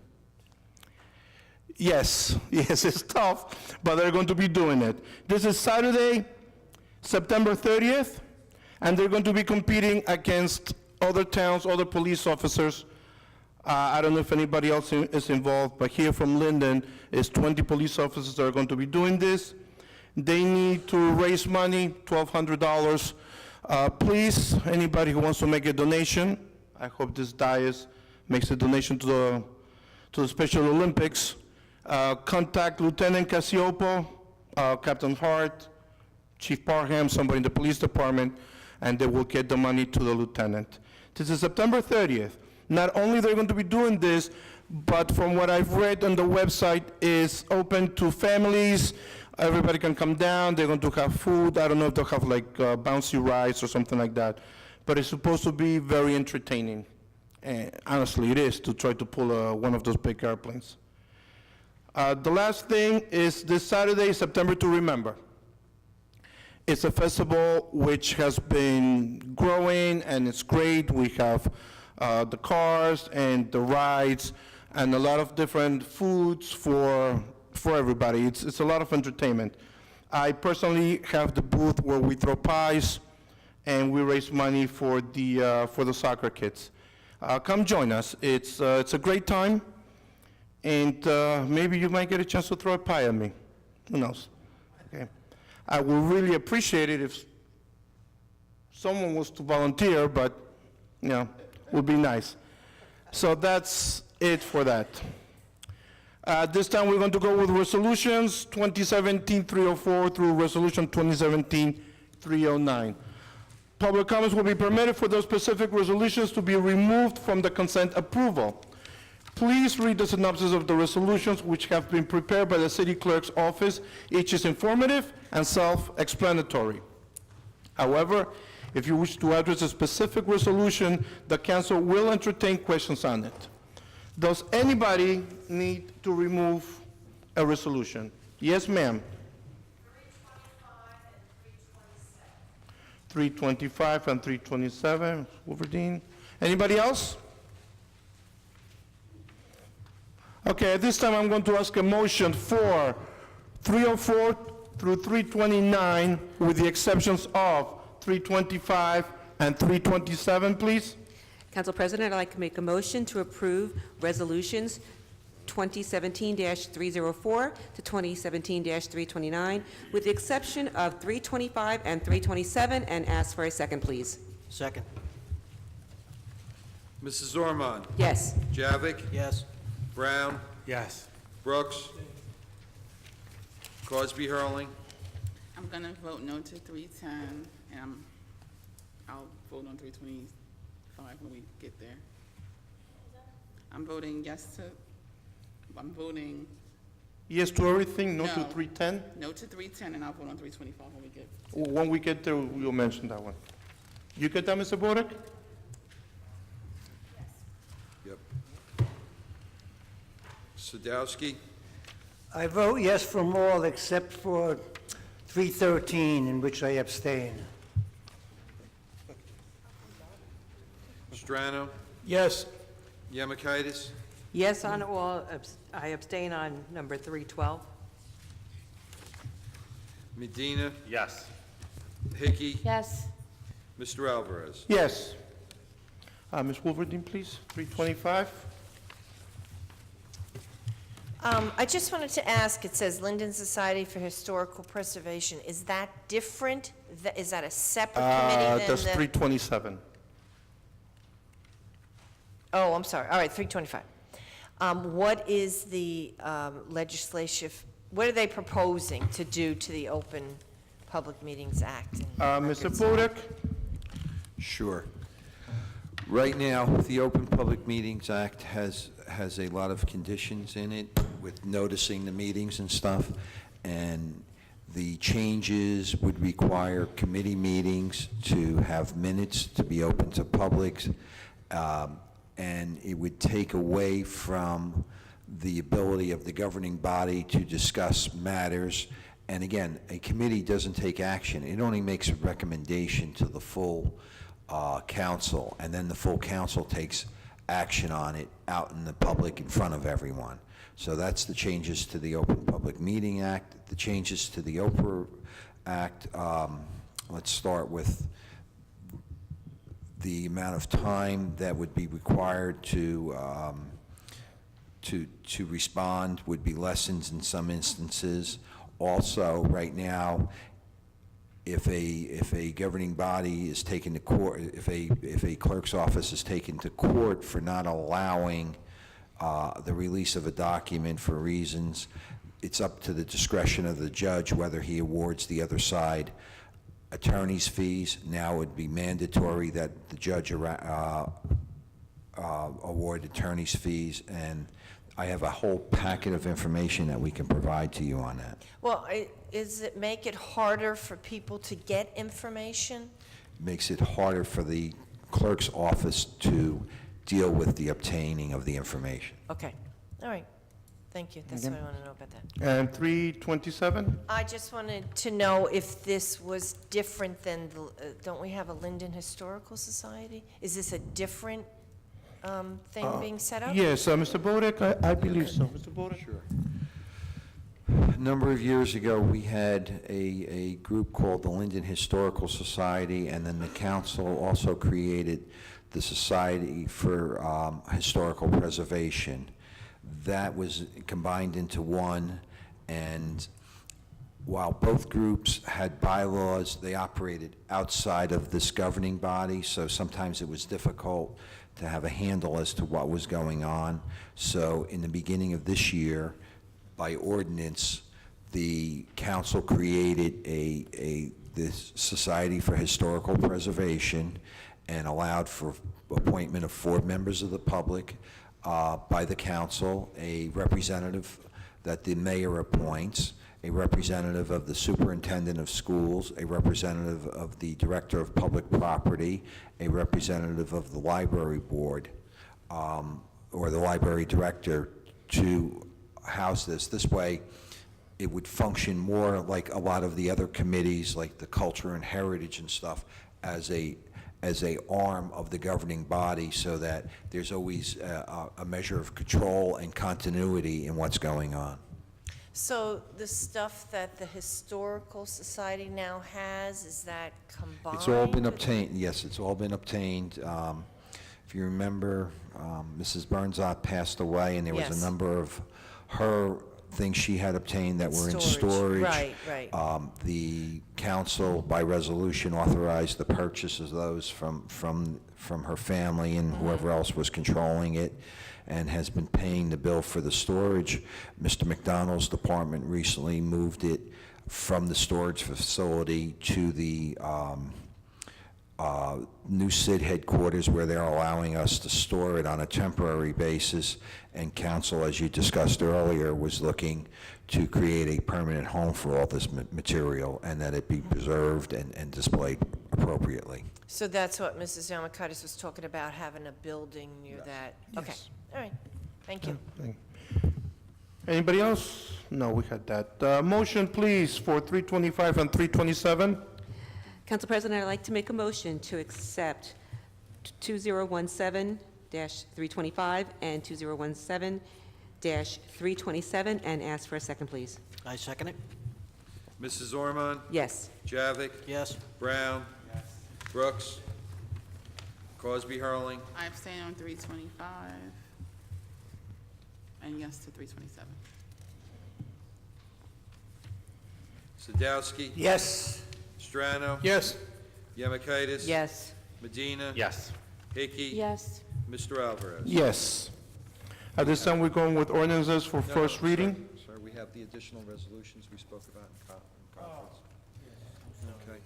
Yes, it's tough, but they're going to be doing it. This is Saturday, September 30th, and they're going to be competing against other towns, other police officers. I don't know if anybody else is involved, but here from Linden is 20 police officers that are going to be doing this. They need to raise money, $1,200. Please, anybody who wants to make a donation, I hope this dais makes a donation to the Special Olympics. Contact Lieutenant Casiopo, Captain Hart, Chief Parham, somebody in the police department, and they will get the money to the lieutenant. This is September 30th. Not only they're going to be doing this, but from what I've read on the website, is open to families. Everybody can come down. They're going to have food. I don't know if they'll have like bouncy rides or something like that, but it's supposed to be very entertaining. And honestly, it is, to try to pull one of those big airplanes. The last thing is this Saturday, September to Remember. It's a festival which has been growing, and it's great. We have the cars and the rides and a lot of different foods for everybody. It's a lot of entertainment. I personally have the booth where we throw pies and we raise money for the soccer kids. Come join us. It's a great time. And maybe you might get a chance to throw a pie at me. Who knows? Okay. I would really appreciate it if someone was to volunteer, but, would be nice. So that's it for that. This time we're going to go with resolutions 2017-304 through resolution 2017-309. Public comments will be permitted for those specific resolutions to be removed from the consent approval. Please read the synopsis of the resolutions which have been prepared by the city clerk's office. Each is informative and self-explanatory. However, if you wish to address a specific resolution, the council will entertain questions on it. Does anybody need to remove a resolution? Yes, ma'am. 325 and 327, Wolverine. Anybody else? Okay, at this time I'm going to ask a motion for 304 through 329 with the exceptions of 325 and 327, please. Council President, I'd like to make a motion to approve resolutions 2017-304 to 2017-329 with the exception of 325 and 327, and ask for a second, please. Second. Mrs. Ormond? Yes. Javik? Yes. Brown? Yes. Brooks? Crosby Hurling? I'm gonna vote no to 310, and I'll vote on 325 when we get there. I'm voting Yes to everything, no to No. 310? no to 310, and I'll vote on 325 when we get. When we get there, we'll mention that one. You get that, Mr. Burdick? Yep. Sadowski? I vote yes from all except for 313, in which I abstain. Strano? Yes. Yemakaitis? Yes on all, I abstain on number 312. Medina? Yes. Hickey? Yes. Mr. Alvarez? Yes. Ms. Wolverine, please, 325. I just wanted to ask, it says Linden Society for Historical Preservation. Is that different? Is that a separate committee than That's the? 327. Oh, I'm sorry. All right, 325. What is the legislative, what are they proposing to do to the Open Public Meetings Act? Mr. Burek? Sure. Right now, the Open Public Meetings Act has a lot of conditions in it with noticing the meetings and stuff, and the changes would require committee meetings to have minutes to be open to public, and it would take away from the ability of the governing body to discuss matters. And again, a committee doesn't take action. It only makes a recommendation to the full council, and then the full council takes action on it out in the public in front of everyone. So that's the changes to the Open Public Meeting Act. The changes to the Oprah Act, let's start with the amount of time that would be required to respond would be lessened in some instances. Also, right now, if a governing body is taken to court, if a clerk's office is taken to court for not allowing the release of a document for reasons, it's up to the discretion of the judge whether he awards the other side attorney's fees. Now it would be mandatory that the judge award attorney's fees, and I have a whole packet of information that we can provide to you on that. Well, does it make it harder for people to get information? Makes it harder for the clerk's office to deal with the obtaining of the information. Okay, all right. Thank you. That's what I want to know about that. And 327? I just wanted to know if this was different than, don't we have a Linden Historical Society? Is this a different thing being set up? Yes, Mr. Burek, I believe so. Mr. Burek? Sure. A number of years ago, we had a group called the Linden Historical Society, and then the council also created the Society for Historical Preservation. That was combined into one, and while both groups had bylaws, they operated outside of this governing body, so sometimes it was difficult to have a handle as to what was going on. So in the beginning of this year, by ordinance, the council created this Society for Historical Preservation and allowed for appointment of 4 members of the public by the council, a representative that the mayor appoints, a representative of the superintendent of schools, a representative of the director of public property, a representative of the library board, or the library director to house this. This way, it would function more like a lot of the other committees, like the culture and heritage and stuff, as a arm of the governing body, so that there's always a measure of control and continuity in what's going on. So the stuff that the Historical Society now has, is that combined? It's all been obtained, yes, it's all been obtained. If you remember, Mrs. Burnzot passed away, and there was Yes. a number of her things she had obtained that were in storage. Right, right. The council, by resolution, authorized the purchase of those from her family and whoever else was controlling it, and has been paying the bill for the storage. Mr. McDonald's department recently moved it from the storage facility to the new SID headquarters, where they're allowing us to store it on a temporary basis. And council, as you discussed earlier, was looking to create a permanent home for all this material, and that it be preserved and displayed appropriately. So that's what Mrs. Yamakaitis was talking about, having a building near that? Okay, all right, thank you. Anybody else? No, we had that. Motion, please, for 325 and 327. Council President, I'd like to make a motion to accept 2017-325 and 2017-327, and ask for a second, please. I second it. Mrs. Ormond? Yes. Javik? Yes. Brown? Brooks? Crosby, Hurling. I abstain on 325, and yes to 327. Sadowski. Yes. Strano. Yes. Yemakaitis. Yes. Medina. Yes. Hickey. Yes. Mr. Alvarez. Yes. At this time, we're going with ordinances for first reading. Sorry, we have the additional resolutions we spoke about in conference. Okay.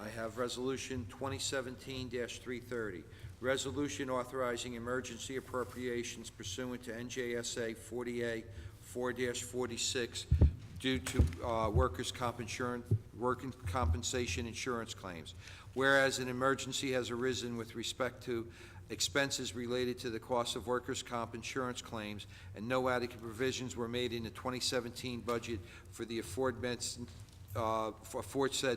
I have Resolution 2017-330, resolution authorizing emergency appropriations pursuant to NJSA 40A-4-46 due to workers' compensation insurance claims. Whereas an emergency has arisen with respect to expenses related to the cost of workers' comp insurance claims, and no adequate provisions were made in the 2017 budget for the aforesaid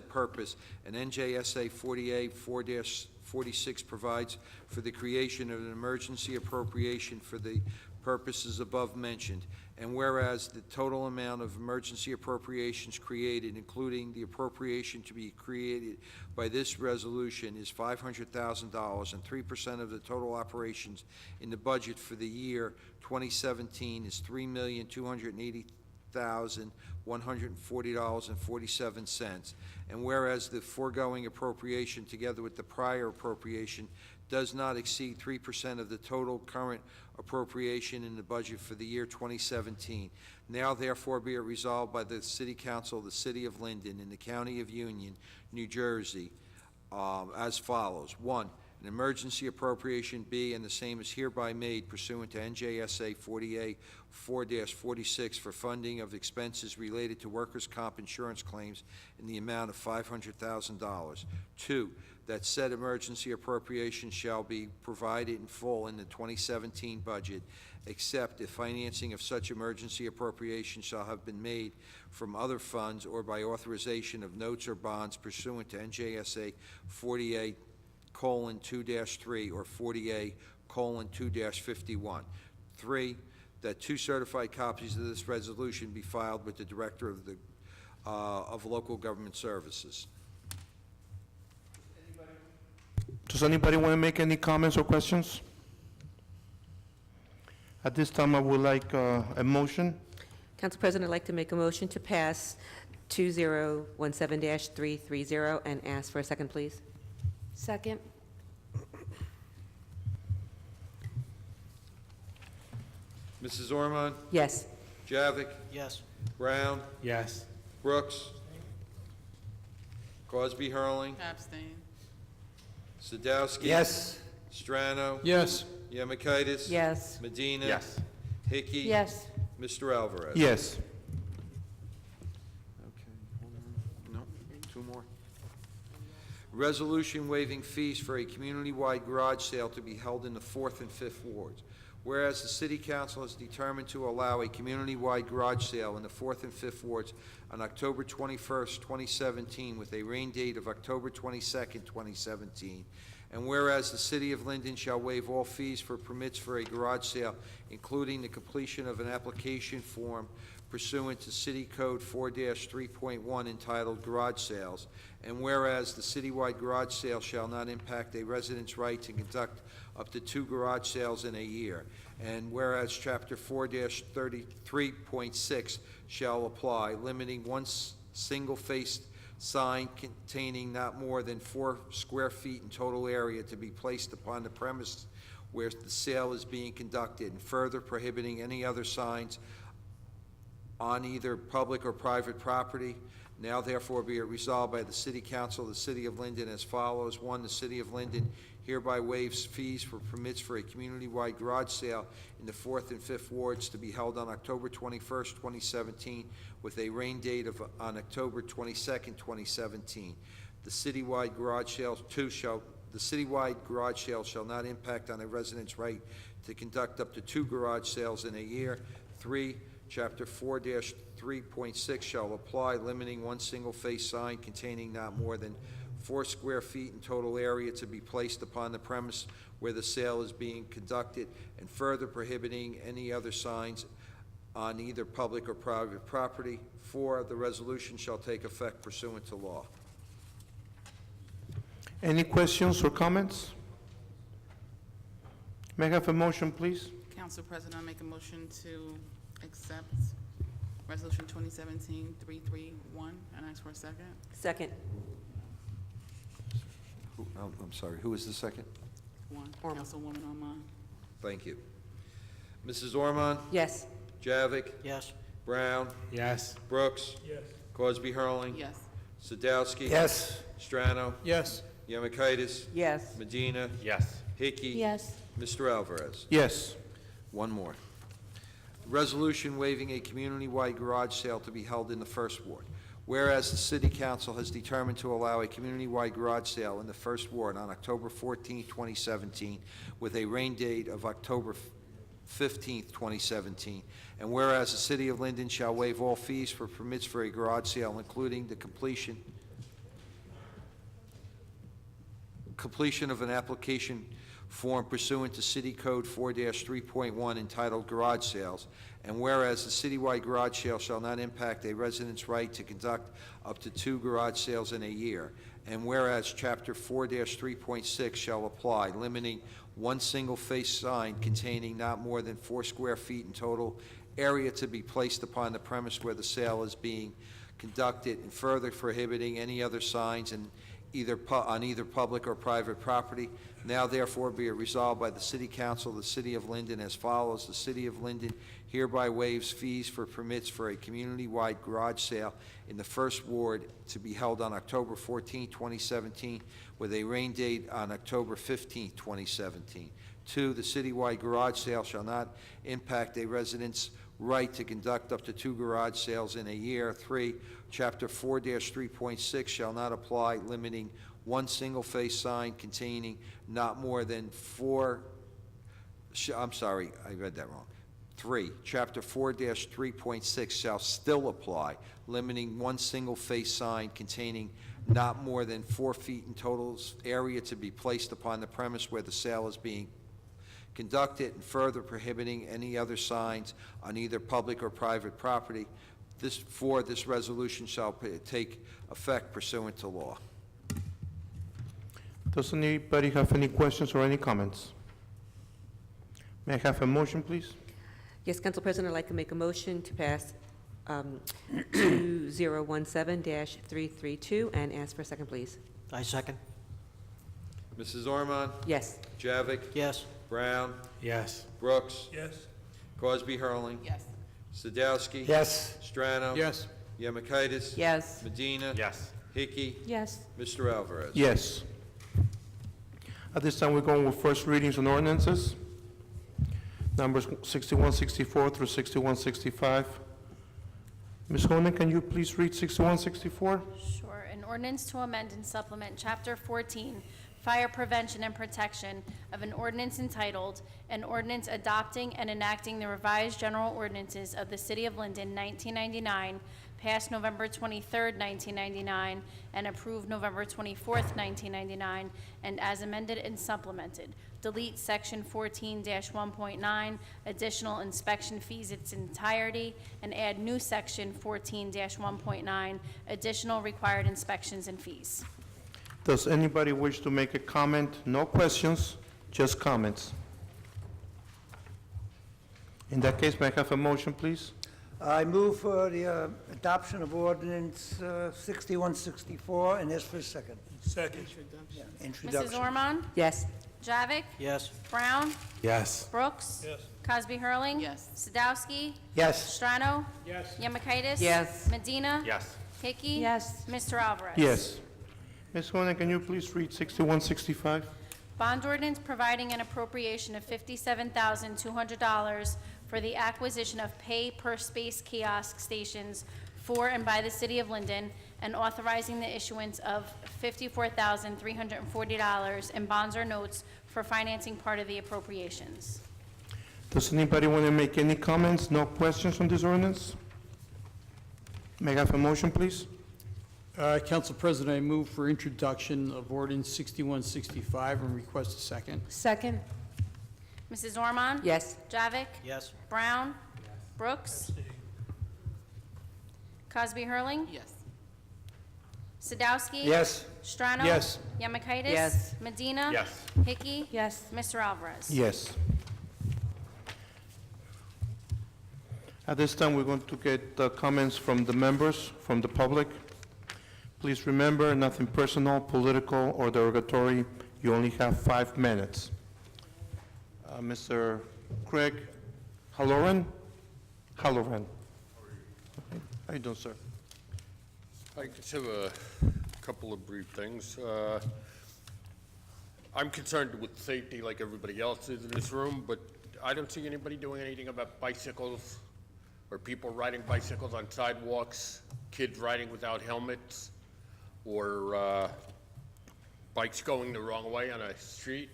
purpose, and NJSA 48-4-46 provides for the creation of an emergency appropriation for the purposes above mentioned. And whereas the total amount of emergency appropriations created, including the appropriation to be created by this resolution, is $500,000, and 3% of the total operations in the budget for the year 2017 is $3,280,140.47. And whereas the foregoing appropriation, together with the prior appropriation, does not exceed 3% of the total current appropriation in the budget for the year 2017. Now therefore be it resolved by the City Council of the City of Linden in the County of Union, New Jersey, as follows. 1, an emergency appropriation be and the same is hereby made pursuant to NJSA 48-4-46 for funding of expenses related to workers' comp insurance claims in the amount of $500,000. 2, that said emergency appropriation shall be provided in full in the 2017 budget, except if financing of such emergency appropriation shall have been made from other funds or by authorization of notes or bonds pursuant to NJSA 48:2-3 or 48:2-51. 3, that 2 certified copies of this resolution be filed with the Director of the of Local Government Services. Does anybody want to make any comments or questions? At this time, I would like a motion. Council President, I'd like to make a motion to pass 2017-330 and ask for a second, please. Second. Mrs. Ormond? Yes. Javik? Yes. Brown? Yes. Brooks? Crosby, Hurling? Abstain. Sadowski? Yes. Strano? Yes. Yemakaitis? Yes. Medina? Yes. Hickey? Yes. Mr. Alvarez? Yes. Okay, hold on. No, 2 more. Resolution waiving fees for a community-wide garage sale to be held in the 4th and 5th wards. Whereas the City Council has determined to allow a community-wide garage sale in the 4th and 5th wards on October 21st, 2017, with a rain date of October 22nd, 2017. And whereas the City of Linden shall waive all fees for permits for a garage sale, including the completion of an application form pursuant to City Code 4-3.1 entitled Garage Sales. And whereas the citywide garage sale shall not impact a resident's right to conduct up to 2 garage sales in a year. And whereas Chapter 4-33.6 shall apply, limiting one single-faced sign containing not more than 4 square feet in total area to be placed upon the premise where the sale is being conducted, and further prohibiting any other signs on either public or private property. Now therefore be it resolved by the City Council of the City of Linden as follows. 1, the City of Linden hereby waives fees for permits for a community-wide garage sale in the 4th and 5th wards to be held on October 21st, 2017, with a rain date of on October 22nd, 2017. The citywide garage sale, the citywide garage sale shall not impact on a resident's right to conduct up to 2 garage sales in a year. 3, Chapter 4-3.6 shall apply, limiting one single-face sign containing not more than 4 square feet in total area to be placed upon the premise where the sale is being conducted, and further prohibiting any other signs on either public or private property. 4, the resolution shall take effect pursuant to law. Any questions or comments? May I have a motion, please? Council President, I make a motion to accept Resolution 2017-331 and ask for a second. Second. I'm sorry, who was the second? Councilwoman Ormond. Thank you. Mrs. Ormond? Yes. Javik? Yes. Brown? Yes. Brooks? Yes. Cosby Hurling? Yes. Sadowski? Yes. Strano? Yes. Yemakaitis? Yes. Medina? Yes. Hickey? Yes. Mr. Alvarez? Yes. One more. Resolution waiving a community-wide garage sale to be held in the First Ward. Whereas the City Council has determined to allow a community-wide garage sale in the First Ward on October 14, 2017, with a rain date of October 15, 2017, and whereas the City of Linden shall waive all fees for permits for a garage sale, including the completion of an application form pursuant to City Code 4-3.1 entitled Garage Sales, and whereas the citywide garage sale shall not impact a resident's right to conduct up to 2 garage sales in a year, and whereas Chapter 4-3.6 shall apply, limiting one single-face sign containing not more than 4 square feet in total area to be placed upon the premise where the sale is being conducted, and further prohibiting any other signs on either public or private property. Now therefore be it resolved by the City Council of the City of Linden as follows. The City of Linden hereby waives fees for permits for a community-wide garage sale in the First Ward to be held on October 14, 2017, with a rain date on October 15, 2017. 2, the citywide garage sale shall not impact a resident's right to conduct up to 2 garage sales in a year. 3, Chapter 4-3.6 shall not apply, limiting one single-face sign containing not more than 4, I'm sorry, I read that wrong. 3, Chapter 4-3.6 shall still apply, limiting one single-face sign containing not more than 4 feet in total area to be placed upon the premise where the sale is being conducted, and further prohibiting any other signs on either public or private property. This resolution shall take effect pursuant to law. Does anybody have any questions or any comments? May I have a motion, please? Yes, Council President, I'd like to make a motion to pass 2017-332 and ask for a second, please. I second. Mrs. Ormond? Yes. Javik? Yes. Brown? Yes. Brooks? Yes. Cosby Hurling? Yes. Sadowski? Yes. Strano? Yes. Yemakaitis? Yes. Medina? Yes. Hickey? Yes. Mr. Alvarez? Yes. At this time, we're going with first readings on ordinances, numbers 6164 through 6165. Ms. Honan, can you please read 6164? Sure. An ordinance to amend and supplement Chapter 14, Fire Prevention and Protection of an ordinance entitled, An Ordinance Adopting and Enacting the Revised General Ordinances of the City of Linden, 1999, passed November 23rd, 1999, and approved November 24th, 1999, and as amended and supplemented. Delete Section 14-1.9, additional inspection fees its entirety, and add new Section 14-1.9, additional required inspections and fees. Does anybody wish to make a comment? No questions, just comments. In that case, may I have a motion, please? I move for the adoption of ordinance 6164 and ask for a second. Second. Yeah, Mrs. introduction. Ormond? Yes. Javik? Yes. Brown? Yes. Brooks? Yes. Cosby Hurling? Yes. Sadowski? Yes. Strano? Yes. Yemakaitis? Yes. Medina? Yes. Hickey? Yes. Mr. Alvarez? Yes. Ms. Honan, can you please read 6165? Bond ordinance providing an appropriation of $57,200 for the acquisition of pay-per-space kiosk stations for and by the City of Linden, and authorizing the issuance of $54,340 in bonds or notes for financing part of the appropriations. Does anybody want to make any comments? No questions on this ordinance? May I have a motion, please? Council President, I move for introduction of ordinance 6165 and request a second. Second. Mrs. Ormond? Yes. Javik? Yes. Brown? Brooks? Cosby Hurling? Yes. Sadowski? Yes. Strano? Yes. Yemakaitis? Yes. Medina? Yes. Hickey? Yes. Mr. Alvarez? Yes. At this time, we're going to get comments from the members, from the public. Please remember, nothing personal, political, or derogatory. You only have 5 minutes. Mr. Craig Halloran? Halloran. How you doing, sir? I just have a couple of brief things. I'm concerned with safety like everybody else is in this room, but I don't see anybody doing anything about bicycles or people riding bicycles on sidewalks, kids riding without helmets, or bikes going the wrong way on a street.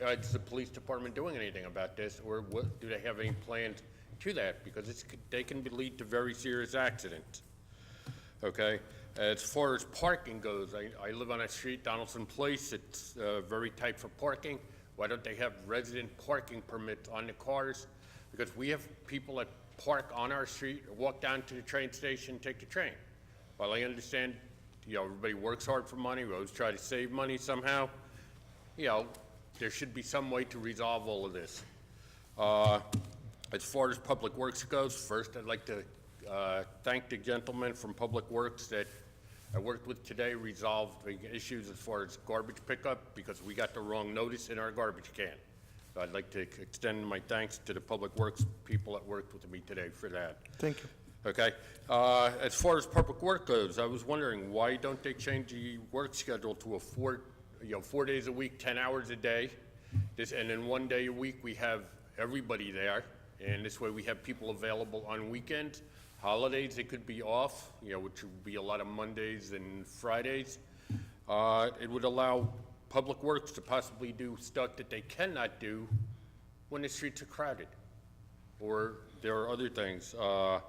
Is the police department doing anything about this, or what, do they have any plans to that? Because they can lead to very serious accidents. Okay? As far as parking goes, I live on a street, Donaldson Place. It's very tight for parking. Why don't they have resident parking permits on the cars? Because we have people that park on our street, or walk down to the train station, take the train. While I understand, everybody works hard for money, we always try to save money somehow, there should be some way to resolve all of this. As far as Public Works goes, first I'd like to thank the gentleman from Public Works that I worked with today, resolved the issues as far as garbage pickup, because we got the wrong notice in our garbage can. So I'd like to extend my thanks to the Public Works people that worked with me today for that. Thank you. Okay. As far as Public Work goes, I was wondering, why don't they change the work schedule to a 4 days a week, 10 hours a day, and then 1 day a week we have everybody there, and this way we have people available on weekends. Holidays, they could be off, which would be a lot of Mondays and Fridays. It would allow Public Works to possibly do stuff that they cannot do when the streets are crowded, or there are other things. And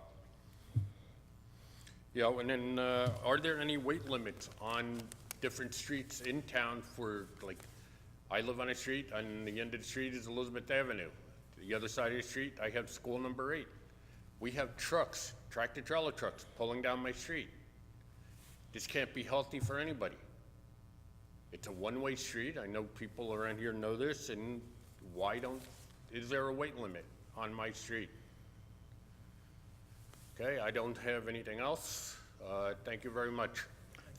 then are there any weight limits on different streets in town for, like, I live on a street, on the end of the street is Elizabeth Avenue. The other side of the street, I have school number 8. We have trucks, tractor-trailer trucks, pulling down my street. This can't be healthy for anybody. It's a one-way street. I know people around here know this, and is there a weight limit on my street? Okay, I don't have anything else. Thank you very much.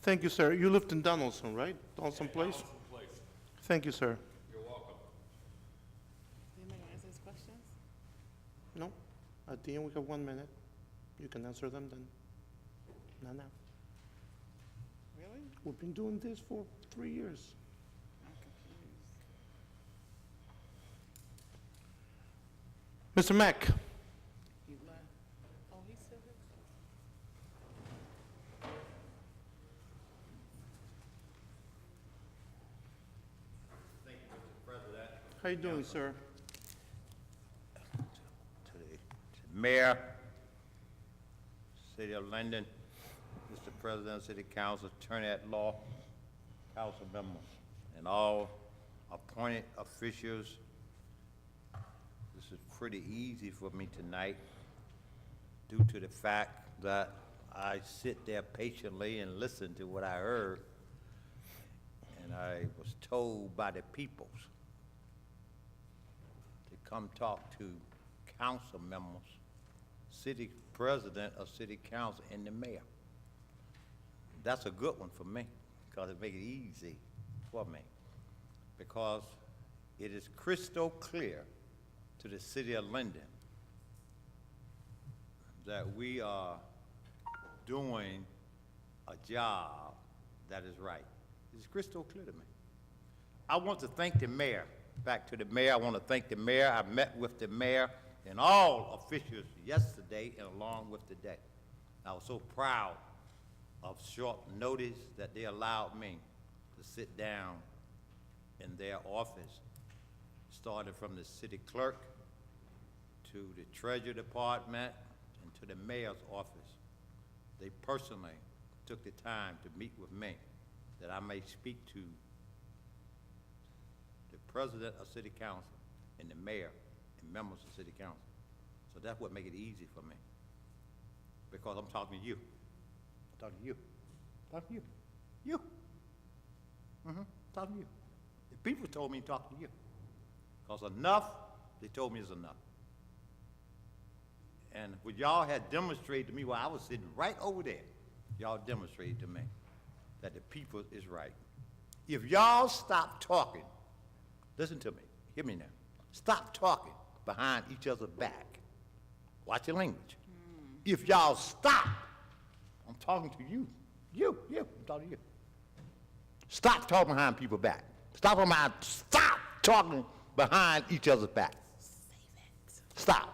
Thank you, sir. You lived in Donaldson, right? Donaldson Place? Donaldson Place. Thank you, sir. You're welcome. Anybody want to answer his questions? No? At the end, we have 1 minute. You can answer them then. Not now. Really? We've been doing this for 3 years. I'm confused. Mr. Mack? He left. Oh, he's still here? How you doing, sir? To the Mayor, City of Linden, Mr. President, City Council, Attorney at Law, council members, and all appointed officials. This is pretty easy for me tonight due to the fact that I sit there patiently and listen to what I heard, and I was told by the peoples to come talk to council members, city president of city council, and the mayor. That's a good one for me, because it makes it easy for me, because it is crystal clear to the city of Linden that we are doing a job that is right. It's crystal clear to me. I want to thank the mayor. Back to the mayor, I want to thank the mayor. I met with the mayor and all officials yesterday and along with today. I was so proud of short notice that they allowed me to sit down in their office, starting from the city clerk to the treasury department and to the mayor's office. They personally took the time to meet with me that I may speak to the president of city council and the mayor and members of city council. So that's what makes it easy for me, because I'm talking to you. I'm talking to you. I'm talking to you. You. Talking to you. The people told me to talk to you, because enough, they told me is enough. And what y'all had demonstrated to me while I was sitting right over there, y'all demonstrated to me that the people is right. If y'all stop talking, listen to me, hear me now. Stop talking behind each other's back. Watch your language. If y'all stop, I'm talking to you, I'm talking to you. Stop talking behind people's back. Stop talking behind each other's back. Stop.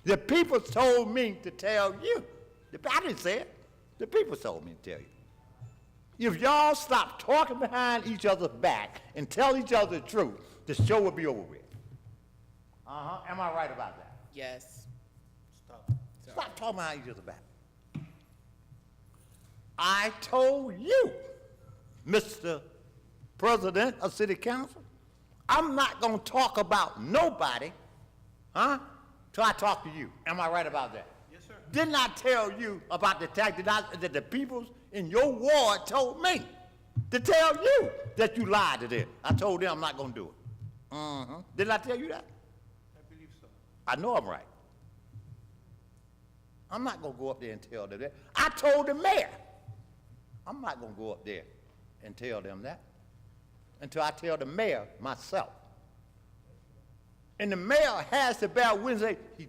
The people told me to tell you. I didn't say it. The people told me to tell you. If y'all stop talking behind each other's back and tell each other the truth, the show will be over with. Am I right about that? Yes. Stop talking behind each other's back. I told you, Mr. President of City Council, I'm not going to talk about nobody, till I talk to you. Am I right about that? Yes, sir. Didn't I tell you about the tax that the people in your ward told me to tell you that you lied to them? I told them I'm not going to do it. Didn't I tell you that? I believe so. I know I'm right. I'm not going to go up there and tell them that. I told the mayor, I'm not going to go up there and tell them that until I tell the mayor myself. And the mayor has to bear Wednesday. He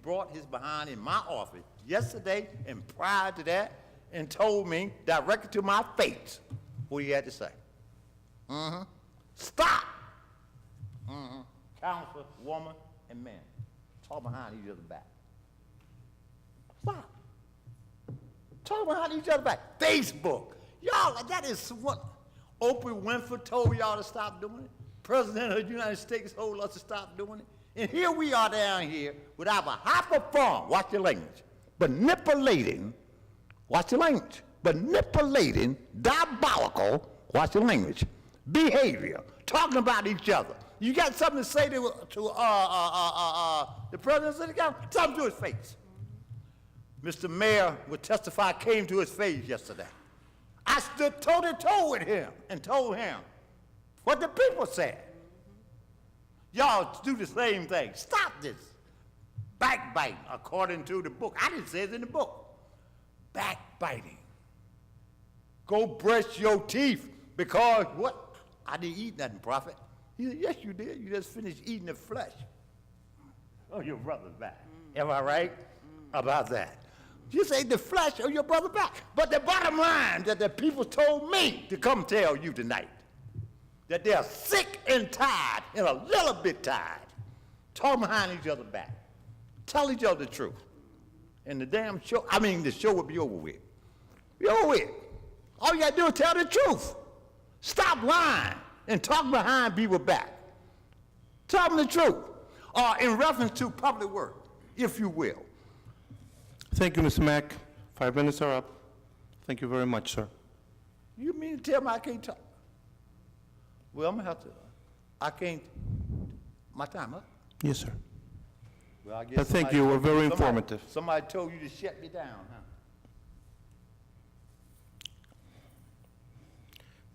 brought his behind in my office yesterday and prior to that and told me directly to my face what he had to say. Stop. Council, woman, and man. Talk behind each other's back. Stop. Talk behind each other's back. Facebook. Y'all, that is what Oprah Winfrey told y'all to stop doing it. President of the United States told us to stop doing it. And here we are down here with our high-perform, watch your language, manipulating, watch your language, manipulating, diabolical, watch your language, behavior, talking about each other. You got something to say to the president of the council? Something to his face. Mr. Mayor would testify, came to his face yesterday. I stood toe-to-toe with him and told him what the people said. Y'all do the same thing. Stop this backbiting according to the book. I didn't say it in the book. Backbiting. Go brush your teeth because what? I didn't eat nothing, prophet. He said, yes, you did. You just finished eating the flesh. Oh, your brother's back. Am I right about that? You say the flesh of your brother back. But the bottom line that the people told me to come tell you tonight, that they're sick and tired and a little bit tired, talking behind each other back. Tell each other the truth. And the damn show, the show will be over with. Be over with. All you gotta do is tell the truth. Stop lying and talk behind people's back. Tell them the truth. In reference to public work, if you will. Thank you, Mr. Mack. 5 minutes are up. Thank you very much, sir. You mean to tell me I can't talk? Well, I'm gonna have to, I can't, my time up? Yes, sir. Well, I guess But thank somebody- you. We're very somebody- informative. Somebody told you to shut me down, huh?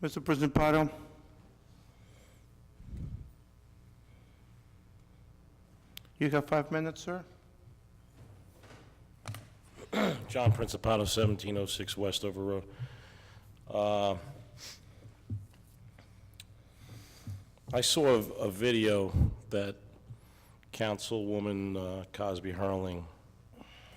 Mr. President Pardo. You have 5 minutes, sir. John Principato, 1706 Westover Road. I saw a video that Councilwoman Cosby Hurling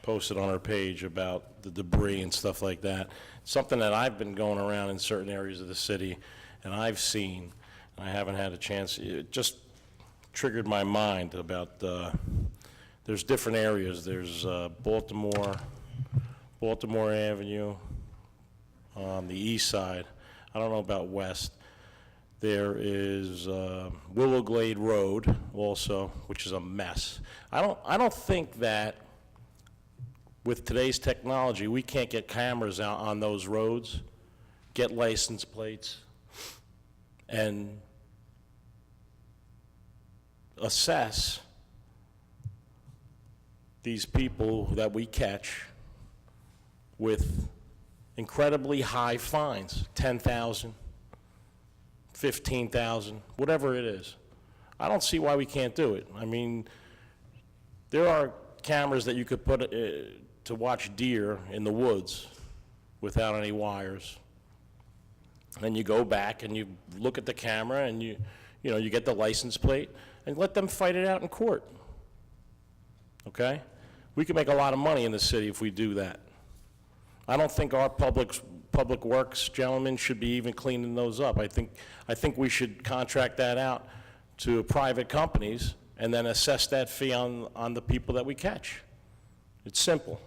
posted on her page about the debris and stuff like that. Something that I've been going around in certain areas of the city and I've seen, and I haven't had a chance, it just triggered my mind about, there's different areas. There's Baltimore Avenue on the east side. I don't know about west. There is Willow Glade Road also, which is a mess. I don't think that with today's technology, we can't get cameras out on those roads, get license plates, and assess these people that we catch with incredibly high fines, 10,000, 15,000, whatever it is. I don't see why we can't do it. I mean, there are cameras that you could put to watch deer in the woods without any wires. And you go back and you look at the camera and you get the license plate and let them fight it out in court. Okay? We can make a lot of money in the city if we do that. I don't think our public works gentlemen should be even cleaning those up. I think we should contract that out to private companies and then assess that fee on the people that we catch. It's simple.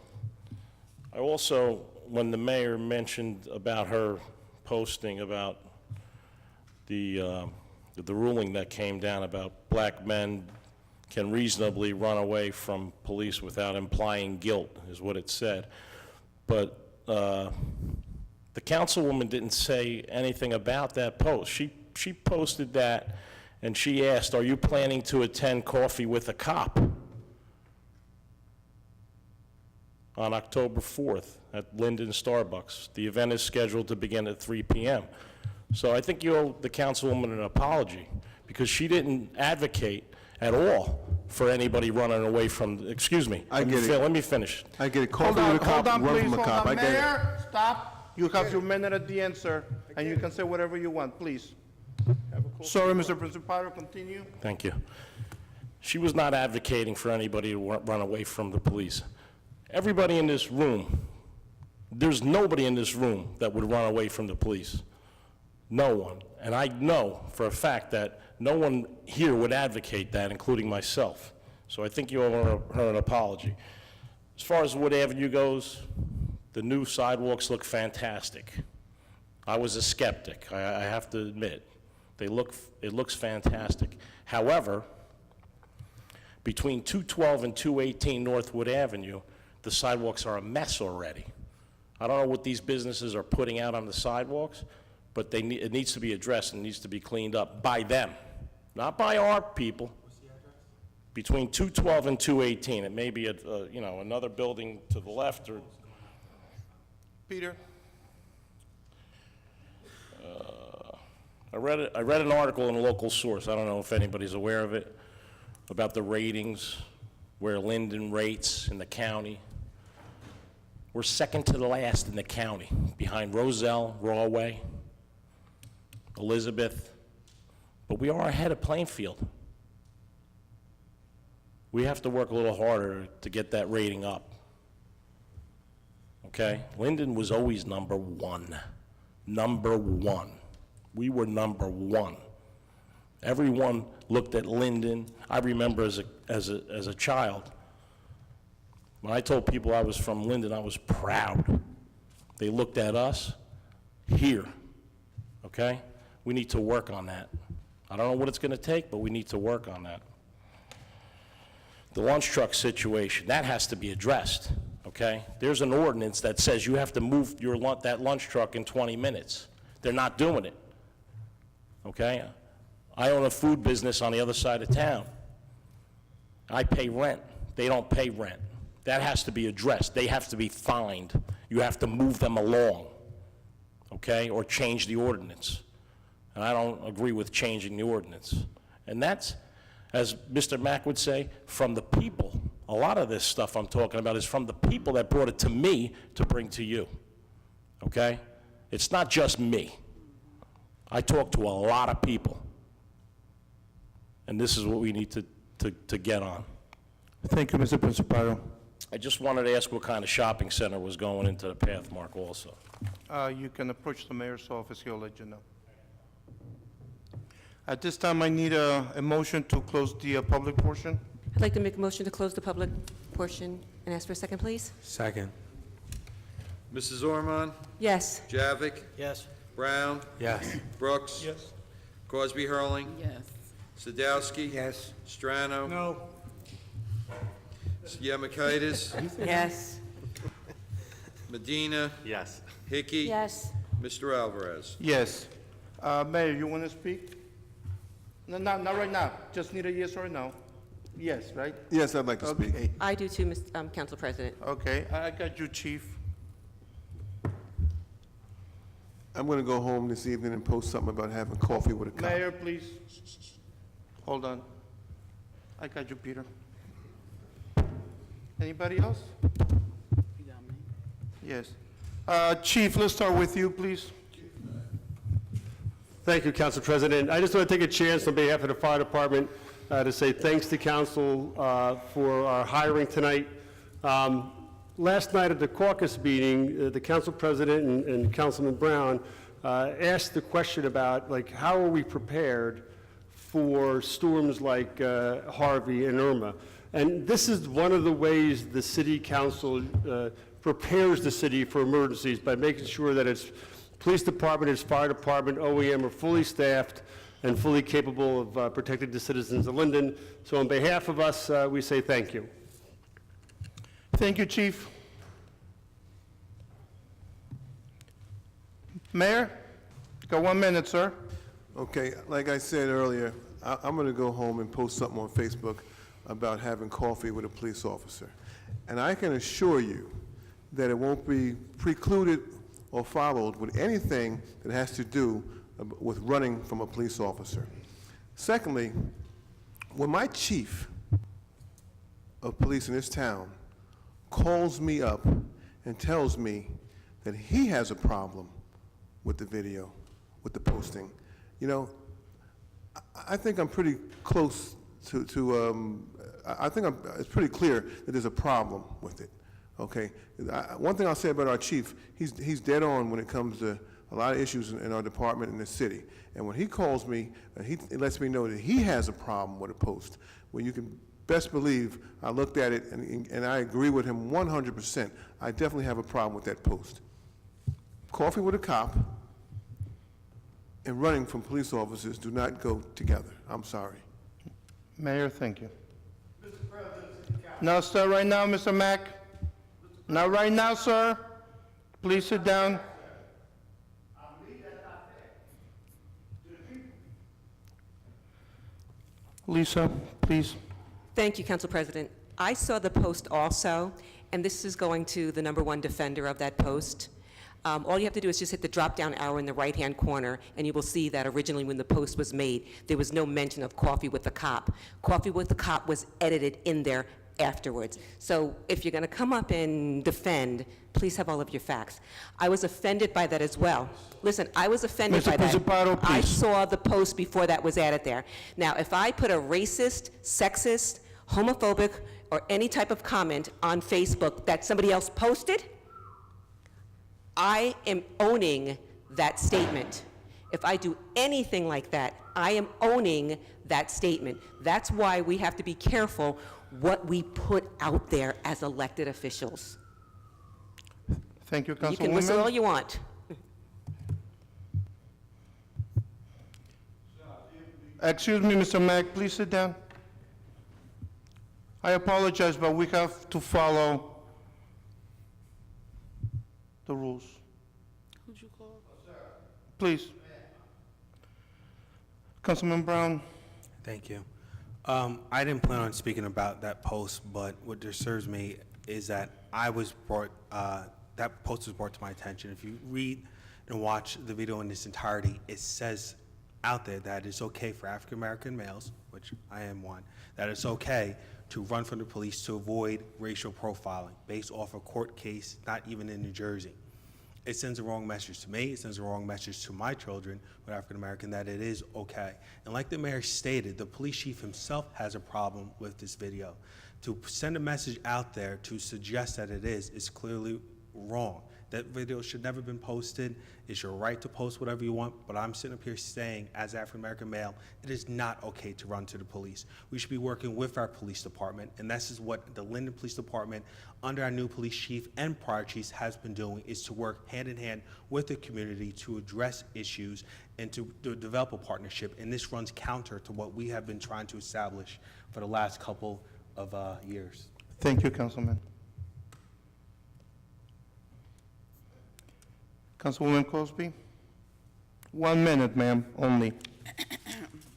I also, when the mayor mentioned about her posting about the ruling that came down about black men can reasonably run away from police without implying guilt, is what it said. But the councilwoman didn't say anything about that post. She posted that, and she asked, "Are you planning to attend Coffee with a Cop on October 4th at Linden Starbucks? The event is scheduled to begin at 3 p.m." So I think you owe the councilwoman an apology, because she didn't advocate at all for anybody running away from, excuse me. I get it. Let me finish. I get it. Hold Coffee on, with a cop, hold on, run please, from a hold cop. on. I get it. Mayor, stop. You have your minute at the end, sir, and you can say whatever you want, please. Sorry, Mr. Principal, continue. Thank you. She was not advocating for anybody to run away from the police. Everybody in this room, there's nobody in this room that would run away from the police. No one. And I know for a fact that no one here would advocate that, including myself. So I think you owe her an apology. As far as Wood Avenue goes, the new sidewalks look fantastic. I was a skeptic, I have to admit. It looks fantastic. However, between 212 and 218 North Wood Avenue, the sidewalks are a mess already. I don't know what these businesses are putting out on the sidewalks, but it needs to be addressed and needs to be cleaned up by them, not by our people. Between 212 and 218, it may be another building to the left or. Peter? I read an article in a local source, I don't know if anybody's aware of it, about the ratings, where Linden rates in the county. We're second to the last in the county, behind Roselle, Rawway, Elizabeth, but we are ahead of Plainfield. We have to work a little harder to get that rating up. Okay? Linden was always number one. Number one. We were number one. Everyone looked at Linden. I remember as a child, when I told people I was from Linden, I was proud. They looked at us here, okay? We need to work on that. I don't know what it's going to take, but we need to work on that. The lunch truck situation, that has to be addressed, okay? There's an ordinance that says you have to move that lunch truck in 20 minutes. They're not doing it, okay? I own a food business on the other side of town. I pay rent. They don't pay rent. That has to be addressed. They have to be fined. You have to move them along, okay, or change the ordinance. And I don't agree with changing the ordinance. And that's, as Mr. Mack would say, from the people. A lot of this stuff I'm talking about is from the people that brought it to me to bring to you, okay? It's not just me. I talk to a lot of people. And this is what we need to get on. Thank you, Mr. Principal. I just wanted to ask what kind of shopping center was going into the Pathmark also. You can approach the mayor's office, he'll let you know. At this time, I need a motion to close the public portion. I'd like to make a motion to close the public portion and ask for a second, please. Second. Mrs. Ormond? Yes. Javik? Yes. Brown? Yes. Brooks? Yes. Crosby Hurling? Yes. Sadowski? Yes. Strano? No. Yemakaitis? Yes. Medina? Yes. Hickey? Yes. Mr. Alvarez? Yes. Mayor, you want to speak? No, not right now. Just need a yes or a no. Yes, right? Yes, I'd like to speak. Okay. I do too, Council President. Okay, I got you, Chief. I'm going to go home this evening and post something about having coffee with a cop. Mayor, please. Hold on. I got you, Peter. Anybody else? Yes. Chief, let's start with you, please. Thank you, Council President. I just want to take a chance on behalf of the fire department to say thanks to council for our hiring tonight. Last night at the caucus meeting, the council president and Councilman Brown asked the question about, like, how are we prepared for storms like Harvey and Irma? And this is one of the ways the city council prepares the city for emergencies, by making sure that its police department, its fire department, OEM are fully staffed and fully capable of protecting the citizens of Linden. So on behalf of us, we say thank you. Thank you, Chief. Mayor, you got 1 minute, sir. Okay, like I said earlier, I'm going to go home and post something on Facebook about having coffee with a police officer. And I can assure you that it won't be precluded or followed with anything that has to do with running from a police officer. Secondly, when my chief of police in this town calls me up and tells me that he has a problem with the video, with the posting, you know, I think I'm pretty close I think it's pretty clear that there's a problem with it, okay? One thing I'll say about our chief, he's dead on when it comes to a lot of issues in our department in the city. And when he calls me, he lets me know that he has a problem with a post. Well, you can best believe I looked at it and I agree with him 100%. I definitely have a problem with that post. Coffee with a cop and running from police officers do not go together. I'm sorry. Mayor, thank you. No, sir, right now, Mr. Mack. Not right now, sir. Please sit down. Lisa, please. Thank you, Council President. I saw the post also, and this is going to the #1 defender of that post. All you have to do is just hit the drop-down arrow in the right-hand corner, and you will see that originally when the post was made, there was no mention of coffee with the cop. Coffee with the cop was edited in there afterwards. So if you're going to come up and defend, please have all of your facts. I was offended by that as well. Listen, I was offended by that. Mr. Pizzipato, I please. saw the post before that was added there. Now, if I put a racist, sexist, homophobic, or any type of comment on Facebook that somebody else posted, I am owning that statement. If I do anything like that, I am owning that statement. That's why we have to be careful what we put out there as elected officials. Thank you, Councilwoman. You can whistle all you want. Excuse me, Mr. Mack, please sit down. I apologize, but we have to follow the rules. Who'd you call? Please. Councilman Brown. Thank you. I didn't plan on speaking about that post, but what disturbs me is that that post was brought to my attention. If you read and watch the video in its entirety, it says out there that it's okay for African American males, which I am one, that it's okay to run from the police to avoid racial profiling based off a court case, not even in New Jersey. It sends a wrong message to me, it sends a wrong message to my children with African American that it is okay. And like the mayor stated, the police chief himself has a problem with this video. To send a message out there to suggest that it is clearly wrong. That video should never have been posted. It's your right to post whatever you want, but I'm sitting up here saying, as an African-American male, it is not okay to run to the police. We should be working with our police department, and this is what the Linden Police Department, under our new police chief and prior chiefs, has been doing, is to work hand in hand with the community to address issues and to develop a partnership, and this runs counter to what we have been trying to establish for the last couple of years. Thank you, Councilman. Councilwoman Cosby? 1 minute, ma'am, only.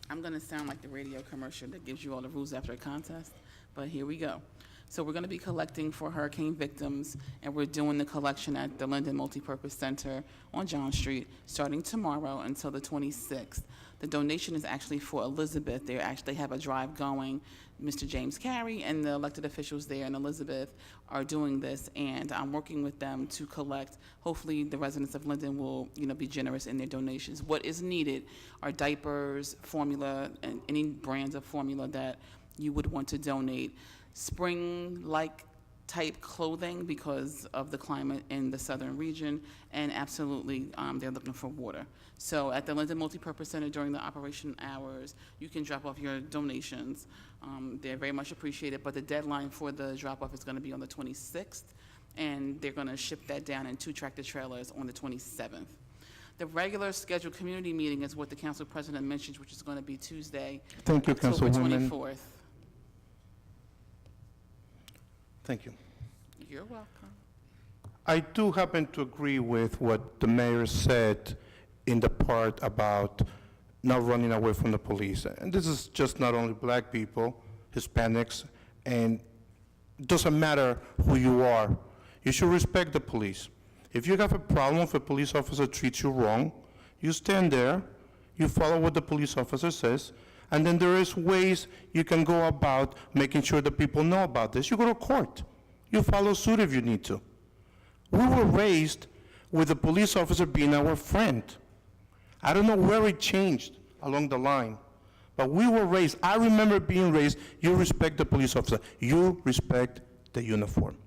I'm going to sound like the radio commercial that gives you all the rules after a contest, but here we go. So we're going to be collecting for hurricane victims, and we're doing the collection at the Linden Multipurpose Center on John Street, starting tomorrow until the 26th. The donation is actually for Elizabeth. They actually have a drive going. Mr. James Carey and the elected officials there in Elizabeth are doing this, and I'm working with them to collect. Hopefully, the residents of Linden will, be generous in their donations. What is needed are diapers, formula, and any brands of formula that you would want to donate. Spring-like type clothing because of the climate in the southern region, and absolutely, they're looking for water. So at the Linden Multipurpose Center during the operation hours, you can drop off your donations. They're very much appreciated, but the deadline for the drop-off is going to be on the 26th, and they're going to ship that down in 2 tractor trailers on the 27th. The regular scheduled community meeting is what the council president mentioned, which is going to be Tuesday, Thank you, October Councilwoman. 24th. Thank you. You're welcome. I do happen to agree with what the mayor said in the part about not running away from the police. And this is just not only black people, Hispanics, and it doesn't matter who you are. You should respect the police. If you have a problem if a police officer treats you wrong, you stand there, you follow what the police officer says, and then there is ways you can go about making sure that people know about this. You go to court. You follow suit if you need to. We were raised with the police officer being our friend. I don't know where it changed along the line, but we were raised. I remember being raised, you respect the police officer. You respect the uniform.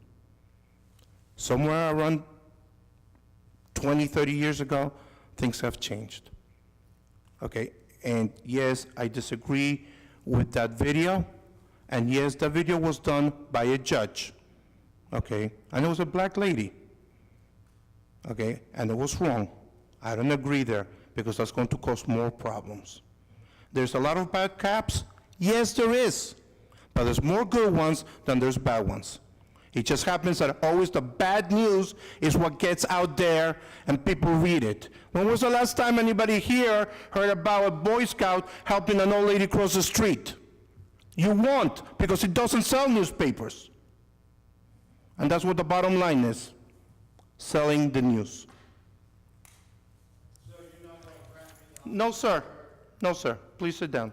Somewhere around 20, 30 years ago, things have changed. Okay, and yes, I disagree with that video, and yes, the video was done by a judge, okay, and it was a black lady, okay, and it was wrong. I don't agree there, because that's going to cause more problems. There's a lot of bad cops, yes, there is, but there's more good ones than there's bad ones. It just happens that always the bad news is what gets out there and people read it. When was the last time anybody here heard about a Boy Scout helping an old lady cross the street? You won't, because it doesn't sell newspapers. And that's what the bottom line is, selling the news. No, sir. No, sir. Please sit down.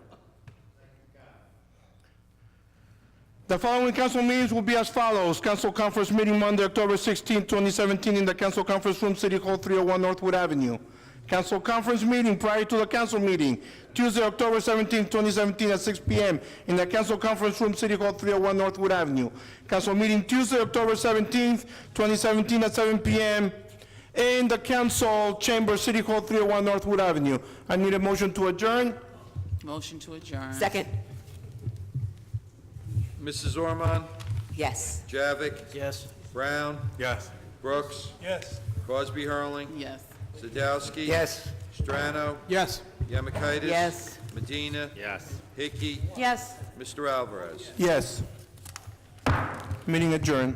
The following council meetings will be as follows. Council conference meeting Monday, October 16, 2017, in the Council Conference Room, City Hall, 301 Northwood Avenue. Council conference meeting prior to the council meeting, Tuesday, October 17, 2017, at 6 p.m. in the Council Conference Room, City Hall, 301 Northwood Avenue. Council meeting Tuesday, October 17, 2017, at 7 p.m. in the Council Chamber, City Hall, 301 Northwood Avenue. I need a motion to adjourn. Motion to adjourn. Second. Mrs. Ormond? Yes. Javik? Yes. Brown? Yes. Brooks? Yes. Crosby Hurling? Yes. Sadowski? Yes. Strano? Yes. Yemakaitis? Yes. Medina? Yes. Hickey? Yes. Mr. Alvarez? Yes. Meeting adjourned.